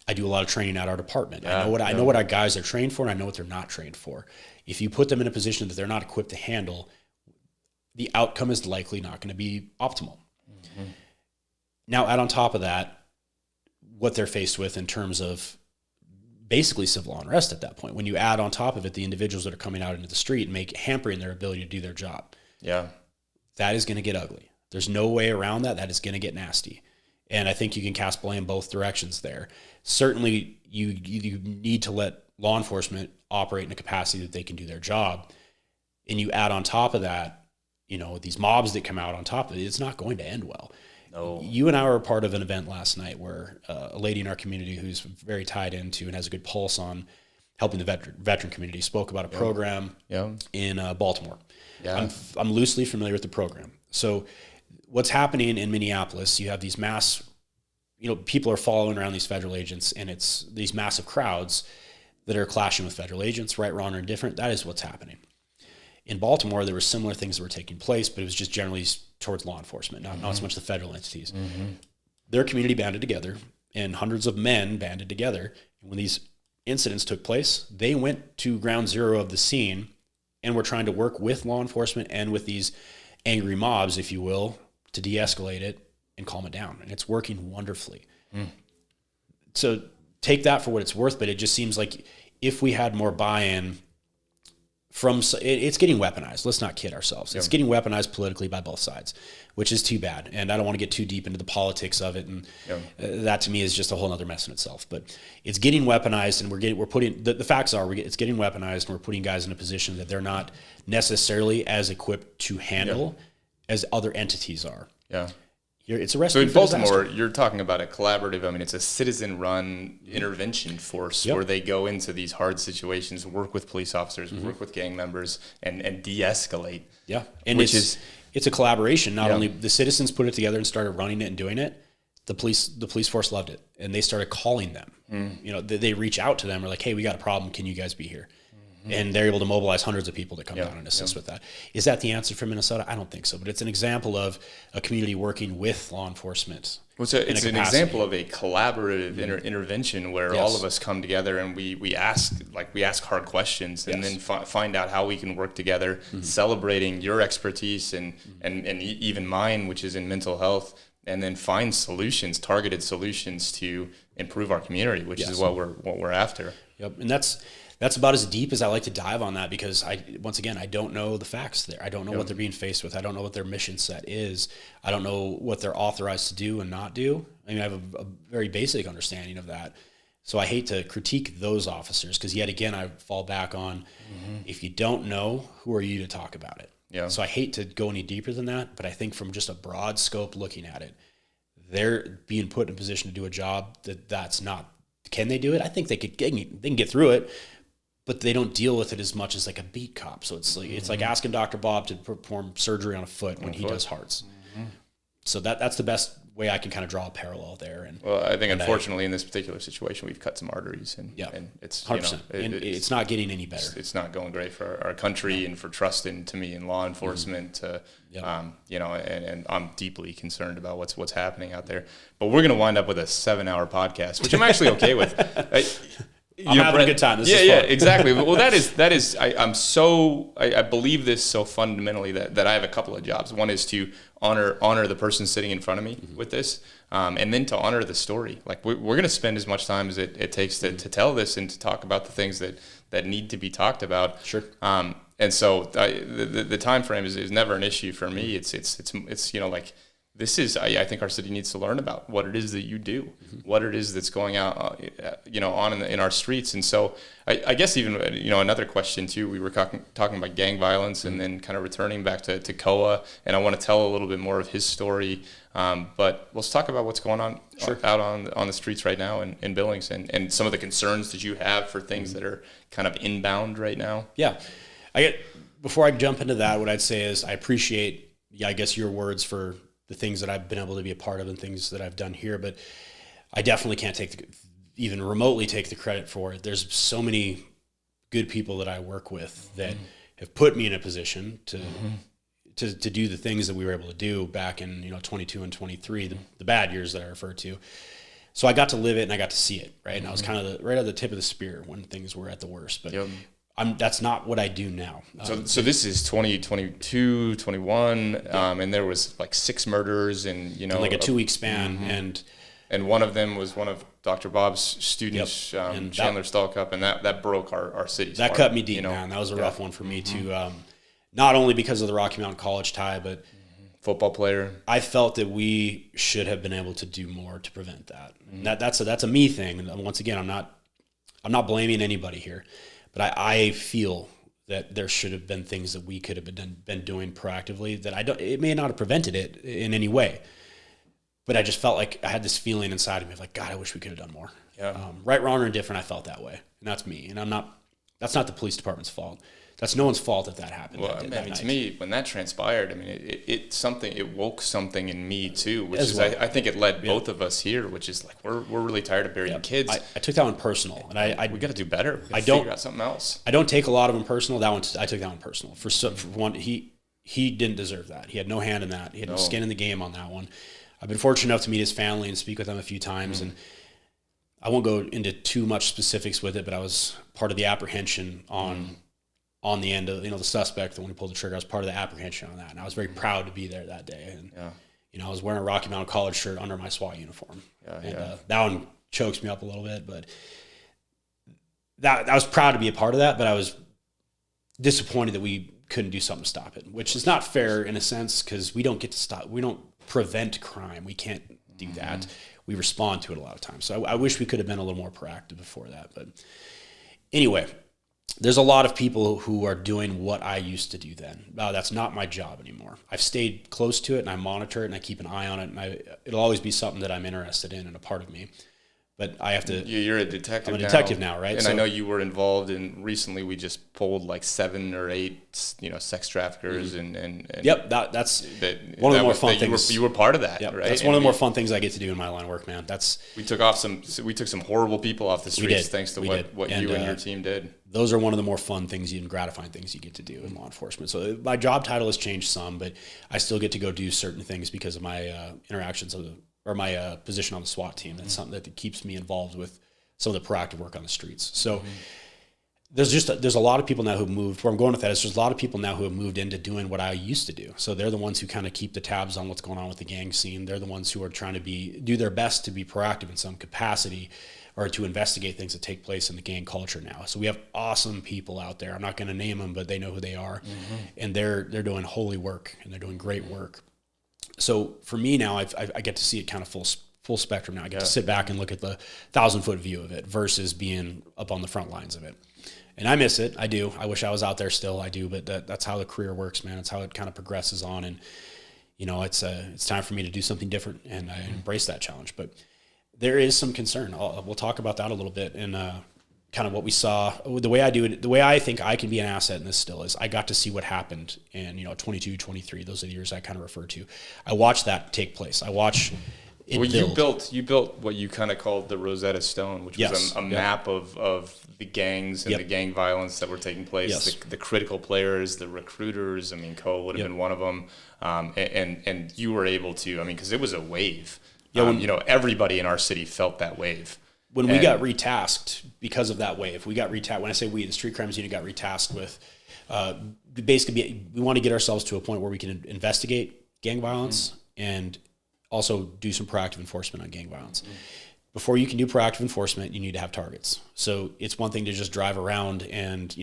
I do a lot of training at our department. I know what our guys are trained for, and I know what they're not trained for. If you put them in a position that they're not equipped to handle, the outcome is likely not going to be optimal. Now, add on top of that, what they're faced with in terms of basically civil unrest at that point. When you add on top of it the individuals that are coming out into the street and hampering their ability to do their job, that is going to get ugly. There's no way around that. That is going to get nasty. And I think you can cast blame both directions there. Certainly, you need to let law enforcement operate in a capacity that they can do their job. And you add on top of that, these mobs that come out on top of it, it's not going to end well. No. You and I were a part of an event last night where a lady in our community who's very tied into and has a good pulse on helping the veteran community spoke about a program in Baltimore. I'm loosely familiar with the program. So what's happening in Minneapolis, you have these mass, people are following around these federal agents, and it's these massive crowds that are clashing with federal agents, right, wrong, or indifferent. That is what's happening. In Baltimore, there were similar things that were taking place, but it was just generally towards law enforcement, not so much the federal entities. Their community banded together, and hundreds of men banded together. And when these incidents took place, they went to ground zero of the scene and were trying to work with law enforcement and with these angry mobs, if you will, to de-escalate it and calm it down. And it's working wonderfully. So take that for what it's worth, but it just seems like if we had more buy-in it's getting weaponized. Let's not kid ourselves. It's getting weaponized politically by both sides, which is too bad. And I don't want to get too deep into the politics of it. And that to me is just a whole other mess in itself. But it's getting weaponized, and we're putting the facts are it's getting weaponized, and we're putting guys in a position that they're not necessarily as equipped to handle as other entities are. It's a recipe. So in Baltimore, you're talking about a collaborative. I mean, it's a citizen-run intervention force where they go into these hard situations, work with police officers, work with gang members, and de-escalate. And it's a collaboration. Not only the citizens put it together and started running it and doing it, the police force loved it, and they started calling them. They reach out to them, or like, hey, we got a problem. Can you guys be here? And they're able to mobilize hundreds of people to come down and assist with that. Is that the answer for Minnesota? I don't think so, but it's an example of a community working with law enforcement. Well, it's an example of a collaborative intervention where all of us come together and we ask hard questions and then find out how we can work together, celebrating your expertise and even mine, which is in mental health, and then find targeted solutions to improve our community, which is what we're after. And that's about as deep as I like to dive on that, because I don't know the facts there. I don't know what they're being faced with. I don't know what their mission set is. I don't know what they're authorized to do and not do. I mean, I have a very basic understanding of that. So I hate to critique those officers, because yet again, I fall back on, if you don't know, who are you to talk about it? So I hate to go any deeper than that, but I think from just a broad scope looking at it, they're being put in a position to do a job that's not. Can they do it? I think they can get through it, but they don't deal with it as much as like a beat cop. So it's like asking Dr. Bob to perform surgery on a foot when he does hearts. So that's the best way I can kind of draw a parallel there. And well, I think unfortunately in this particular situation, we've cut some arteries, and it's 100%. It's not getting any better. It's not going great for our country and for trust to me in law enforcement. And I'm deeply concerned about what's happening out there. But we're going to wind up with a 7-hour podcast, which I'm actually okay with. I'm having a good time. This is fun. Exactly. Well, that is. I believe this so fundamentally that I have a couple of jobs. One is to honor the person sitting in front of me with this, and then to honor the story. Like we're going to spend as much time as it takes to tell this and to talk about the things that need to be talked about. Sure. And so the time frame is never an issue for me. It's like. This is, I think our city needs to learn about what it is that you do, what it is that's going out, on in our streets. And so I guess even, another question too, we were talking about gang violence and then kind of returning back to Koa. And I want to tell a little bit more of his story. But let's talk about what's going on out on the streets right now in Billings and some of the concerns that you have for things that are kind of inbound right now. Yeah. Before I jump into that, what I'd say is I appreciate, I guess, your words for the things that I've been able to be a part of and things that I've done here, but I definitely can't even remotely take the credit for it. There's so many good people that I work with that have put me in a position to do the things that we were able to do back in 22 and 23, the bad years that I refer to. So I got to live it and I got to see it, right? And I was kind of right at the tip of the spear when things were at the worst, but that's not what I do now. So this is 2022, 21, and there was like 6 murders and in like a 2-week span, and one of them was one of Dr. Bob's students, Chandler Stallcup, and that broke our city. That cut me deep, man. That was a rough one for me too. Not only because of the Rocky Mountain College tie, but football player. I felt that we should have been able to do more to prevent that. And that's a me thing. And once again, I'm not blaming anybody here. But I feel that there should have been things that we could have been doing proactively that it may not have prevented it in any way. But I just felt like I had this feeling inside of me of like, God, I wish we could have done more. Yeah. Right, wrong, or indifferent, I felt that way. And that's me. And that's not the police department's fault. That's no one's fault that happened. Well, to me, when that transpired, it woke something in me too, which is, I think it led both of us here, which is like, we're really tired of burying kids. I took that one personal, and we got to do better. I don't figure out something else. I don't take a lot of them personal. I took that one personal. For one, he didn't deserve that. He had no hand in that. He had no skin in the game on that one. I've been fortunate enough to meet his family and speak with them a few times, and I won't go into too much specifics with it, but I was part of the apprehension on the end of, the suspect, the one who pulled the trigger. I was part of the apprehension on that. And I was very proud to be there that day. And, I was wearing a Rocky Mountain College shirt under my SWAT uniform. That one chokes me up a little bit, but I was proud to be a part of that, but I was disappointed that we couldn't do something to stop it, which is not fair in a sense, because we don't get to stop. We don't prevent crime. We can't do that. We respond to it a lot of times. So I wish we could have been a little more proactive before that. But anyway, there's a lot of people who are doing what I used to do then. That's not my job anymore. I've stayed close to it, and I monitor it, and I keep an eye on it, and it'll always be something that I'm interested in and a part of me. But I have to. You're a detective. I'm a detective now, right? And I know you were involved in. Recently, we just pulled like 7 or 8, sex traffickers, and yep, that's one of the more fun things. You were part of that, yep, right? That's one of the more fun things I get to do in my line of work, man. We took some horrible people off the streets thanks to what you and your team did. Those are one of the more fun things and gratifying things you get to do in law enforcement. So my job title has changed some, but I still get to go do certain things because of my interactions or my position on the SWAT team. That's something that keeps me involved with some of the proactive work on the streets. So there's a lot of people now who have moved. Where I'm going with that is there's a lot of people now who have moved into doing what I used to do. So they're the ones who kind of keep the tabs on what's going on with the gang scene. They're the ones who are trying to do their best to be proactive in some capacity or to investigate things that take place in the gang culture now. So we have awesome people out there. I'm not going to name them, but they know who they are. And they're doing holy work, and they're doing great work. So for me now, I get to see it kind of full spectrum now. I get to sit back and look at the 1,000-foot view of it versus being up on the front lines of it. And I miss it. I do. I wish I was out there still. I do. But that's how the career works, man. It's how it kind of progresses on. And, it's time for me to do something different. And I embrace that challenge. But there is some concern. We'll talk about that a little bit. And kind of what we saw, the way I do it, the way I think I can be an asset in this still is I got to see what happened in, 22, 23. Those are the years I kind of refer to. I watched that take place. I watched you built what you kind of called the Rosetta Stone, which was a map of the gangs and the gang violence that were taking place, the critical players, the recruiters. I mean, Koa would have been one of them, and you were able to, I mean, because it was a wave. Everybody in our city felt that wave. When we got retasked because of that wave, when I say we, the street crimes unit got retasked with, basically we want to get ourselves to a point where we can investigate gang violence and also do some proactive enforcement on gang violence. Before you can do proactive enforcement, you need to have targets. So it's one thing to just drive around and,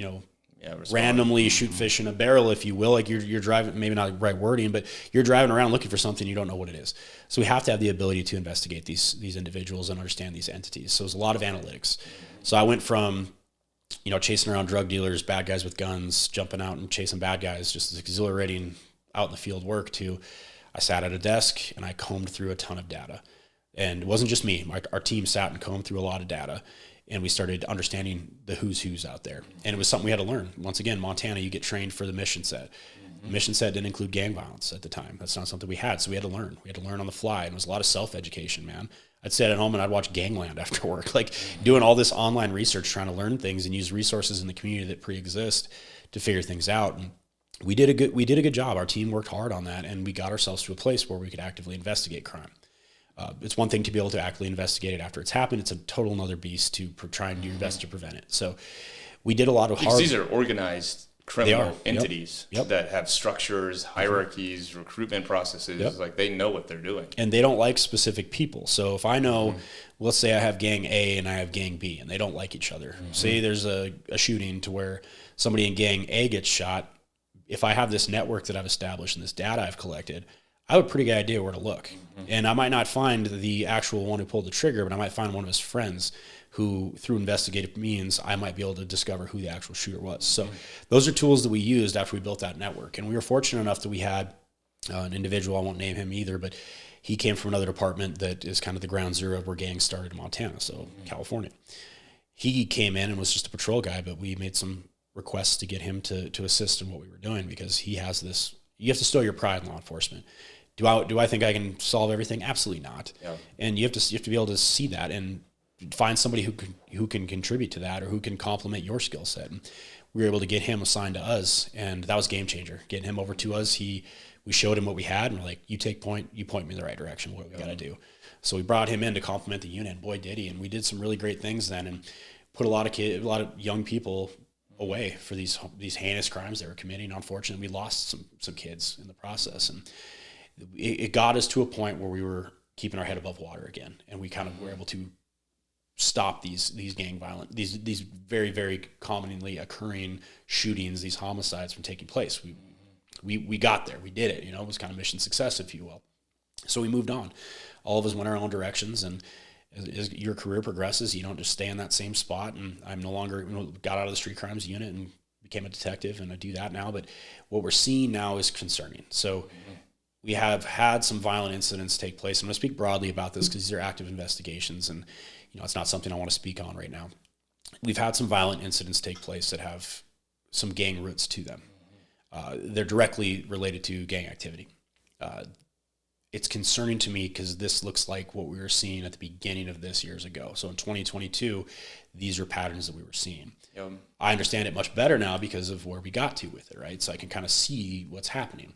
randomly shoot fish in a barrel, if you will. Like you're driving, maybe not the right wording, but you're driving around looking for something, you don't know what it is. So we have to have the ability to investigate these individuals and understand these entities. So there's a lot of analytics. So I went from, chasing around drug dealers, bad guys with guns, jumping out and chasing bad guys, just as exhilarating out in the field work, to I sat at a desk and I combed through a ton of data. And it wasn't just me. Our team sat and combed through a lot of data. And we started understanding the who's out there. And it was something we had to learn. Once again, Montana, you get trained for the mission set. The mission set didn't include gang violence at the time. That's not something we had. So we had to learn. We had to learn on the fly. And it was a lot of self-education, man. I'd sit at home and I'd watch Gangland after work, like doing all this online research, trying to learn things and use resources in the community that pre-exist to figure things out. And we did a good job. Our team worked hard on that, and we got ourselves to a place where we could actively investigate crime. It's one thing to be able to actively investigate it after it's happened. It's a total another beast to try and do your best to prevent it. So we did a lot of hard. These are organized criminal entities that have structures, hierarchies, recruitment processes. Like they know what they're doing. And they don't like specific people. So if I know, let's say I have gang A and I have gang B, and they don't like each other. Say there's a shooting to where somebody in gang A gets shot. If I have this network that I've established and this data I've collected, I have a pretty good idea where to look. And I might not find the actual one who pulled the trigger, but I might find one of his friends who, through investigative means, I might be able to discover who the actual shooter was. So those are tools that we used after we built that network. And we were fortunate enough that we had an individual, I won't name him either, but he came from another department that is kind of the ground zero of where gangs started in Montana, so California. He came in and was just a patrol guy, but we made some requests to get him to assist in what we were doing, because he has this, you have to stow your pride in law enforcement. Do I think I can solve everything? Absolutely not. Yeah. And you have to be able to see that and find somebody who can contribute to that, or who can complement your skill set. And we were able to get him assigned to us, and that was a game changer. Getting him over to us, we showed him what we had, and we're like, you point me in the right direction, what we got to do. So we brought him in to complement the unit, and boy did he. And we did some really great things then, and put a lot of young people away for these heinous crimes they were committing. Unfortunately, we lost some kids in the process, and it got us to a point where we were keeping our head above water again, and we kind of were able to stop these gang violent, these very, very commonly occurring shootings, these homicides from taking place. We got there, we did it. It was kind of mission success, if you will. So we moved on. All of us went our own directions, and as your career progresses, you don't just stay in that same spot. And I'm no longer got out of the street crimes unit and became a detective, and I do that now. But what we're seeing now is concerning. So we have had some violent incidents take place. I'm going to speak broadly about this because these are active investigations, and it's not something I want to speak on right now. We've had some violent incidents take place that have some gang roots to them. They're directly related to gang activity. It's concerning to me because this looks like what we were seeing at the beginning of this years ago. So in 2022, these are patterns that we were seeing. Yep. I understand it much better now because of where we got to with it, right? So I can kind of see what's happening.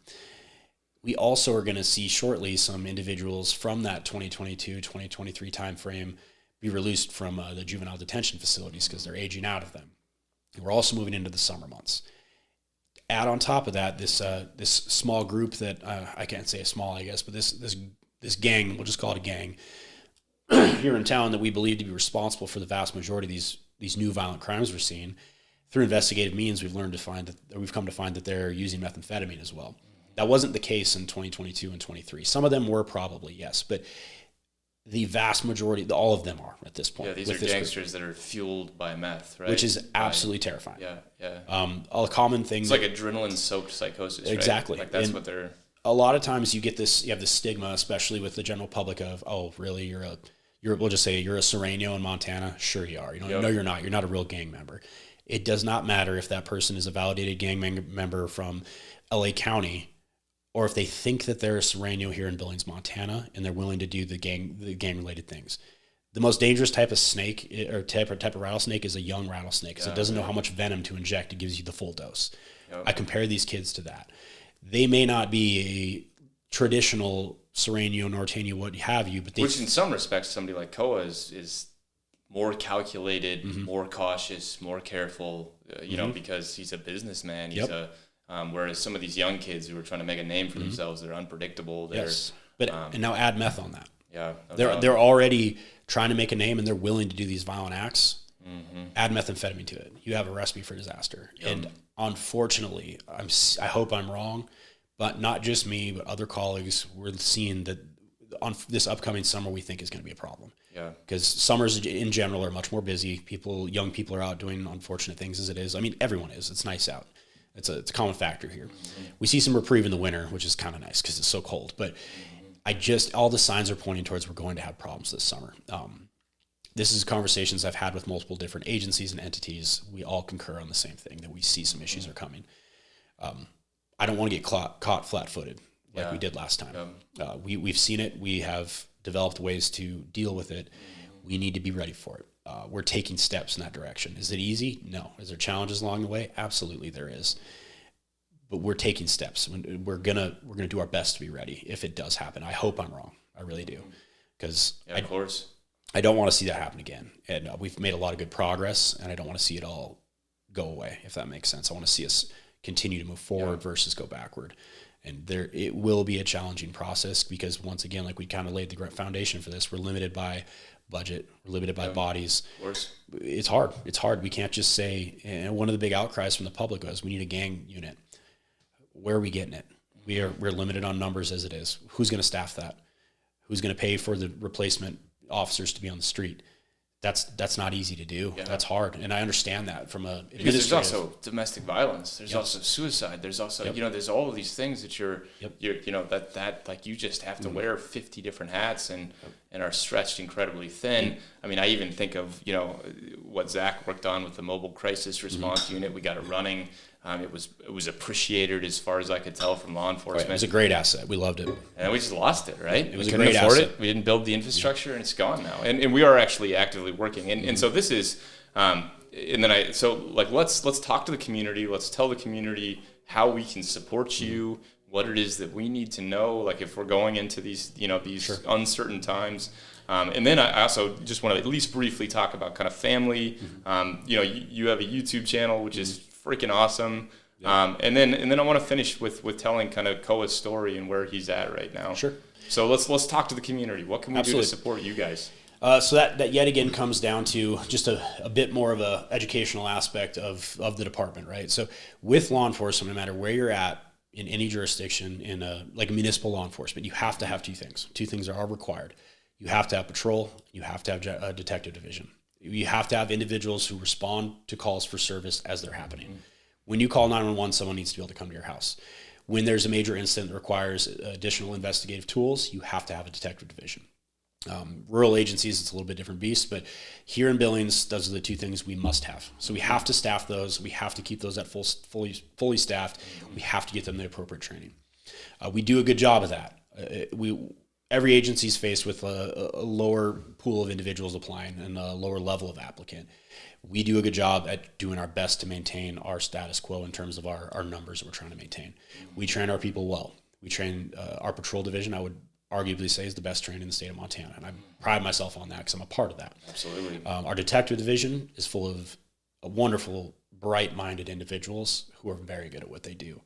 We also are going to see shortly some individuals from that 2022, 2023 timeframe be released from the juvenile detention facilities because they're aging out of them. And we're also moving into the summer months. Add on top of that, this small group that I can't say small, I guess, but this gang, we'll just call it a gang, here in town that we believe to be responsible for the vast majority of these new violent crimes we're seeing. Through investigative means, we've come to find that they're using methamphetamine as well. That wasn't the case in 2022 and 23. Some of them were probably, yes, but the vast majority, all of them are at this point. Yeah, these are gangsters that are fueled by meth, right? Which is absolutely terrifying. Yeah. A common thing. It's like adrenaline-soaked psychosis, right? Exactly. Like that's what they're. A lot of times you have this stigma, especially with the general public, of, oh, really, we'll just say you're a Sereno in Montana. Sure you are. No, you're not. You're not a real gang member. It does not matter if that person is a validated gang member from LA County or if they think that they're a Serrano here in Billings, Montana, and they're willing to do the gang related things. The most dangerous type of snake or type of rattlesnake is a young rattlesnake, because it doesn't know how much venom to inject. It gives you the full dose. Yep. I compare these kids to that. They may not be a traditional Serrano, Norteño, what have you, but which in some respects, somebody like Koa is more calculated, more cautious, more careful, you know, because he's a businessman. He's whereas some of these young kids who are trying to make a name for themselves, they're unpredictable. But and now add meth on that. Yeah, they're already trying to make a name, and they're willing to do these violent acts. Add methamphetamine to it, you have a recipe for disaster. And unfortunately, I hope I'm wrong, but not just me, but other colleagues, we're seeing that on this upcoming summer, we think is going to be a problem. Yeah, because summers in general are much more busy. Young people are out doing unfortunate things as it is. I mean, everyone is. It's nice out. It's a common factor here. We see some reprieve in the winter, which is kind of nice because it's so cold. But all the signs are pointing towards we're going to have problems this summer. This is conversations I've had with multiple different agencies and entities. We all concur on the same thing, that we see some issues are coming. I don't want to get caught flat-footed like we did last time. We've seen it. We have developed ways to deal with it. We need to be ready for it. We're taking steps in that direction. Is it easy? No. Is there challenges along the way? Absolutely there is. But we're taking steps. We're gonna do our best to be ready if it does happen. I hope I'm wrong. I really do, because of course, I don't want to see that happen again. And we've made a lot of good progress, and I don't want to see it all go away, if that makes sense. I want to see us continue to move forward versus go backward. And it will be a challenging process, because once again, like we kind of laid the foundation for this, we're limited by budget, we're limited by bodies. Of course. It's hard. It's hard. We can't just say, and one of the big outcries from the public was, we need a gang unit. Where are we getting it? We're limited on numbers as it is. Who's going to staff that? Who's going to pay for the replacement officers to be on the street? That's not easy to do. Yeah. That's hard, and I understand that from a because there's also domestic violence. There's also suicide. There's also there's all of these things that you're that like you just have to wear 50 different hats and are stretched incredibly thin. I mean, I even think of what Zach worked on with the mobile crisis response unit. We got it running. It was appreciated as far as I could tell from law enforcement. Right. It was a great asset. We loved it. And we just lost it, right? It was a great asset. We didn't build the infrastructure, and it's gone now. And we are actually actively working. And so this is, let's talk to the community. Let's tell the community how we can support you, what it is that we need to know, like if we're going into these uncertain times. And then I also just want to at least briefly talk about kind of family. You have a YouTube channel, which is freaking awesome. And then I want to finish with telling kind of Koa's story and where he's at right now. Sure. So let's talk to the community. What can we do to support you guys? So that yet again comes down to just a bit more of a educational aspect of the department, right? So with law enforcement, no matter where you're at in any jurisdiction, in a municipal law enforcement, you have to have two things. Two things are required. You have to have patrol. You have to have a detective division. You have to have individuals who respond to calls for service as they're happening. When you call 911, someone needs to be able to come to your house. When there's a major incident that requires additional investigative tools, you have to have a detective division. Rural agencies, it's a little bit different beast, but here in Billings, those are the two things we must have. So we have to staff those. We have to keep those at fully staffed. We have to get them the appropriate training. We do a good job of that. Every agency is faced with a lower pool of individuals applying and a lower level of applicant. We do a good job at doing our best to maintain our status quo in terms of our numbers that we're trying to maintain. We train our people well. We train our patrol division, I would arguably say, is the best trained in the state of Montana. And I pride myself on that because I'm a part of that. Absolutely. Our detective division is full of wonderful, bright-minded individuals who are very good at what they do.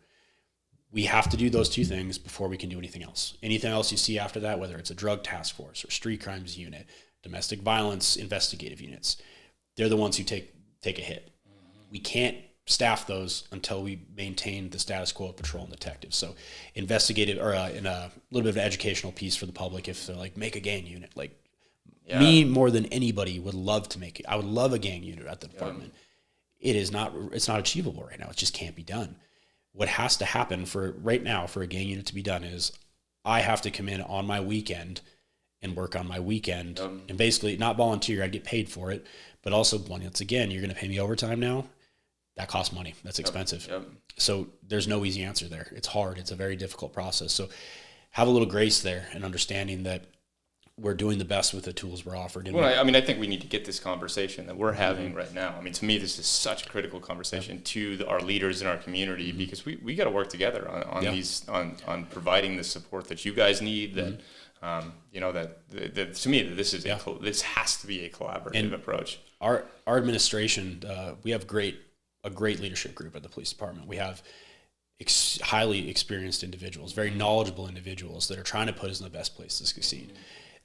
We have to do those two things before we can do anything else. Anything else you see after that, whether it's a drug task force or street crimes unit, domestic violence investigative units, they're the ones who take a hit. We can't staff those until we maintain the status quo of patrol and detectives. So investigative, or in a little bit of an educational piece for the public, if they're like, make a gang unit, me more than anybody would love to make it. I would love a gang unit at the department. It's not achievable right now. It just can't be done. What has to happen for a gang unit to be done is I have to come in on my weekend and work on my weekend and basically not volunteer. I'd get paid for it, but also once again, you're going to pay me overtime now. That costs money. That's expensive. Yep. So there's no easy answer there. It's hard. It's a very difficult process. So have a little grace there and understanding that we're doing the best with the tools we're offered. Well, I mean, I think we need to get this conversation that we're having right now. I mean, to me, this is such a critical conversation to our leaders in our community, because we got to work together on providing the support that you guys need. That that to me, that this has to be a collaborative approach. Our administration, we have a great leadership group at the police department. We have highly experienced individuals, very knowledgeable individuals that are trying to put us in the best place to succeed.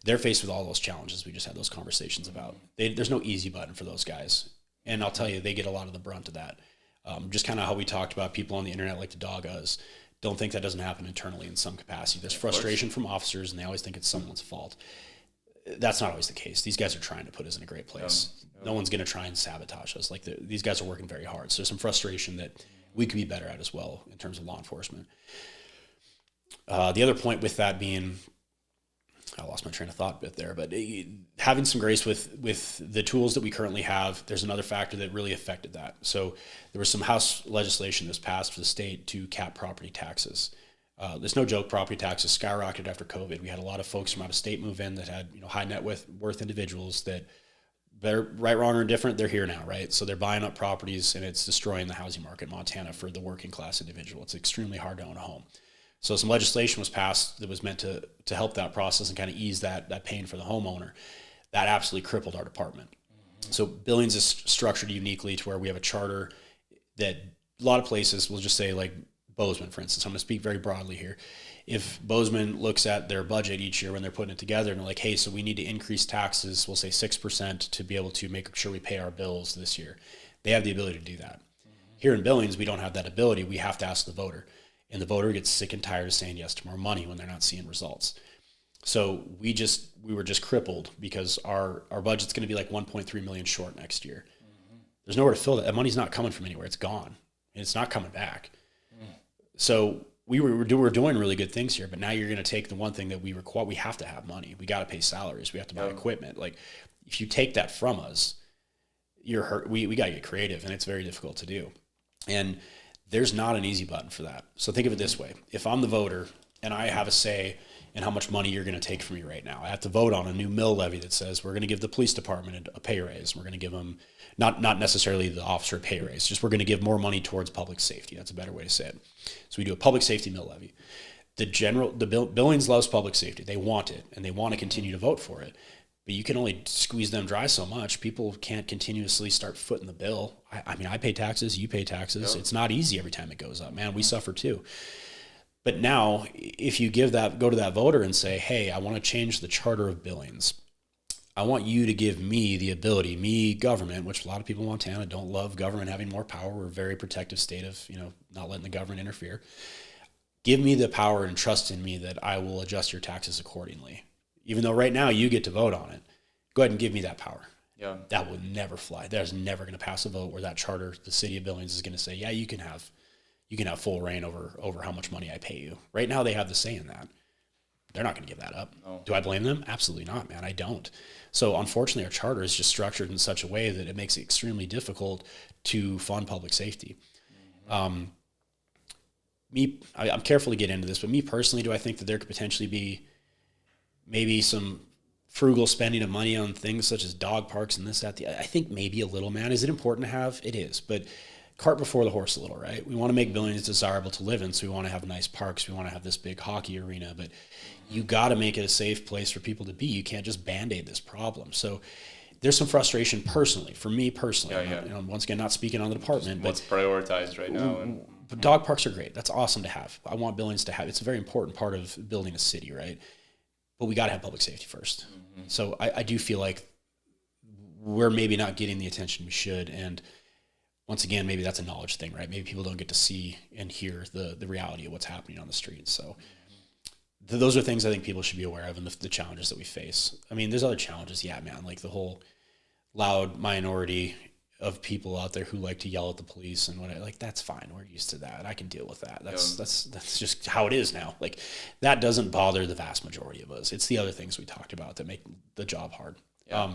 They're faced with all those challenges we just had those conversations about. There's no easy button for those guys. And I'll tell you, they get a lot of the brunt of that. Just kind of how we talked about people on the internet like to dog us. Don't think that doesn't happen internally in some capacity. There's frustration from officers, and they always think it's someone's fault. That's not always the case. These guys are trying to put us in a great place. No one's going to try and sabotage us. Like these guys are working very hard. So there's some frustration that we could be better at as well in terms of law enforcement. The other point with that being, I lost my train of thought a bit there, but having some grace with the tools that we currently have, there's another factor that really affected that. So there was some House legislation that's passed for the state to cap property taxes. There's no joke, property taxes skyrocketed after COVID. We had a lot of folks from out of state move in that had high net worth individuals that they're right, wrong, or indifferent. They're here now, right? So they're buying up properties, and it's destroying the housing market in Montana for the working class individual. It's extremely hard to own a home. So some legislation was passed that was meant to help that process and kind of ease that pain for the homeowner. That absolutely crippled our department. So Billings is structured uniquely to where we have a charter that a lot of places will just say, like Bozeman, for instance. I'm going to speak very broadly here. If Bozeman looks at their budget each year when they're putting it together and they're like, hey, so we need to increase taxes, we'll say 6% to be able to make sure we pay our bills this year. They have the ability to do that. Here in Billings, we don't have that ability. We have to ask the voter. And the voter gets sick and tired of saying yes to more money when they're not seeing results. So we were just crippled because our budget's going to be like 1.3 million short next year. There's nowhere to fill that. That money's not coming from anywhere. It's gone. And it's not coming back. So we're doing really good things here, but now you're going to take the one thing that we require. We have to have money. We got to pay salaries. We have to buy equipment. Like if you take that from us, you're hurt. We got to get creative, and it's very difficult to do. And there's not an easy button for that. So think of it this way. If I'm the voter and I have a say in how much money you're going to take from me right now, I have to vote on a new mill levy that says we're going to give the police department a pay raise. We're going to give them, not necessarily the officer a pay raise, just we're going to give more money towards public safety. That's a better way to say it. So we do a public safety mill levy. Billings loves public safety. They want it, and they want to continue to vote for it. But you can only squeeze them dry so much. People can't continuously start footing the bill. I mean, I pay taxes, you pay taxes. It's not easy every time it goes up, man. We suffer too. But now, if you go to that voter and say, hey, I want to change the charter of Billings. I want you to give me the ability, government, which a lot of people in Montana don't love government having more power. We're a very protective state of, not letting the government interfere. Give me the power and trust in me that I will adjust your taxes accordingly. Even though right now you get to vote on it, go ahead and give me that power. Yeah, that would never fly. There's never going to pass a vote where that charter, the city of Billings, is going to say, yeah, you can have full reign over how much money I pay you. Right now they have the say in that. They're not going to give that up. No. Do I blame them? Absolutely not, man. I don't. So unfortunately, our charter is just structured in such a way that it makes it extremely difficult to fund public safety. I'm careful to get into this, but me personally, do I think that there could potentially be maybe some frugal spending of money on things such as dog parks and this, that, I think maybe a little, man. Is it important to have? It is, but cart before the horse a little, right? We want to make Billings desirable to live in, so we want to have nice parks. We want to have this big hockey arena, but you got to make it a safe place for people to be. You can't just Band-Aid this problem. So there's some frustration personally, for me personally. Yeah. Once again, not speaking on the department. What's prioritized right now? But dog parks are great. That's awesome to have. I want Billings to have. It's a very important part of building a city, right? But we got to have public safety first. Mm-hmm. So I do feel like we're maybe not getting the attention we should. And once again, maybe that's a knowledge thing, right? Maybe people don't get to see and hear the reality of what's happening on the streets. So those are things I think people should be aware of, and the challenges that we face. I mean, there's other challenges. Yeah, man, like the whole loud minority of people out there who like to yell at the police and what, like, that's fine. We're used to that. I can deal with that. That's just how it is now. Like, that doesn't bother the vast majority of us. It's the other things we talked about that make the job hard. Yeah.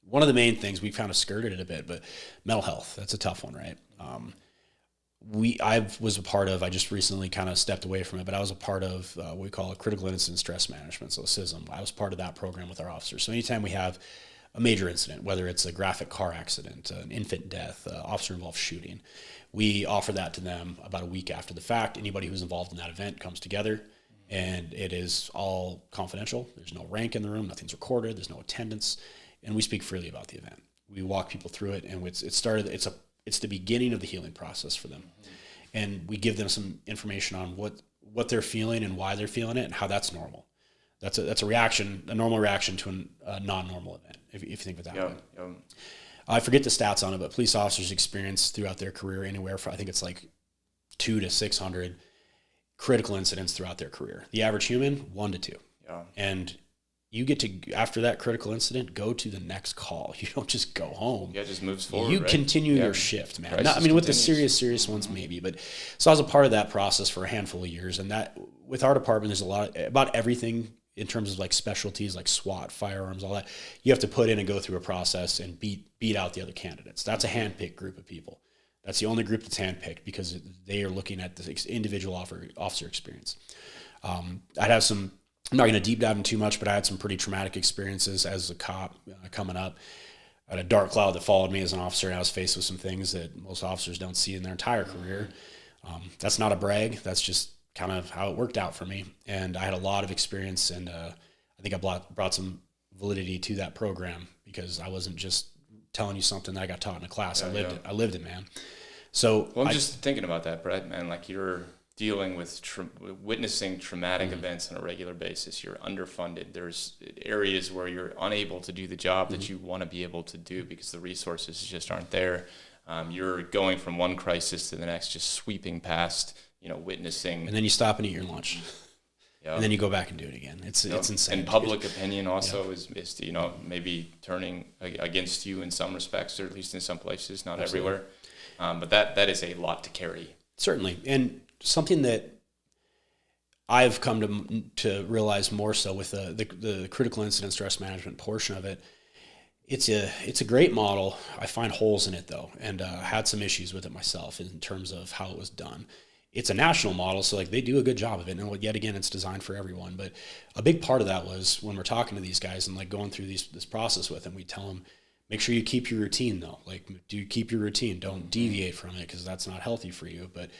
one of the main things, we've kind of skirted it a bit, but mental health, that's a tough one, right? I was a part of, I just recently kind of stepped away from it, but I was a part of what we call a critical incident stress management, so CISM. I was part of that program with our officers. So anytime we have a major incident, whether it's a graphic car accident, an infant death, officer-involved shooting, we offer that to them about a week after the fact. Anybody who's involved in that event comes together, and it is all confidential. There's no rank in the room, nothing's recorded, there's no attendance, and we speak freely about the event. We walk people through it, and it's the beginning of the healing process for them. And we give them some information on what they're feeling and why they're feeling it and how that's normal. That's a reaction, a normal reaction to a non-normal event, if you think of it that way. Yep. I forget the stats on it, but police officers experience throughout their career anywhere from, I think it's like 200 to 600 critical incidents throughout their career. The average human, 1 to 2. Yeah. And you get to, after that critical incident, go to the next call. You don't just go home. Yeah, it just moves forward. You continue your shift, man. Not, I mean, with the serious ones, maybe. But so I was a part of that process for a handful of years. And that, with our department, there's a lot about everything in terms of like specialties, like SWAT, firearms, all that. You have to put in and go through a process and beat out the other candidates. That's a handpicked group of people. That's the only group that's handpicked because they are looking at the individual officer experience. I'd have some. I'm not going to deep dive in too much, but I had some pretty traumatic experiences as a cop coming up. I had a dark cloud that followed me as an officer, and I was faced with some things that most officers don't see in their entire career. That's not a brag. That's just kind of how it worked out for me. And I had a lot of experience, and I think I brought some validity to that program because I wasn't just telling you something that I got taught in a class. I lived it, man. So I'm just thinking about that, Brett, man. Like, you're dealing with witnessing traumatic events on a regular basis. You're underfunded. There's areas where you're unable to do the job that you want to be able to do because the resources just aren't there. You're going from one crisis to the next, just sweeping past, witnessing. And then you stop and eat your lunch. Yep. And then you go back and do it again. It's insane. And public opinion also is maybe turning against you in some respects, or at least in some places, not everywhere. But that is a lot to carry. Certainly. And something that I've come to realize more so with the critical incident stress management portion of it, it's a great model. I find holes in it though, and had some issues with it myself in terms of how it was done. It's a national model, so like they do a good job of it. And yet again, it's designed for everyone. But a big part of that was when we're talking to these guys and like going through this process with them, we tell them, make sure you keep your routine though. Like, do keep your routine. Don't deviate from it because that's not healthy for you. But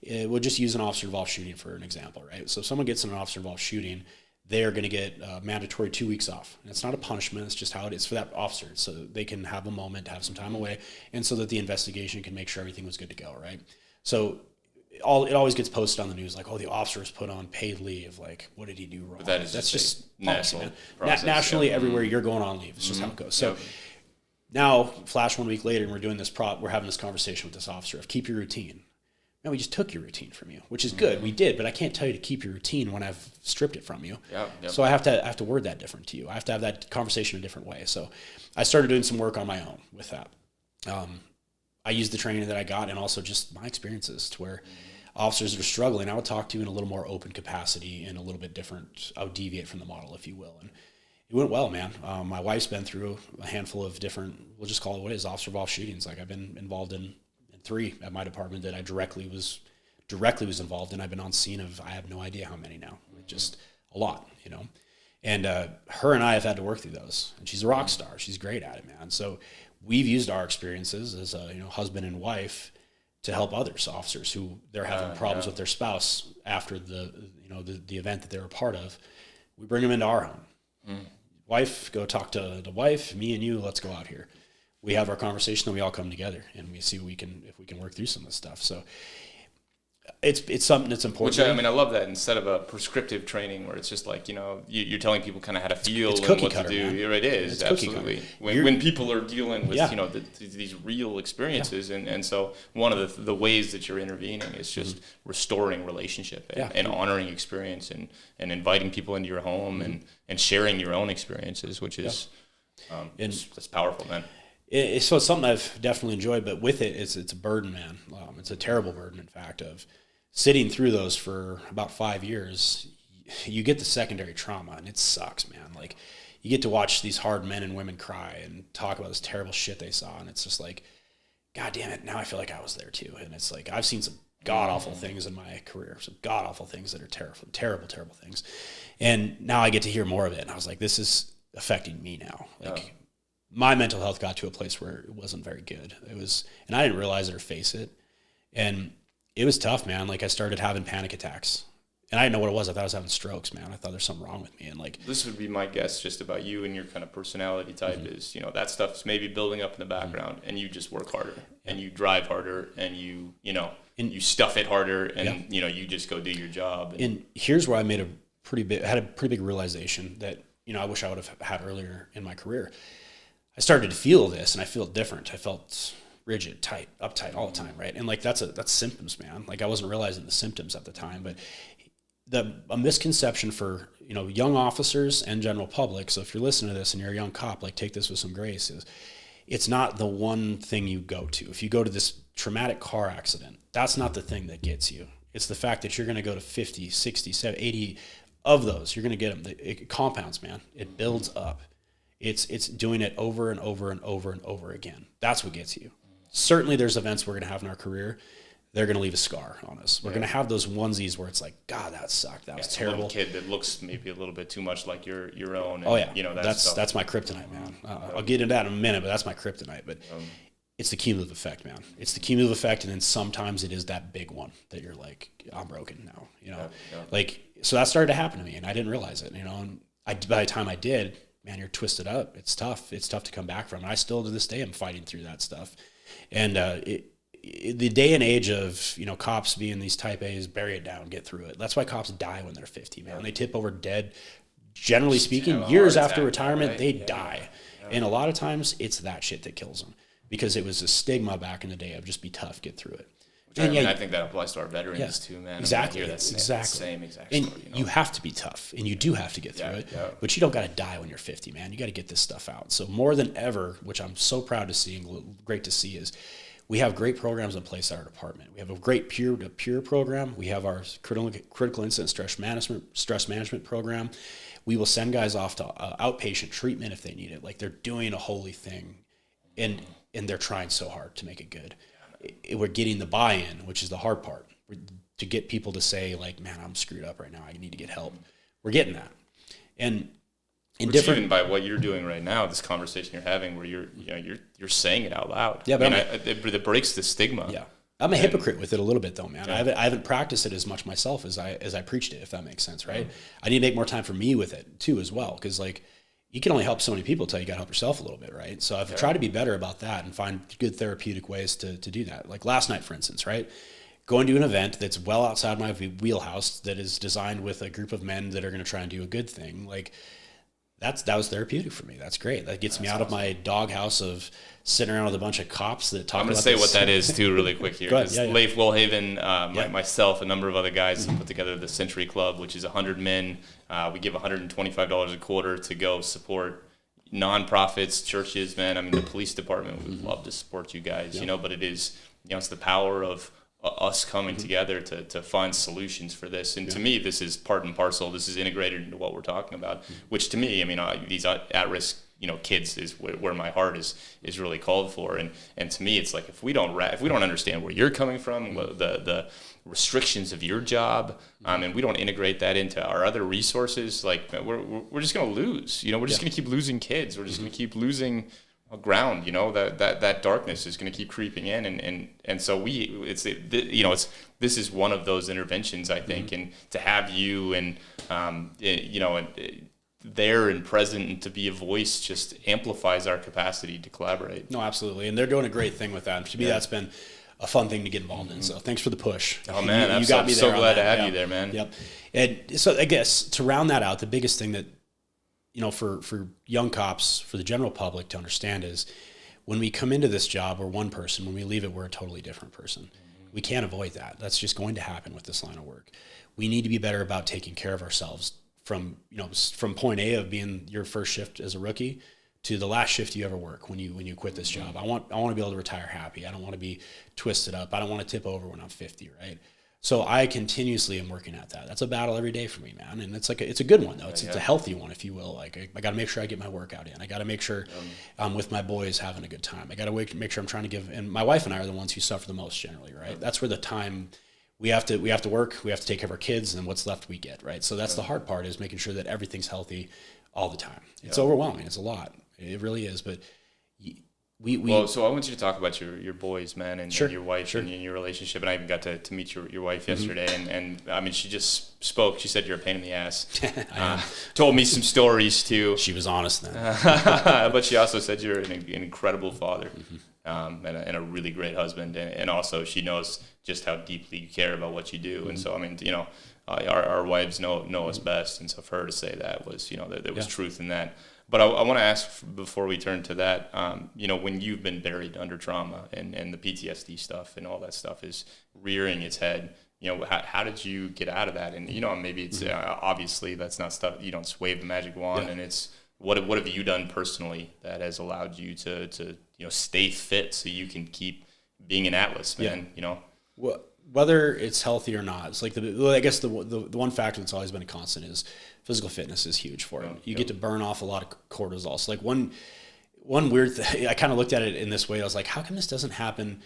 we'll just use an officer-involved shooting for an example, right? So if someone gets in an officer-involved shooting, they're going to get mandatory 2 weeks off. And it's not a punishment. It's just how it is for that officer. So they can have a moment, have some time away, and so that the investigation can make sure everything was good to go, right? So it always gets posted on the news like, oh, the officer was put on paid leave. Like, what did he do wrong? But that's just national process, nationally, everywhere you're going on leave. It's just how it goes. So now, flash 1 week later, and we're doing this we're having this conversation with this officer of keep your routine. No, we just took your routine from you, which is good. We did, but I can't tell you to keep your routine when I've stripped it from you. Yep. So I have to word that different to you. I have to have that conversation a different way. So I started doing some work on my own with that. I used the training that I got and also just my experiences to where officers that are struggling, I would talk to in a little more open capacity and a little bit different. I would deviate from the model, if you will. And it went well, man. My wife's been through a handful of different, we'll just call it what it is, officer-involved shootings. Like I've been involved in 3 at my department that I directly was involved in. I've been on scene of, I have no idea how many now, just a lot, and her and I have had to work through those, and she's a rock star. She's great at it, man. So we've used our experiences as a, husband and wife to help others, officers who they're having problems with their spouse after the event that they're a part of. We bring them into our home. Wife, go talk to the wife, me and you, let's go out here. We have our conversation, and we all come together, and we see if we can work through some of this stuff. So it's something that's important. Which I love that instead of a prescriptive training where it's just like you're telling people kind of how to feel and what to do. Man. It is it's absolutely when people are dealing with these real experiences, and so one of the ways that you're intervening is just restoring relationship and honoring experience and inviting people into your home and sharing your own experiences, which is that's powerful, man. So it's something I've definitely enjoyed, but with it, it's a burden, man. It's a terrible burden, in fact, of sitting through those for about 5 years. you get the secondary trauma, and it sucks, man. Like, you get to watch these hard men and women cry and talk about this terrible shit they saw, and it's just like, God damn it, now I feel like I was there too. And it's like, I've seen some god-awful things in my career, some god-awful things that are terrible, terrible, terrible things. And now I get to hear more of it, and I was like, this is affecting me now. Like, my mental health got to a place where it wasn't very good. It was, and I didn't realize it or face it. And it was tough, man. Like, I started having panic attacks. And I didn't know what it was. I thought I was having strokes, man. I thought there's something wrong with me. And like, this would be my guess just about you and your kind of personality type is, you know, that stuff's maybe building up in the background and you just work harder and you drive harder and you know, and you stuff it harder and, you know, you just go do your job. And here's where I made had a pretty big realization that, you know, I wish I would have had earlier in my career. I started to feel this and I feel different. I felt rigid, tight, uptight all the time. Right. And like, that's symptoms, man. Like, I wasn't realizing the symptoms at the time, but a misconception for, you know, young officers and general public. So if you're listening to this and you're a young cop, like, take this with some grace, is it's not the one thing you go to. If you go to this traumatic car accident, that's not the thing that gets you. It's the fact that you're going to go to 50, 60, 70, 80 of those. You're going to get them. It compounds, man. It builds up. It's doing it over and over and over and over again. That's what gets you. Certainly there's events we're going to have in our career. They're going to leave a scar on us. We're going to have those onesies where it's like, God, that sucked. That was terrible. A little kid that looks maybe a little bit too much like your own. And, you know, that's my kryptonite, man. I'll get into that in a minute, but that's my kryptonite. But it's the cumulative effect, man. It's the cumulative effect, and then sometimes it is that big one that you're like, I'm broken now. You know, like, so that started to happen to me, and I didn't realize it. You know, and by the time I did, man, you're twisted up. It's tough. It's tough to come back from. And I still to this day am fighting through that stuff, and the day and age of, you know, cops being these type A's, bury it down, get through it. That's why cops die when they're 50, man. They tip over dead. Generally speaking, years after retirement, they die. And a lot of times it's that shit that kills them, because it was a stigma back in the day of just be tough, get through it. I think that applies to our veterans too, man. Exactly. I mean, that's exactly. Same exact and story. You know? You have to be tough, and you do have to get through it, but you don't got to die when you're 50, man. You got to get this stuff out. So more than ever, which I'm so proud to see and great to see, is we have great programs in place at our department. We have a great peer-to-peer program. We have our critical incident stress management program. We will send guys off to outpatient treatment if they need it. Like, they're doing a holy thing, and they're trying so hard to make it good. We're getting the buy-in, which is the hard part, to get people to say, like, man, I'm screwed up right now. I need to get help. We're getting that. And even by what you're doing right now, this conversation you're having, where you're saying it out loud. Yeah, but it breaks the stigma. Yeah, I'm a hypocrite with it a little bit, though, man. I haven't practiced it as much myself as I preached it, if that makes sense, right? I need to make more time for me with it too, as well, because like, you can only help so many people until you got to help yourself a little bit, right? So I've tried to be better about that and find good therapeutic ways to do that. Like last night, for instance, right? Going to an event that's well outside my wheelhouse, that is designed with a group of men that are going to try and do a good thing, like. That was therapeutic for me. That's great. That gets me out of my doghouse of sitting around with a bunch of cops that talk about this. I'm going to say what that is, too, really quick here. Leif Wilhaven, myself, a number of other guys put together the Century Club, which is 100 men. We give $125 a quarter to go support nonprofits, churches, man. I mean, the police department would love to support you guys, you know, but it is, you know, it's the power of us coming together to find solutions for this. And to me, this is part and parcel. This is integrated into what we're talking about, which to me, I mean, these at-risk, you know, kids is where my heart is really called for. And to me, it's like, if we don't understand where you're coming from, the restrictions of your job, and we don't integrate that into our other resources, like we're just going to lose, you know, we're just going to keep losing kids. We're just going to keep losing ground, you know, that darkness is going to keep creeping in, and so this is one of those interventions, I think, and to have you and you know, there and present and to be a voice just amplifies our capacity to collaborate. No, absolutely, and they're doing a great thing with that. And to me, that's been a fun thing to get involved in. So thanks for the push. Oh man, you got me there. I'm so glad to have you there, man. Yep. And so I guess to round that out, the biggest thing that, you know, for young cops, for the general public to understand is, when we come into this job, we're one person. When we leave it, we're a totally different person. We can't avoid that. That's just going to happen with this line of work. We need to be better about taking care of ourselves from point A of being your first shift as a rookie to the last shift you ever work when you quit this job. I want to be able to retire happy. I don't want to be twisted up. I don't want to tip over when I'm 50, right? So I continuously am working at that. That's a battle every day for me, man. And it's it's a good one though. It's a healthy one, if you will. Like I got to make sure I get my workout in. I got to make sure I'm with my boys having a good time. I got to make sure I'm trying to give, and my wife and I are the ones who suffer the most generally, right? That's where the time we have to work, we have to take care of our kids, and what's left we get, right? So that's the hard part, is making sure that everything's healthy all the time. It's overwhelming. It's a lot. It really is. But so I want you to talk about your boys, man, and your wife and your relationship. And I even got to meet your wife yesterday, and I mean, she just spoke. She said you're a pain in the ass. Told me some stories too. She was honest then. But she also said you're an incredible father, and a really great husband, and also she knows just how deeply you care about what you do. And so, I mean, our wives know us best, and so for her to say that was, there was truth in that. But I want to ask, before we turn to that, when you've been buried under trauma and the PTSD stuff and all that stuff is rearing its head, how did you get out of that? And, maybe it's obviously that's not stuff, you don't wave the magic wand, and it's what have you done personally that has allowed you to stay fit so you can keep being an Atlas, man, Well, whether it's healthy or not, it's like I guess the one factor that's always been a constant is physical fitness is huge for it. You get to burn off a lot of cortisol. So like one weird thing, I kind of looked at it in this way. I was like, how come this doesn't happen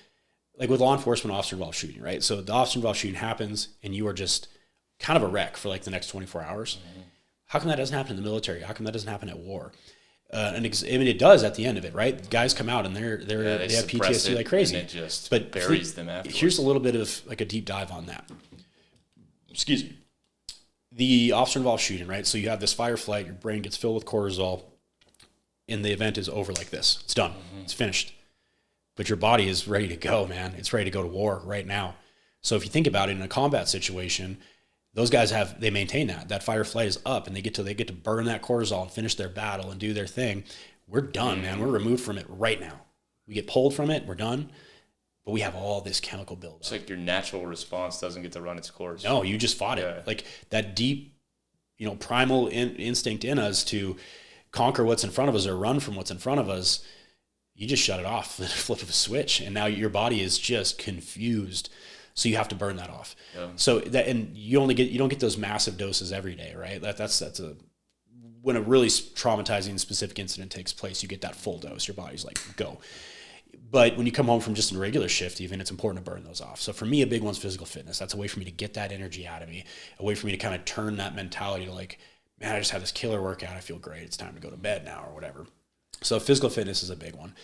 like with law enforcement officer involved shooting, right? So the officer involved shooting happens and you are just kind of a wreck for like the next 24 hours. Mm-hmm. How come that doesn't happen in the military? How come that doesn't happen at war? I mean, it does at the end of it, right? Guys come out and they have PTSD like crazy. And it just buries them afterwards. Here's a little bit of like a deep dive on that. Excuse me. The officer involved shooting, right? So you have this fight or flight, your brain gets filled with cortisol, and the event is over like this. It's done. Mm-hmm. It's finished. But your body is ready to go, man. It's ready to go to war right now. So if you think about it in a combat situation, those guys they maintain that fight or flight is up, and they get to burn that cortisol and finish their battle and do their thing. We're done, man. We're removed from it right now. We get pulled from it. We're done. But we have all this chemical buildup. It's like your natural response doesn't get to run its course. No, you just fought it. Like that deep, primal instinct in us to conquer what's in front of us or run from what's in front of us. You just shut it off, the flip of a switch, and now your body is just confused. So you have to burn that off. Yeah. So you don't get those massive doses every day, right? When a really traumatizing specific incident takes place, you get that full dose. Your body's like, go. But when you come home from just a regular shift, even, it's important to burn those off. So for me, a big one's physical fitness. That's a way for me to get that energy out of me, a way for me to kind of turn that mentality to like, man, I just had this killer workout. I feel great. It's time to go to bed now or whatever. So physical fitness is a big one.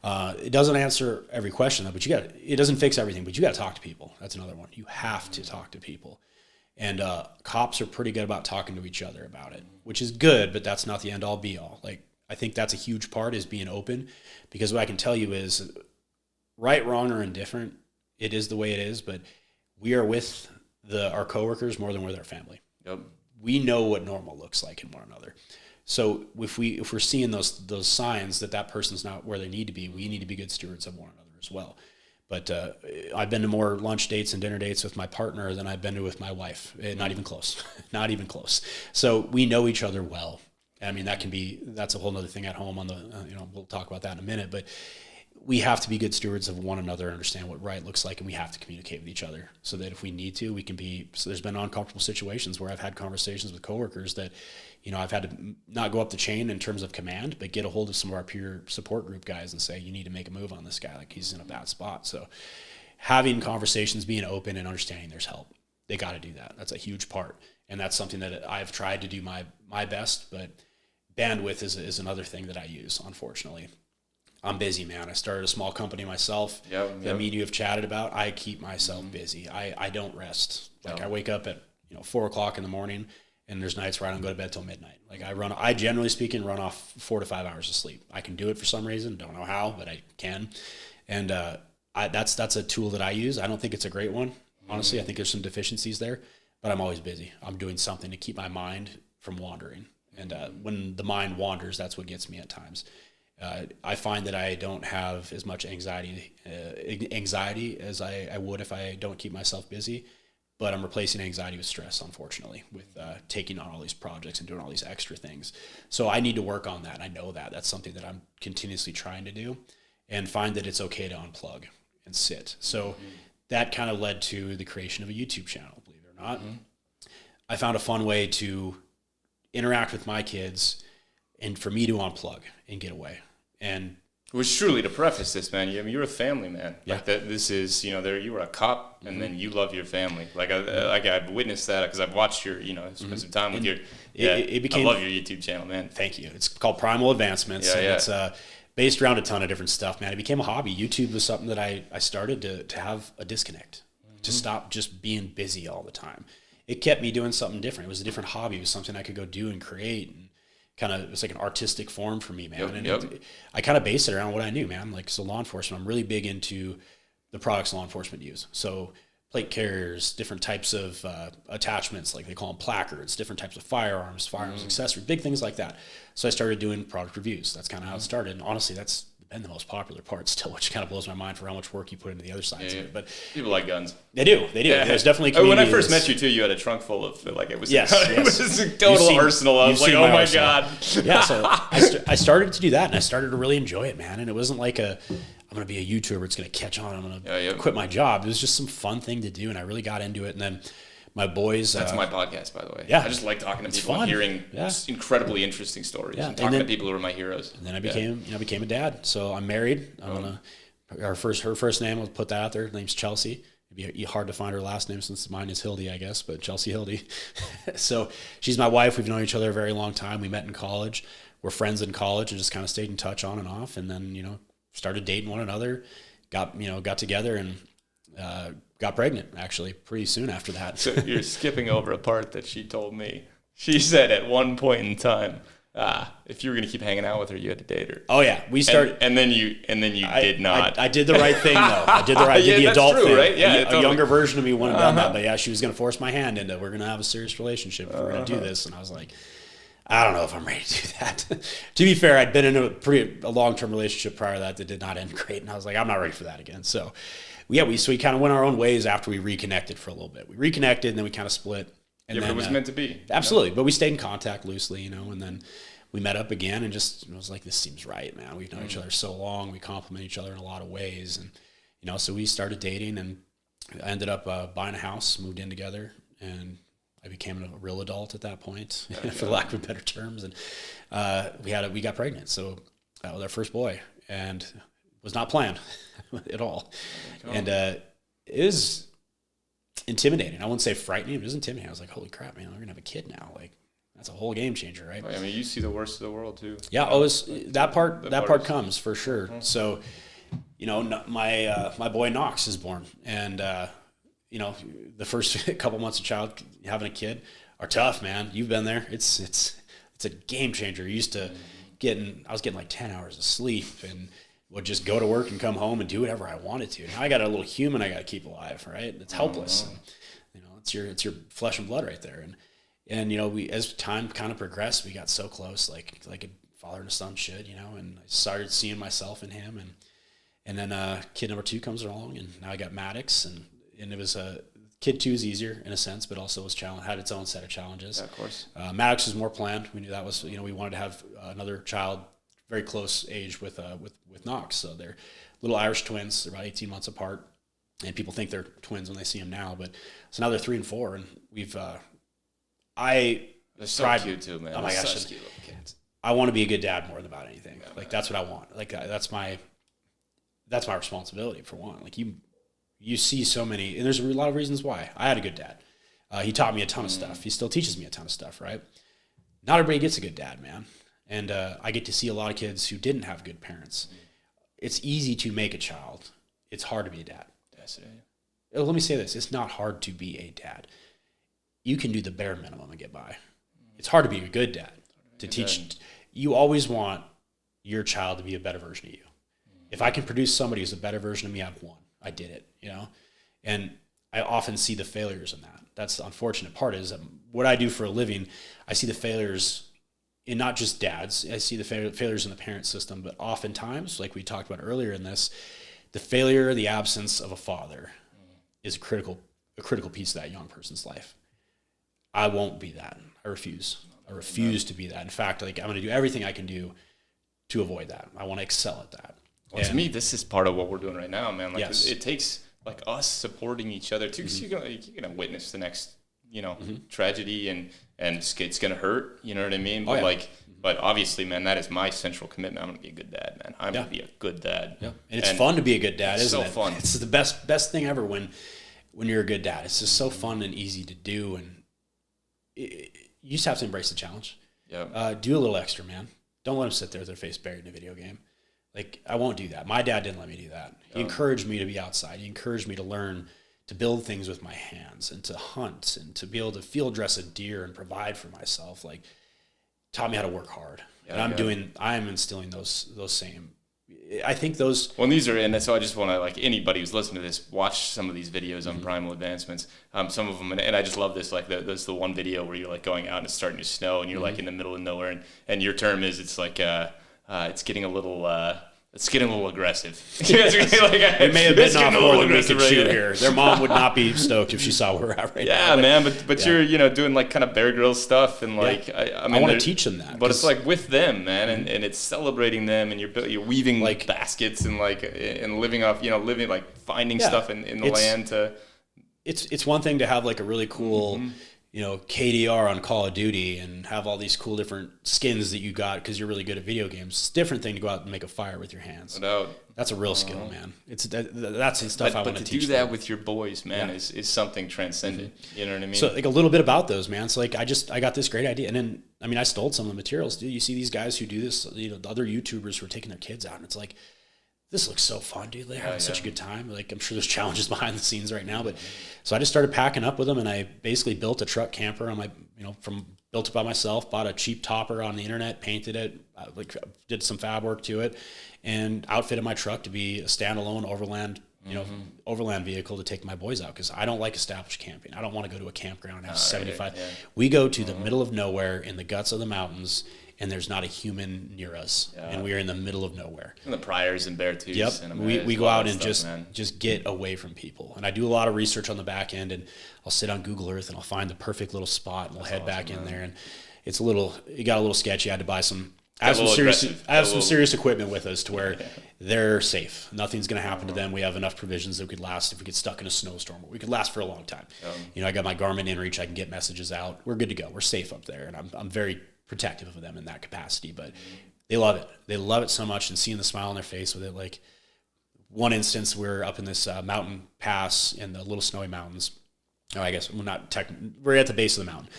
It doesn't answer every question though, but it doesn't fix everything, but you got to talk to people. That's another one. You have to talk to people. And cops are pretty good about talking to each other about it, which is good, but that's not the end all be all. Like, I think that's a huge part, is being open, because what I can tell you is right, wrong, or indifferent, it is the way it is, but we are with our coworkers more than we're their family. Yep. We know what normal looks like in one another. So if we're seeing those signs that person's not where they need to be, we need to be good stewards of one another as well. But I've been to more lunch dates and dinner dates with my partner than I've been to with my wife. Not even close. Not even close. So we know each other well. I mean, that's a whole nother thing at home on we'll talk about that in a minute, but we have to be good stewards of one another, understand what right looks like, and we have to communicate with each other so that if we need to, we can be. So there's been uncomfortable situations where I've had conversations with coworkers that, I've had to not go up the chain in terms of command, but get a hold of some of our peer support group guys and say, you need to make a move on this guy. Like, he's in a bad spot. So having conversations, being open, and understanding there's help. They got to do that. That's a huge part. And that's something that I've tried to do my best, but bandwidth is another thing that I use, unfortunately. I'm busy, man. I started a small company myself. Yep. The media you've chatted about, I keep myself busy. I don't rest. Like, I wake up at 4:00 in the morning, and there's nights where I don't go to bed till midnight. Like, I generally speaking run off 4 to 5 hours of sleep. I can do it for some reason. Don't know how, but I can. And that's a tool that I use. I don't think it's a great one. Honestly, I think there's some deficiencies there, but I'm always busy. I'm doing something to keep my mind from wandering. And when the mind wanders, that's what gets me at times. I find that I don't have as much anxiety as I would if I don't keep myself busy, but I'm replacing anxiety with stress, unfortunately, with taking on all these projects and doing all these extra things. So I need to work on that. And I know that's something that I'm continuously trying to do, and find that it's okay to unplug and sit. So that kind of led to the creation of a YouTube channel, believe it or not. I found a fun way to interact with my kids and for me to unplug and get away. And which truly, to preface this, man, you're a family man. Yeah. Like that. This is, you were a cop, and then you love your family. Like I've witnessed that because I've watched your, spent some time with your. Yeah, it became, I love your YouTube channel, man. Thank you. It's called Primal Advancements. Yeah, It's based around a ton of different stuff, man. It became a hobby. YouTube was something that I started to have a disconnect, to stop just being busy all the time. It kept me doing something different. It was a different hobby. It was something I could go do and create, and kind of, it's like an artistic form for me, man. I kind of base it around what I knew, man. Like, so law enforcement, I'm really big into the products law enforcement use. So plate carriers, different types of attachments, like they call them placards, different types of firearms, accessories, big things like that. So I started doing product reviews. That's kind of how it started. And honestly, that's been the most popular part still, which kind of blows my mind for how much work you put into the other sides of it. But people like guns. They do. Yeah. There's definitely when I first met you too, you had a trunk full of, like, it was yes. It was a total arsenal. I was like, oh my God. Yeah. So I started to do that, and I started to really enjoy it, man. And it wasn't like I'm going to be a YouTuber. It's going to catch on. I'm going to quit my job. It was just some fun thing to do. And I really got into it. And then my boys. That's my podcast, by the way. Yeah. I just like talking to people and hearing incredibly interesting stories and talking to people who are my heroes. And then I became a dad. So I'm married. Her first name, I'll put that out there. Her name's Chelsea. It'd be hard to find her last name since mine is Hilde, I guess, but Chelsea Hilde. So she's my wife. We've known each other a very long time. We met in college. We're friends in college and just kind of stayed in touch on and off. And then, started dating one another, got together and, got pregnant actually pretty soon after that. So you're skipping over a part that she told me. She said at one point in time, if you were going to keep hanging out with her, you had to date her. Oh yeah, we started, and then you did not. I did the right thing though. I did the adult thing. Right? Yeah, a younger version of me wouldn't have done that, but yeah, she was going to force my hand into, we're going to have a serious relationship if we're going to do this, and I was like, I don't know if I'm ready to do that. To be fair, I'd been in a long-term relationship prior to that did not end great, and I was like, I'm not ready for that again. So we kind of went our own ways after we reconnected for a little bit. We reconnected, and then we kind of split. And then, but it was meant to be. Absolutely. But we stayed in contact loosely, and then we met up again and just, it was like, this seems right, man. We've known each other so long. We complement each other in a lot of ways. And, so we started dating, and I ended up buying a house, moved in together, and I became a real adult at that point, for lack of better terms. And we got pregnant. So that was our first boy, and it was not planned at all. And it is intimidating. I wouldn't say frightening, but it was intimidating. I was like, holy crap, man, we're going to have a kid now. Like, that's a whole game changer, right? I mean, you see the worst of the world too. Yeah, that part comes for sure. Mm-hmm. So, my boy Knox is born, and the first couple months of having a kid are tough, man. You've been there. It's a game changer. I was getting like 10 hours of sleep and would just go to work and come home and do whatever I wanted to. Now I got a little human I got to keep alive, right? It's helpless. And, it's your flesh and blood right there. And we, as time kind of progressed, we got so close, like a father and a son should, and I started seeing myself in him. And then kid number 2 comes along, and now I got Maddox, and it was kid 2 is easier in a sense, but also had its own set of challenges. Yeah, of course. Maddox was more planned. We knew that was, we wanted to have another child very close age with Knox. So they're little Irish twins. They're about 18 months apart, and people think they're twins when they see them now. But so now they're 3 and 4, and we've they're so cute too, man. Oh my gosh, such cute little kids. I want to be a good dad more than about anything. Yeah, like that's what I want. Like that's my responsibility for one. Like you see so many, and there's a lot of reasons why. I had a good dad. He taught me a ton of stuff. He still teaches me a ton of stuff, right? Not everybody gets a good dad, man. And I get to see a lot of kids who didn't have good parents. It's easy to make a child. It's hard to be a dad. Yes, Let me say this. It's not hard to be a dad. You can do the bare minimum and get by. It's hard to be a good dad. To teach. You always want your child to be a better version of you. If I can produce somebody who's a better version of me, I've won. I did it, And I often see the failures in that. That's the unfortunate part is what I do for a living, I see the failures in not just dads. I see the failures in the parent system, but oftentimes, like we talked about earlier in this, the failure, the absence of a father is a critical piece of that young person's life. I won't be that. I refuse. I refuse to be that. In fact, I'm going to do everything I can do to avoid that. I want to excel at that. Well, to me, this is part of what we're doing right now, man. Like, yes. it takes like us supporting each other too, because you're gonna witness the next, you know, tragedy, and it's gonna hurt. You know what I mean? But but obviously, man, that is my central commitment. I'm gonna be a good dad, man. I'm gonna be a good dad. Yeah. And it's fun to be a good dad, isn't it? It's so fun. It's the best thing ever when you're a good dad. It's just so fun and easy to do, and you just have to embrace the challenge. Yeah. Do a little extra, man. Don't let them sit there with their face buried in a video game. Like, I won't do that. My dad didn't let me do that. He encouraged me to be outside. He encouraged me to learn to build things with my hands and to hunt and to be able to field dress a deer and provide for myself. Like, taught me how to work hard. And I'm instilling those same. I think those. Well, these are, and so I just want to, like, anybody who's listening to this, watch some of these videos on Primal Advancements. Some of them, and I just love this. Like, there's the one video where you're like going out and it's starting to snow, and you're like in the middle of nowhere, and your term is, it's like it's getting a little aggressive. It may have bitten off more than we could chew here. Their mom would not be stoked if she saw where we're at right now. Yeah, man, but you're, you know, doing like kind of Bear Grylls stuff, and like I mean, I want to teach them that. But it's like with them, man, and it's celebrating them, and you're weaving like baskets and like and living off, you know, like finding stuff in the land to. It's one thing to have like a really cool. You know, KDR on Call of Duty and have all these cool different skins that you got because you're really good at video games. It's a different thing to go out and make a fire with your hands. No doubt. That's a real skill, man. That's the stuff I want to teach. But to do that with your boys, man, is something transcendent. You know what I mean? So like a little bit about those, man. So like I got this great idea, and then I mean I stole some of the materials. Dude, you see these guys who do this, you know, the other YouTubers who are taking their kids out, and it's like, this looks so fun, dude. They're having such a good time. Like, I'm sure there's challenges behind the scenes right now, but so I just started packing up with them, and I basically built a truck camper on my, you know, built it by myself, bought a cheap topper on the internet, painted it, did some fab work to it, and outfitted my truck to be a standalone overland, you know, overland vehicle to take my boys out, because I don't like established camping. I don't want to go to a campground and have 75. Yeah. We go to the middle of nowhere in the guts of the mountains, and there's not a human near us, and we are in the middle of nowhere. And the Priors and Beartooths. Yep, and we go out and just get away from people. And I do a lot of research on the back end, and I'll sit on Google Earth and I'll find the perfect little spot, and we'll head back in there. And it's it got a little sketchy. I had to buy some. I have some serious equipment with us to where they're safe. Nothing's going to happen to them. We have enough provisions that we could last if we get stuck in a snowstorm. We could last for a long time. You know, I got my Garmin InReach. I can get messages out. We're good to go. We're safe up there, and I'm very protective of them in that capacity, but they love it. They love it so much, and seeing the smile on their face with it. Like, one instance, we're up in this mountain pass in the Little Snowy Mountains. Oh, I guess we're at the base of the mountain,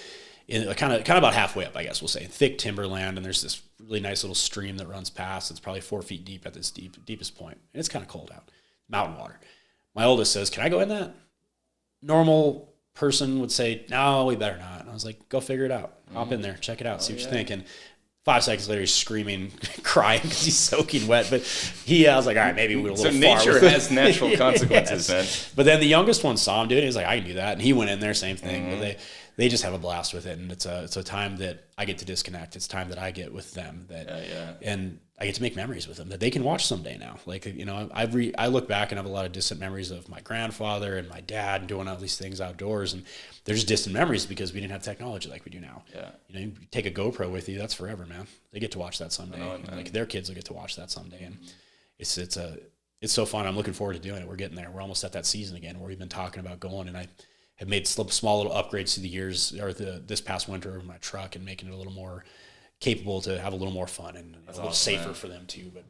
in kind of about halfway up, I guess we'll say, thick timberland, and there's this really nice little stream that runs past. It's probably 4 feet deep at this deepest point, and it's kind of cold out. Mountain water. My oldest says, "Can I go in that?" Normal person would say, "No, we better not." And I was like, "Go figure it out. Hop in there, check it out, see what you think." And 5 seconds later, he's screaming, crying because he's soaking wet. But I was like, all right, maybe we're a little far. So nature has natural consequences, man. But then the youngest one saw him do it. He was like, I can do that. And he went in there, same thing. But they just have a blast with it. And it's a time that I get to disconnect. It's time that I get with them. And I get to make memories with them that they can watch someday now. Like, you know, I look back and have a lot of distant memories of my grandfather and my dad doing all these things outdoors, and they're just distant memories because we didn't have technology like we do now. Yeah. You know, you take a GoPro with you, that's forever, man. They get to watch that someday. Like, their kids will get to watch that someday. And it's so fun. I'm looking forward to doing it. We're getting there. We're almost at that season again where we've been talking about going, and I have made small little upgrades through the years, or this past winter of my truck, and making it a little more capable to have a little more fun and a little safer for them too. But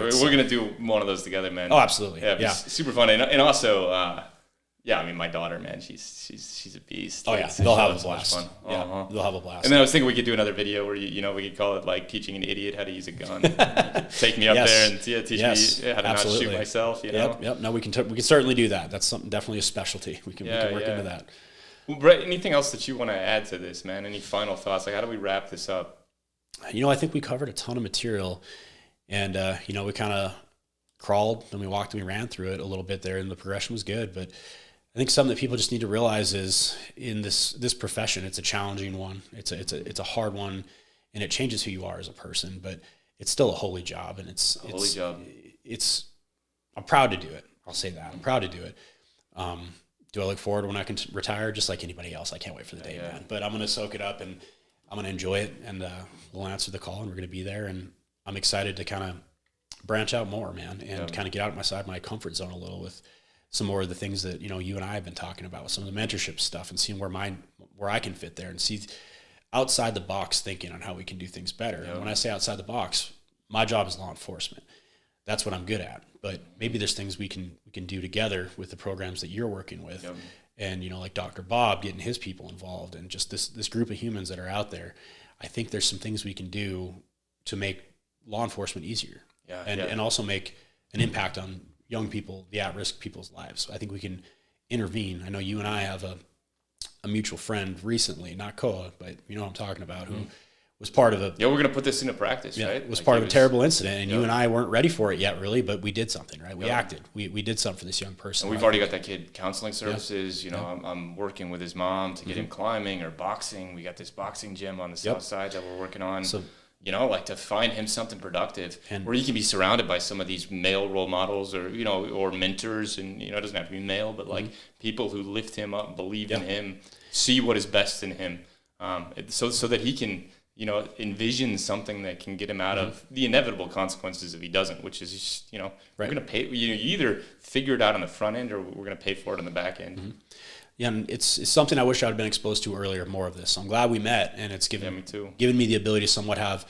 we're gonna do one of those together, man. Oh, absolutely. Yeah. Super fun, and also, I mean, my daughter, man, she's a beast. Oh yeah, they'll have a blast. Fun. Yeah, they'll have a blast. And then I was thinking we could do another video where we could call it like teaching an idiot how to use a gun. Take me up there and teach me how to not shoot myself. You know? Yep. No, we can certainly do that. That's something, definitely a specialty. We can work into that. Well, Brett, anything else that you want to add to this, man? Any final thoughts? Like, how do we wrap this up? You know, I think we covered a ton of material, and you know, we kind of crawled and we walked and we ran through it a little bit there, and the progression was good. But I think something that people just need to realize is in this profession, it's a challenging one. It's a hard one, and it changes who you are as a person. But it's still a holy job, and it's a holy job. I'm proud to do it. I'll say that. I'm proud to do it. Do I look forward when I can retire? Just like anybody else, I can't wait for the day, man. But I'm going to soak it up, and I'm going to enjoy it, and we'll answer the call, and we're going to be there. And I'm excited to kind of branch out more, man, and kind of get outside my comfort zone a little with some more of the things that, you and I have been talking about with some of the mentorship stuff, and seeing where I can fit there, and see outside the box thinking on how we can do things better. And when I say outside the box, my job is law enforcement. That's what I'm good at. But maybe there's things we can do together with the programs that you're working with. Yep. And, like Dr. Bob getting his people involved, and just this group of humans that are out there. I think there's some things we can do to make law enforcement easier, and also make an impact on young people, the at-risk people's lives. I think we can intervene. I know you and I have a mutual friend recently, not Koa, but you know what I'm talking about, who was part of we're going to put this into practice, right? Was part of a terrible incident, and you and I weren't ready for it yet, really, but we did something, right? We acted. We did something for this young person. And we've already got that kid counseling services. I'm working with his mom to get him climbing or boxing. We got this boxing gym on the south side that we're working on. So, to find him something productive, and where he can be surrounded by some of these male role models, or or mentors, and it doesn't have to be male, but like people who lift him up, believe in him, see what is best in him, so that he can envision something that can get him out of the inevitable consequences if he doesn't, which is just, we're going to pay. You either figure it out on the front end, or we're going to pay for it on the back end. Yeah, and it's something I wish I would have been exposed to earlier, more of this. So I'm glad we met, and it's given me the ability to somewhat have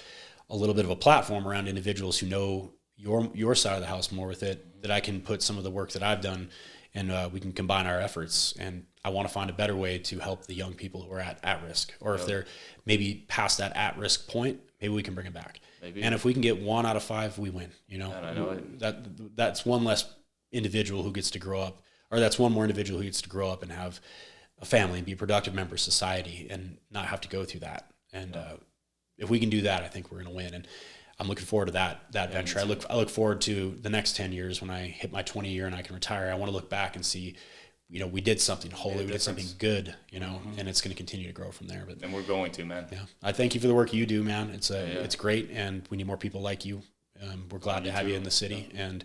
a little bit of a platform around individuals who know your side of the house more with it, that I can put some of the work that I've done, and we can combine our efforts. And I want to find a better way to help the young people who are at risk, or if they're maybe past that at-risk point, maybe we can bring them back. Maybe. And if we can get 1 out of 5, we win. I know it. That's one less individual who gets to grow up. Or that's one more individual who gets to grow up and have a family and be a productive member of society and not have to go through that. And if we can do that, I think we're going to win. And I'm looking forward to that venture. I look forward to the next 10 years when I hit my 20 year and I can retire. I want to look back and see, we did something holy, we did something good, and it's going to continue to grow from there. And we're going to, man. Yeah, I thank you for the work you do, man. It's great, and we need more people like you. We're glad to have you in the city, and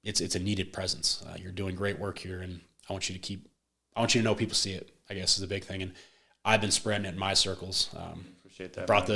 it's a needed presence. You're doing great work here, and I want you to know people see it, I guess, is a big thing. And I've been spreading it in my circles. Appreciate that. Brought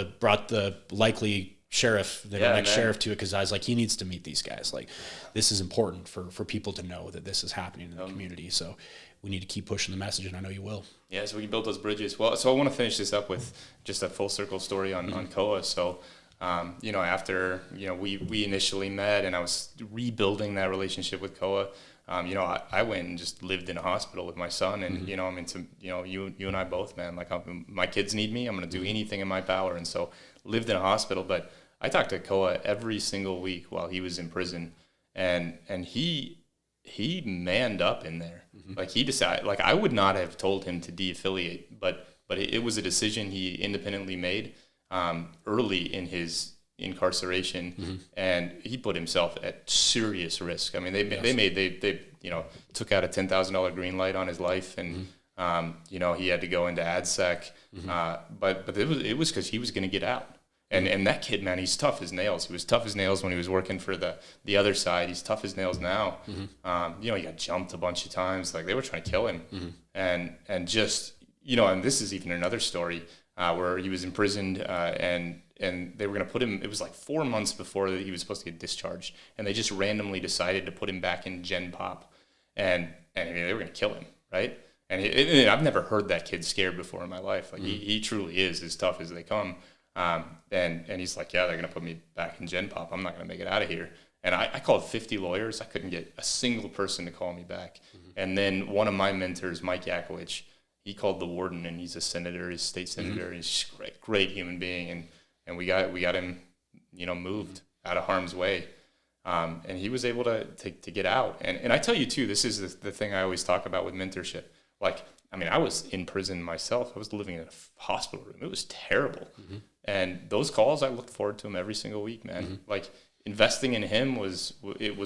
the likely sheriff, sheriff to it, because I was like, he needs to meet these guys. Like, this is important for people to know that this is happening in the community. So we need to keep pushing the message, and I know you will. Yeah, so we can build those bridges. Well, so I want to finish this up with just a full circle story on Koa. So after, we initially met, and I was rebuilding that relationship with Koa, I went and just lived in a hospital with my son, and, you and I both, man, like, my kids need me. I'm going to do anything in my power. And so lived in a hospital, but I talked to Koa every single week while he was in prison, and he manned up in there. Like, he decided, like, I would not have told him to de-affiliate, but it was a decision he independently made early in his incarceration, and he put himself at serious risk. I mean, they took out a $10,000 green light on his life, and he had to go into ADSEC, but it was because he was going to get out. And that kid, man, he's tough as nails. He was tough as nails when he was working for the other side. He's tough as nails now. He got jumped a bunch of times. Like, they were trying to kill him, and just and this is even another story. Where he was imprisoned, and they were going to put him, it was like 4 months before he was supposed to get discharged, and they just randomly decided to put him back in Gen Pop, and they were going to kill him, right? And I've never heard that kid scared before in my life. Like, he truly is as tough as they come. And he's like, yeah, they're going to put me back in Gen Pop. I'm not going to make it out of here. And I called 50 lawyers. I couldn't get a single person to call me back. And then one of my mentors, Mike Yakowicz, he called the warden, and he's a senator, he's a state senator. He's a great human being, and we got him, moved out of harm's way, and he was able to get out. And I tell you too, this is the thing I always talk about with mentorship. Like, I mean, I was in prison myself. I was living in a hospital room. It was terrible, and those calls, I looked forward to them every single week, man. Like, investing in him was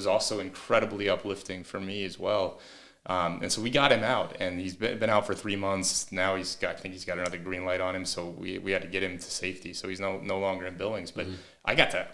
also incredibly uplifting for me as well. And so we got him out, and he's been out for 3 months. Now I think he's got another green light on him. So we had to get him to safety. So he's no longer in Billings, but I got to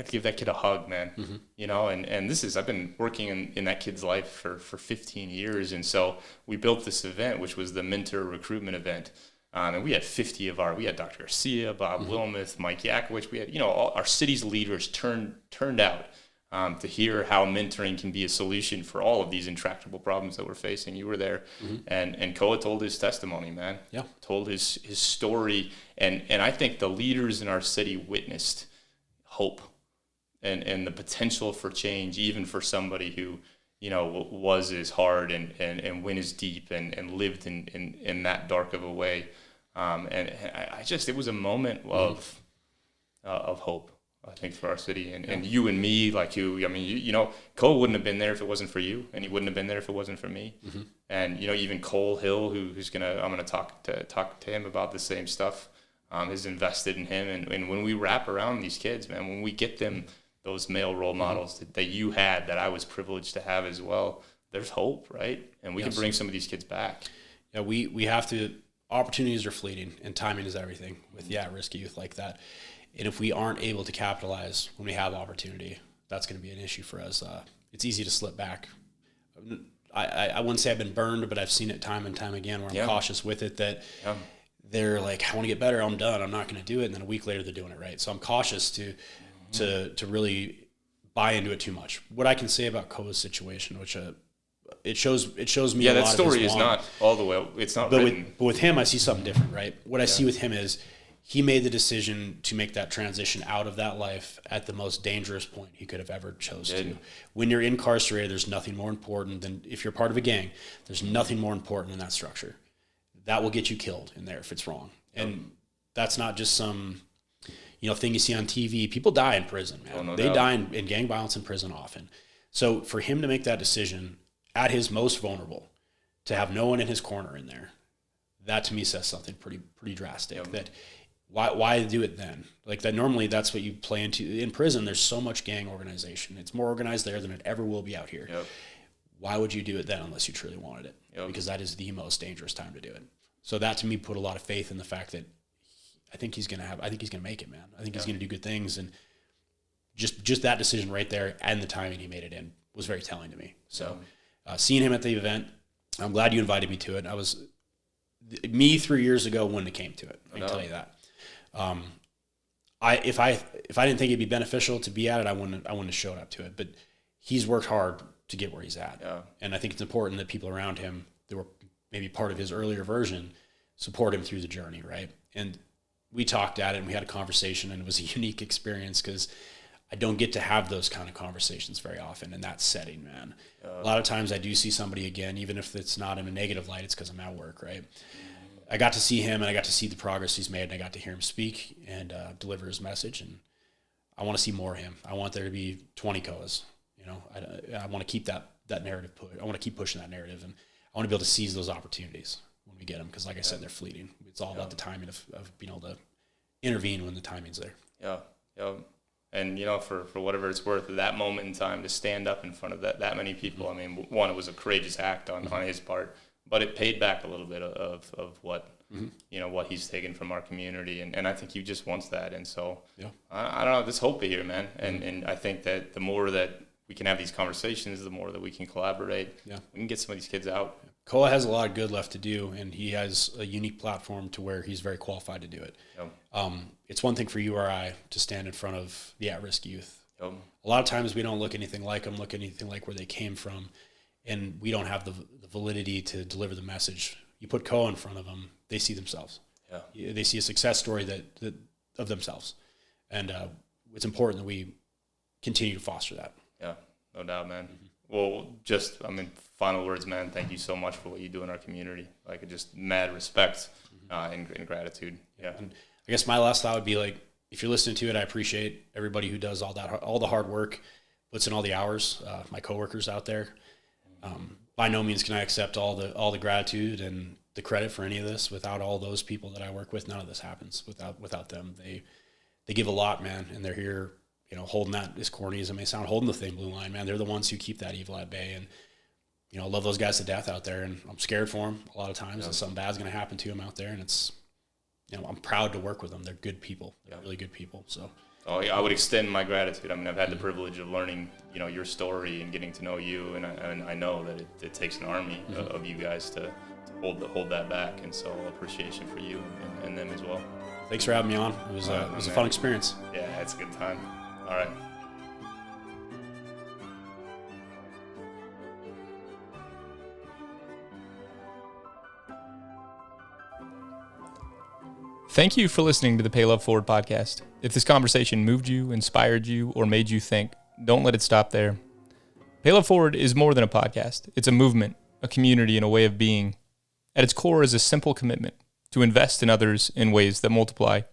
give that kid a hug, man, and I've been working in that kid's life for 15 years. And so we built this event, which was the mentor recruitment event. And we had 50 we had Dr. Garcia, Bob Wilmuth, Mike Yakowicz. We had, all our city's leaders turned out. to hear how mentoring can be a solution for all of these intractable problems that we're facing. You were there, and Koa told his testimony, man. Yeah, told his story, and I think the leaders in our city witnessed hope and the potential for change, even for somebody who, you know, was as hard and went as deep and lived in that dark of a way. And I just, it was a moment of hope, I think, for our city. And you and me, like you, I mean, you know, Cole wouldn't have been there if it wasn't for you, and he wouldn't have been there if it wasn't for me. And, you know, even Cole Hill, I'm going to talk to him about the same stuff, has invested in him. And when we wrap around these kids, man, when we get them those male role models that you had, that I was privileged to have as well, there's hope, right? And we can bring some of these kids back. Yeah, we have to. Opportunities are fleeting, and timing is everything with at-risk youth like that. And if we aren't able to capitalize when we have opportunity, that's going to be an issue for us. It's easy to slip back. I wouldn't say I've been burned, but I've seen it time and time again where I'm cautious with it, that they're like, I want to get better, I'm done, I'm not going to do it. And then a week later they're doing it right. So I'm cautious to really buy into it too much. What I can say about Koa's situation, which it shows me a lot of his want. Yeah, that story is not all the way, it's not written. But with him, I see something different, right? What I see with him is he made the decision to make that transition out of that life at the most dangerous point he could have ever chose to. When you're incarcerated, there's nothing more important than, if you're part of a gang, there's nothing more important than that structure. That will get you killed in there if it's wrong. And that's not just some, you know, thing you see on TV. People die in prison, man. No they doubt. die in gang violence in prison often. So for him to make that decision at his most vulnerable, to have no one in his corner in there, that to me says something pretty drastic. That why do it then? Like that, normally that's what you play into. In prison, there's so much gang organization. It's more organized there than it ever will be out here. Why would you do it then unless you truly wanted it? Because that is the most dangerous time to do it. So that to me put a lot of faith in the fact that I think he's gonna make it, man. I think he's gonna do good things, and just that decision right there and the timing he made it in was very telling to me. So seeing him at the event, I'm glad you invited me to it. Me 3 years ago wouldn't have came to it. I can tell you that. If I didn't think it'd be beneficial to be at it, I wouldn't have showed up to it. But he's worked hard to get where he's at, and I think it's important that people around him that were maybe part of his earlier version support him through the journey, right? And we talked at it, and we had a conversation, and it was a unique experience because I don't get to have those kind of conversations very often in that setting, man. A lot of times I do see somebody again, even if it's not in a negative light, it's because I'm at work, right? I got to see him, and I got to see the progress he's made, and I got to hear him speak and deliver his message, and I want to see more of him. I want there to be 20 Koas. You know, I want to keep that narrative I want to keep pushing that narrative, and I want to be able to seize those opportunities when we get them, because like I said, they're fleeting. It's all about the timing of being able to intervene when the timing's there. And, you know, for whatever it's worth, that moment in time to stand up in front of that many people, I mean, one, it was a courageous act on his part, but it paid back a little bit of what, you know, what he's taken from our community. And I think he just wants that. And so, I don't know, there's hope here, man. And I think that the more that we can have these conversations, the more that we can collaborate. We can get some of these kids out. Koa has a lot of good left to do, and he has a unique platform to where he's very qualified to do it. It's one thing for you or I to stand in front of the at-risk youth. A lot of times we don't look anything like them, look anything like where they came from, and we don't have the validity to deliver the message. You put Koa in front of them, they see themselves. They see a success story that of themselves, and it's important that we continue to foster that. No doubt, man. Well, final words, man. Thank you so much for what you do in our community. Like, just mad respect and gratitude. And I guess my last thought would be, like, if you're listening to it, I appreciate everybody who does all the hard work, puts in all the hours. My coworkers out there. By no means can I accept all the gratitude and the credit for any of this. Without all those people that I work with, none of this happens. Without them, they give a lot, man, and they're here. You know, holding that, as corny as it may sound, holding the thin blue line, man. They're the ones who keep that evil at bay. And, you know, I love those guys to death out there, and I'm scared for them a lot of times that something bad's going to happen to them out there. And it's, you know, I'm proud to work with them. They're good people. They're really good people. So. I would extend my gratitude. I mean, I've had the privilege of learning, you know, your story and getting to know you. And I know that it takes an army of you guys to hold that back. And so appreciation for you and them as well. Thanks for having me on. It was a fun experience. Yeah, it's a good time. All right. Thank you for listening to the Pay Love Forward podcast. If this conversation moved you, inspired you, or made you think, don't let it stop there. Pay Love Forward is more than a podcast. It's a movement, a community, and a way of being. At its core is a simple commitment to invest in others in ways that multiply.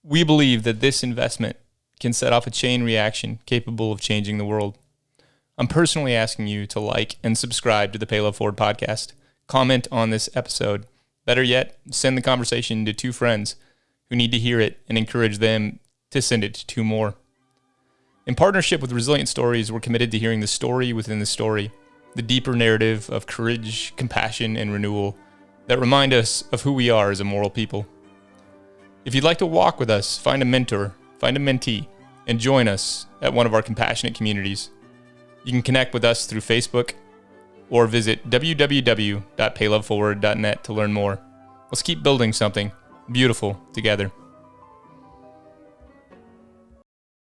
We believe that this investment can set off a chain reaction capable of changing the world. I'm personally asking you to like and subscribe to the Pay Love Forward podcast. Comment on this episode. Better yet, send the conversation to 2 friends who need to hear it and encourage them to send it to 2 more. In partnership with Resilient Stories, we're committed to hearing the story within the story, the deeper narrative of courage, compassion, and renewal that remind us of who we are as a moral people. If you'd like to walk with us, find a mentor, find a mentee, and join us at one of our compassionate communities. You can connect with us through Facebook or visit www.payloveforward.net to learn more. Let's keep building something beautiful together.